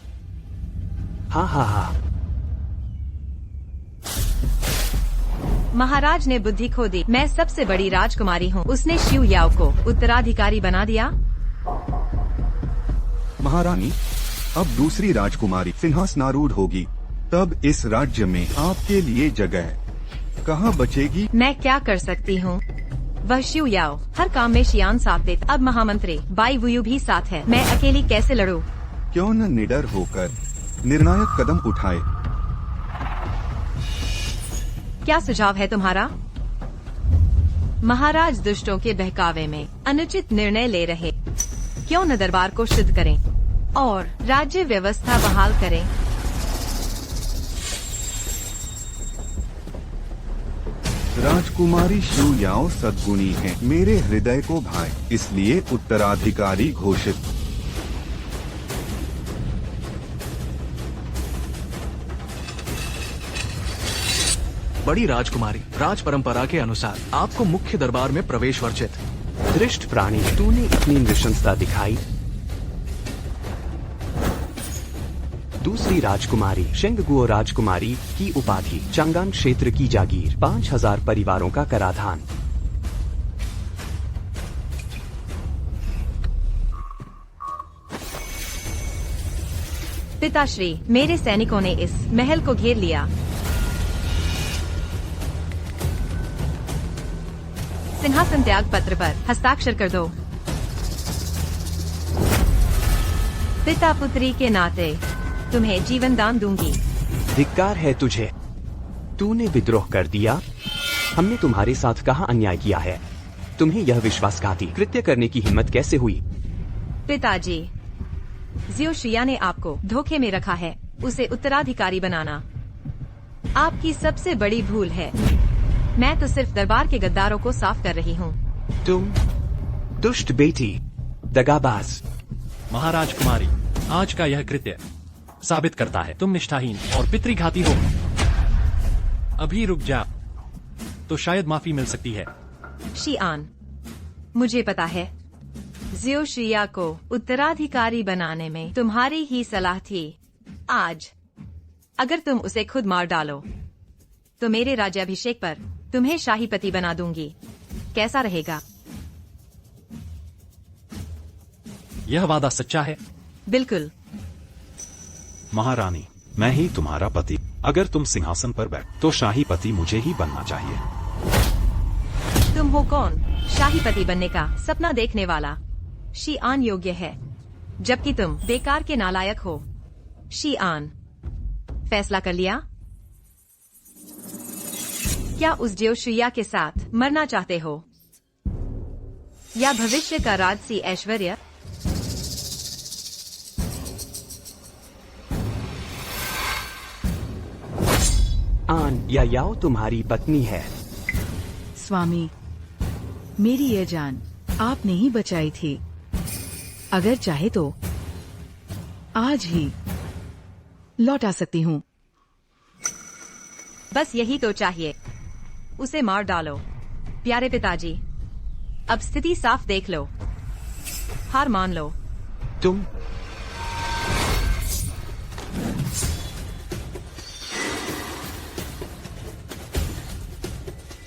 हाँ हाँ हाँ। महाराज ने बुद्धि खो दी। मैं सबसे बड़ी राजकुमारी हूँ। उसने शिव याओ को उत्तराधिकारी बना दिया। महारानी, अब दूसरी राजकुमारी सिंहासनारूढ़ होगी, तब इस राज्य में आपके लिए जगह कहाँ बचेगी? मैं क्या कर सकती हूँ? वह शिव याओ हर काम में शियान साथ देता। अब महामंत्री बाई वुयु भी साथ है। मैं अकेली कैसे लड़ूं? क्यों न निडर होकर निर्णायक कदम उठाए। क्या सुझाव है तुम्हारा? महाराज दुष्टों के बहकावे में अनुचित निर्णय ले रहे। क्यों न दरबार को शुद्ध करें और राज्य व्यवस्था बहाल करें। राजकुमारी शू याओ सद्गुणी है, मेरे हृदय को भाए, इसलिए उत्तराधिकारी घोषित। बड़ी राजकुमारी, राज परंपरा के अनुसार आपको मुख्य दरबार में प्रवेश वर्जित। दृष्ट प्राणी, तूने इतनी नृशंसता दिखाई। दूसरी राजकुमारी शेंगगुओ राजकुमारी की उपाधि, चांगान क्षेत्र की जागीर, 5000 परिवारों का कराधान। पिताश्री, मेरे सैनिकों ने इस महल को घेर लिया। सिंहासन त्याग पत्र पर हस्ताक्षर कर दो। पिता पुत्री के नाते तुम्हें जीवन दान दूंगी। धिक्कार है तुझे, तूने विद्रोह कर दिया। हमने तुम्हारे साथ कहाँ अन्याय किया है? तुम्हें यह विश्वासघाती कृत्य करने की हिम्मत कैसे हुई? पिताजी, जियोशिया ने आपको धोखे में रखा है, उसे उत्तराधिकारी बनाना आपकी सबसे बड़ी भूल है। मैं तो सिर्फ दरबार के गद्दारों को साफ कर रही हूँ। तुम दुष्ट बेटी, दगाबाज। महाराज कुमारी, आज का यह कृत्य साबित करता है तुम निष्ठाहीन और पितृघाती हो। अभी रुक जा तो शायद माफी मिल सकती है। शिआन, मुझे पता है जियोशिया को उत्तराधिकारी बनाने में तुम्हारी ही सलाह थी। आज अगर तुम उसे खुद मार डालो तो मेरे राज्याभिषेक पर तुम्हें शाही पति बना दूंगी। कैसा रहेगा? यह वादा सच्चा है? बिल्कुल। महारानी, मैं ही तुम्हारा पति। अगर तुम सिंहासन पर बैठ तो शाही पति मुझे ही बनना चाहिए। तुम हो कौन शाही पति बनने का सपना देखने वाला? शिआन योग्य है, जबकि तुम बेकार के नालायक हो। शिआन, फैसला कर लिया? क्या उस जियोशिया के साथ मरना चाहते हो या भविष्य का राजसी ऐश्वर्य? आन या याओ तुम्हारी पत्नी है। स्वामी, मेरी यह जान आपने ही बचाई थी। अगर चाहे तो आज ही लौटा सकती हूँ। बस यही तो चाहिए। उसे मार डालो। प्यारे पिताजी, अब स्थिति साफ देख लो। हार मान लो। तुम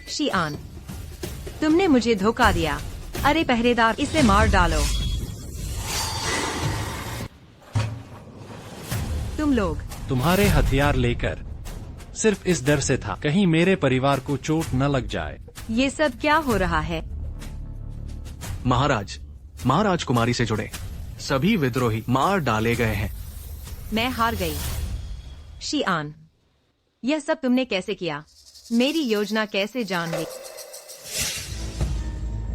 शिआन, तुमने मुझे धोखा दिया। अरे पहरेदार, इसे मार डालो। तुम लोग तुम्हारे हथियार लेकर सिर्फ इस डर से था कहीं मेरे परिवार को चोट न लग जाए। ये सब क्या हो रहा है? महाराज, महाराज कुमारी से जुड़े सभी विद्रोही मार डाले गए हैं। मैं हार गई। शिआन, यह सब तुमने कैसे किया? मेरी योजना कैसे जान ली?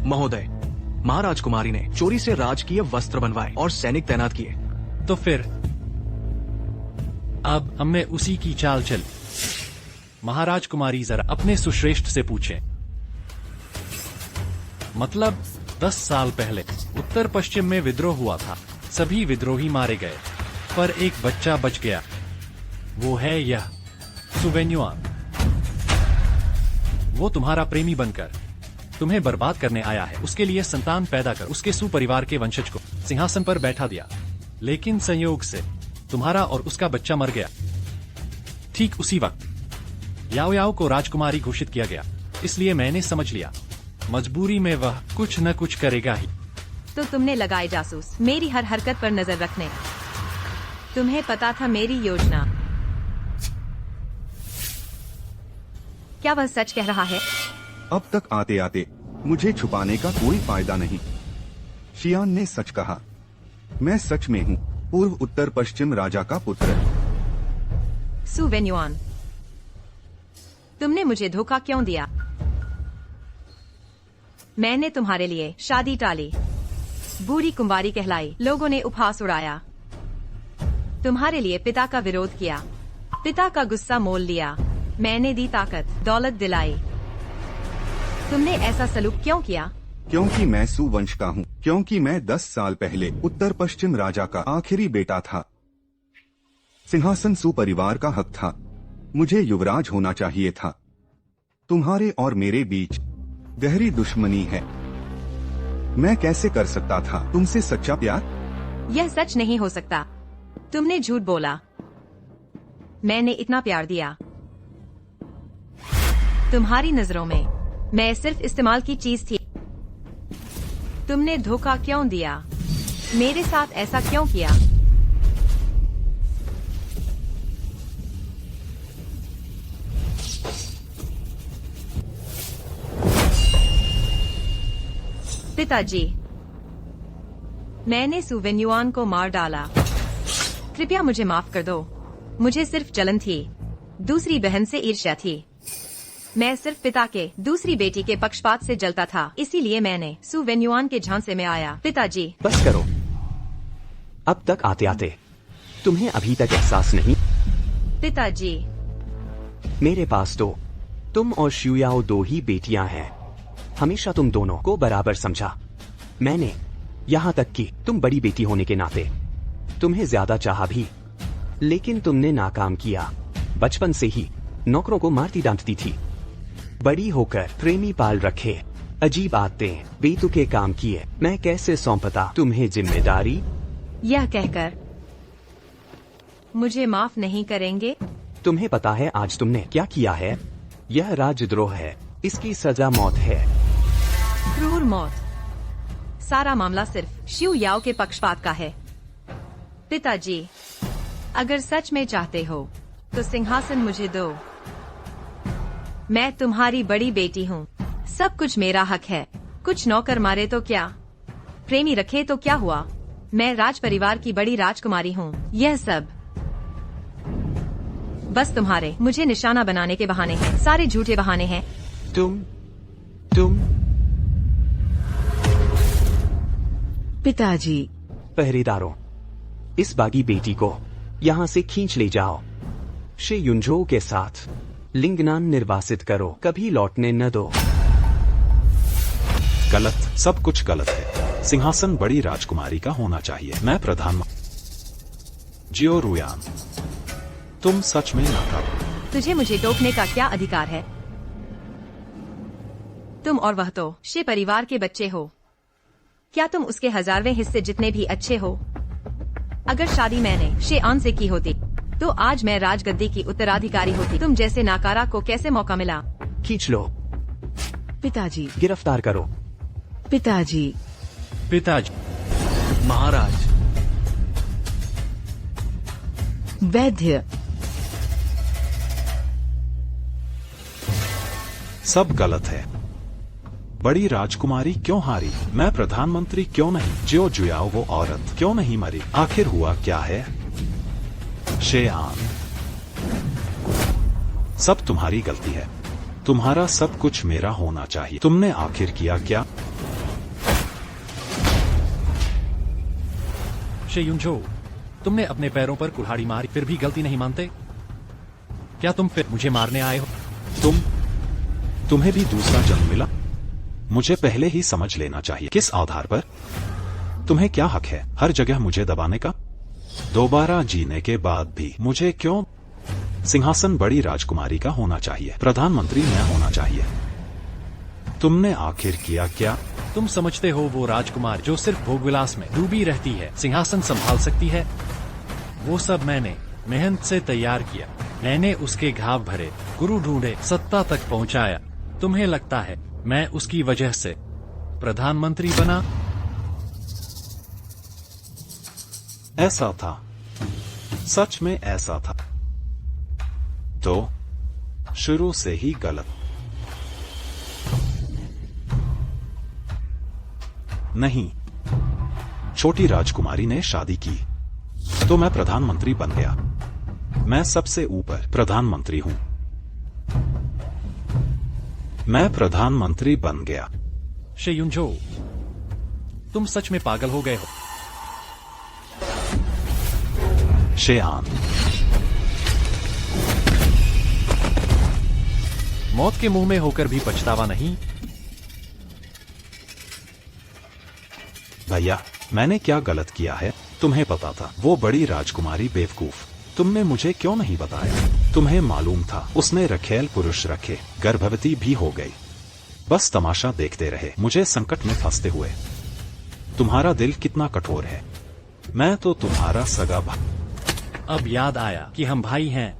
महोदय, महाराज कुमारी ने चोरी से राजकीय वस्त्र बनवाए और सैनिक तैनात किए। तो फिर अब हमने उसी की चाल चली। महाराज कुमारी जरा अपने सुश्रेष्ठ से पूछें। मतलब 10 साल पहले उत्तर पश्चिम में विद्रोह हुआ था। सभी विद्रोही मारे गए, पर एक बच्चा बच गया। वो है यह सुवेन्युआन। वो तुम्हारा प्रेमी बनकर तुम्हें बर्बाद करने आया है। उसके लिए संतान पैदा कर उसके सुपरिवार के वंशज को सिंहासन पर बैठा दिया, लेकिन संयोग से तुम्हारा और उसका बच्चा मर गया। ठीक उसी वक्त याओ याओ को राजकुमारी घोषित किया गया। इसलिए मैंने समझ लिया मजबूरी में वह कुछ न कुछ करेगा ही। तो तुमने लगाए जासूस, मेरी हर हरकत पर नजर रखने। तुम्हें पता था मेरी योजना। क्या वह सच कह रहा है? अब तक आते आते मुझे छुपाने का कोई फायदा नहीं। शियान ने सच कहा। मैं सच में हूँ पूर्व उत्तर पश्चिम राजा का पुत्र। सुवेन्युआन, तुमने मुझे धोखा क्यों दिया? मैंने तुम्हारे लिए शादी टाली, बूढ़ी कुंवारी कहलाई, लोगों ने उपहास उड़ाया। तुम्हारे लिए पिता का विरोध किया, पिता का गुस्सा मोल लिया। मैंने दी ताकत, दौलत दिलाई। तुमने ऐसा सलूक क्यों किया? क्योंकि मैं सुवंश का हूँ, क्योंकि मैं 10 साल पहले उत्तर पश्चिम राजा का आखिरी बेटा था। सिंहासन सुपरिवार का हक था। मुझे युवराज होना चाहिए था। तुम्हारे और मेरे बीच गहरी दुश्मनी है। मैं कैसे कर सकता था तुमसे सच्चा प्यार? यह सच नहीं हो सकता। तुमने झूठ बोला। मैंने इतना प्यार दिया। तुम्हारी नजरों में मैं सिर्फ इस्तेमाल की चीज थी। तुमने धोखा क्यों दिया? मेरे साथ ऐसा क्यों किया? पिताजी, मैंने सुवेन्युआन को मार डाला। कृपया मुझे माफ कर दो। मुझे सिर्फ जलन थी। दूसरी बहन से ईर्ष्या थी। मैं सिर्फ पिता के दूसरी बेटी के पक्षपात से जलता था, इसीलिए मैंने सु वेन्युआन के झांसे में आया। पिताजी, बस करो। अब तक आते आते तुम्हें अभी तक एहसास नहीं? पिताजी, मेरे पास तो तुम और शुयाओ दो ही बेटियां हैं। हमेशा तुम दोनों को बराबर समझा मैंने, यहाँ तक कि तुम बड़ी बेटी होने के नाते तुम्हें ज्यादा चाहा भी, लेकिन तुमने नाकाम किया। बचपन से ही नौकरों को मारती डांटती थी, बड़ी होकर प्रेमी पाल रखे, अजीब आदतें, बेतुके काम किए। मैं कैसे सौंपता तुम्हें जिम्मेदारी? यह कहकर मुझे माफ नहीं करेंगे? तुम्हें पता है आज तुमने क्या किया है? यह राजद्रोह है, इसकी सजा मौत है। क्रूर मौत। सारा मामला सिर्फ शिव याओ के पक्षपात का है। पिताजी, अगर सच में चाहते हो तो सिंहासन मुझे दो। मैं तुम्हारी बड़ी बेटी हूँ, सब कुछ मेरा हक है। कुछ नौकर मारे तो क्या, प्रेमी रखे तो क्या हुआ? मैं राज परिवार की बड़ी राजकुमारी हूँ। यह सब बस तुम्हारे मुझे निशाना बनाने के बहाने हैं, सारे झूठे बहाने हैं। तुम पिताजी, पहरेदारों, इस बागी बेटी को यहाँ से खींच ले जाओ। शे युनझो के साथ लिंगनान निर्वासित करो, कभी लौटने न दो। गलत, सब कुछ गलत है। सिंहासन बड़ी राजकुमारी का होना चाहिए। मैं प्रधानमंत्री जियो रुयान, तुम सच में नाकाम। तुझे मुझे टोकने का क्या अधिकार है? तुम और वह तो शे परिवार के बच्चे हो। क्या तुम उसके 1000वें हिस्से जितने भी अच्छे हो? अगर शादी मैंने शे आन से की होती तो आज मैं राजगद्दी की उत्तराधिकारी होती। तुम जैसे नाकारा को कैसे मौका मिला? खींच लो, पिताजी, गिरफ्तार करो। पिताजी, पिताजी, महाराज, वैद्य, सब गलत है। बड़ी राजकुमारी क्यों हारी? मैं प्रधानमंत्री क्यों नहीं? जियो जुयाओ वो औरत क्यों नहीं मरी? आखिर हुआ क्या है? शेआन, सब तुम्हारी गलती है। तुम्हारा सब कुछ मेरा होना चाहिए। तुमने आखिर किया क्या? शे युनझो, तुमने अपने पैरों पर कुल्हाड़ी मारी, फिर भी गलती नहीं मानते? क्या तुम फिर मुझे मारने आए हो? तुम्हें भी दूसरा जन्म मिला? मुझे पहले ही समझ लेना चाहिए। किस आधार पर? तुम्हें क्या हक है हर जगह मुझे दबाने का? दोबारा जीने के बाद भी मुझे क्यों? सिंहासन बड़ी राजकुमारी का होना चाहिए, प्रधानमंत्री मैं होना चाहिए। तुमने आखिर किया क्या? तुम समझते हो वो राजकुमार जो सिर्फ भोगविलास में डूबी रहती है सिंहासन संभाल सकती है? वो सब मैंने मेहनत से तैयार किया। मैंने उसके घाव भरे, गुरु ढूंढे, सत्ता तक पहुंचाया। तुम्हें लगता है मैं उसकी वजह से प्रधानमंत्री बना? ऐसा था, सच में ऐसा था। तो शुरू से ही गलत। नहीं, छोटी राजकुमारी ने शादी की तो मैं प्रधानमंत्री बन गया। मैं सबसे ऊपर प्रधानमंत्री हूं। मैं प्रधानमंत्री बन गया। शे युनझो, तुम सच में पागल हो गए हो। शेआन, मौत के मुंह में होकर भी पछतावा नहीं? भैया, मैंने क्या गलत किया है? तुम्हें पता था वो बड़ी राजकुमारी बेवकूफ। तुमने मुझे क्यों नहीं बताया? तुम्हें मालूम था उसने रखेल पुरुष रखे, गर्भवती भी हो गई। बस तमाशा देखते रहे मुझे संकट में फंसते हुए। तुम्हारा दिल कितना कठोर है। मैं तो तुम्हारा सगा भाई। अब याद आया कि हम भाई हैं।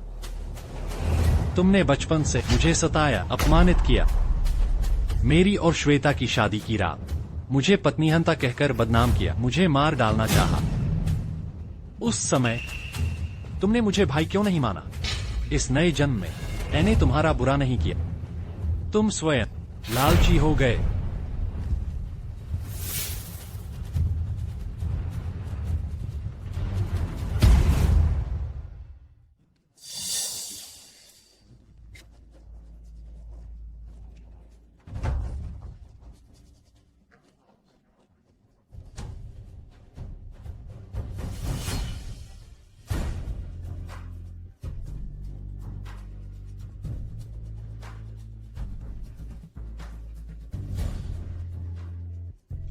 तुमने बचपन से मुझे सताया, अपमानित किया। मेरी और श्वेता की शादी की रात मुझे पत्नीहंता कहकर बदनाम किया, मुझे मार डालना चाहा। उस समय तुमने मुझे भाई क्यों नहीं माना? इस नए जन्म में मैंने तुम्हारा बुरा नहीं किया। तुम स्वयं लालची हो गए।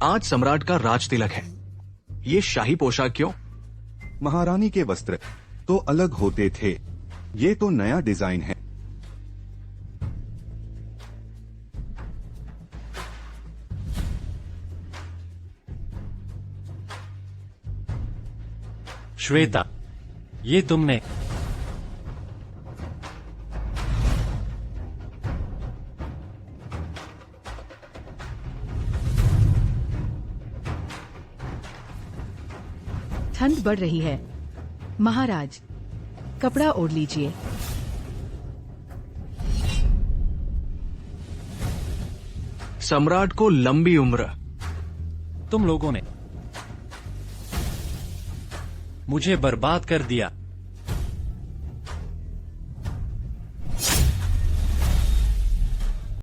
आज सम्राट का राज तिलक है। ये शाही पोशाक क्यों? महारानी के वस्त्र तो अलग होते थे, ये तो नया डिजाइन है। श्वेता, ये तुमने ठंड बढ़ रही है। महाराज, कपड़ा ओढ़ लीजिए। सम्राट को लंबी उम्र। तुम लोगों ने मुझे बर्बाद कर दिया।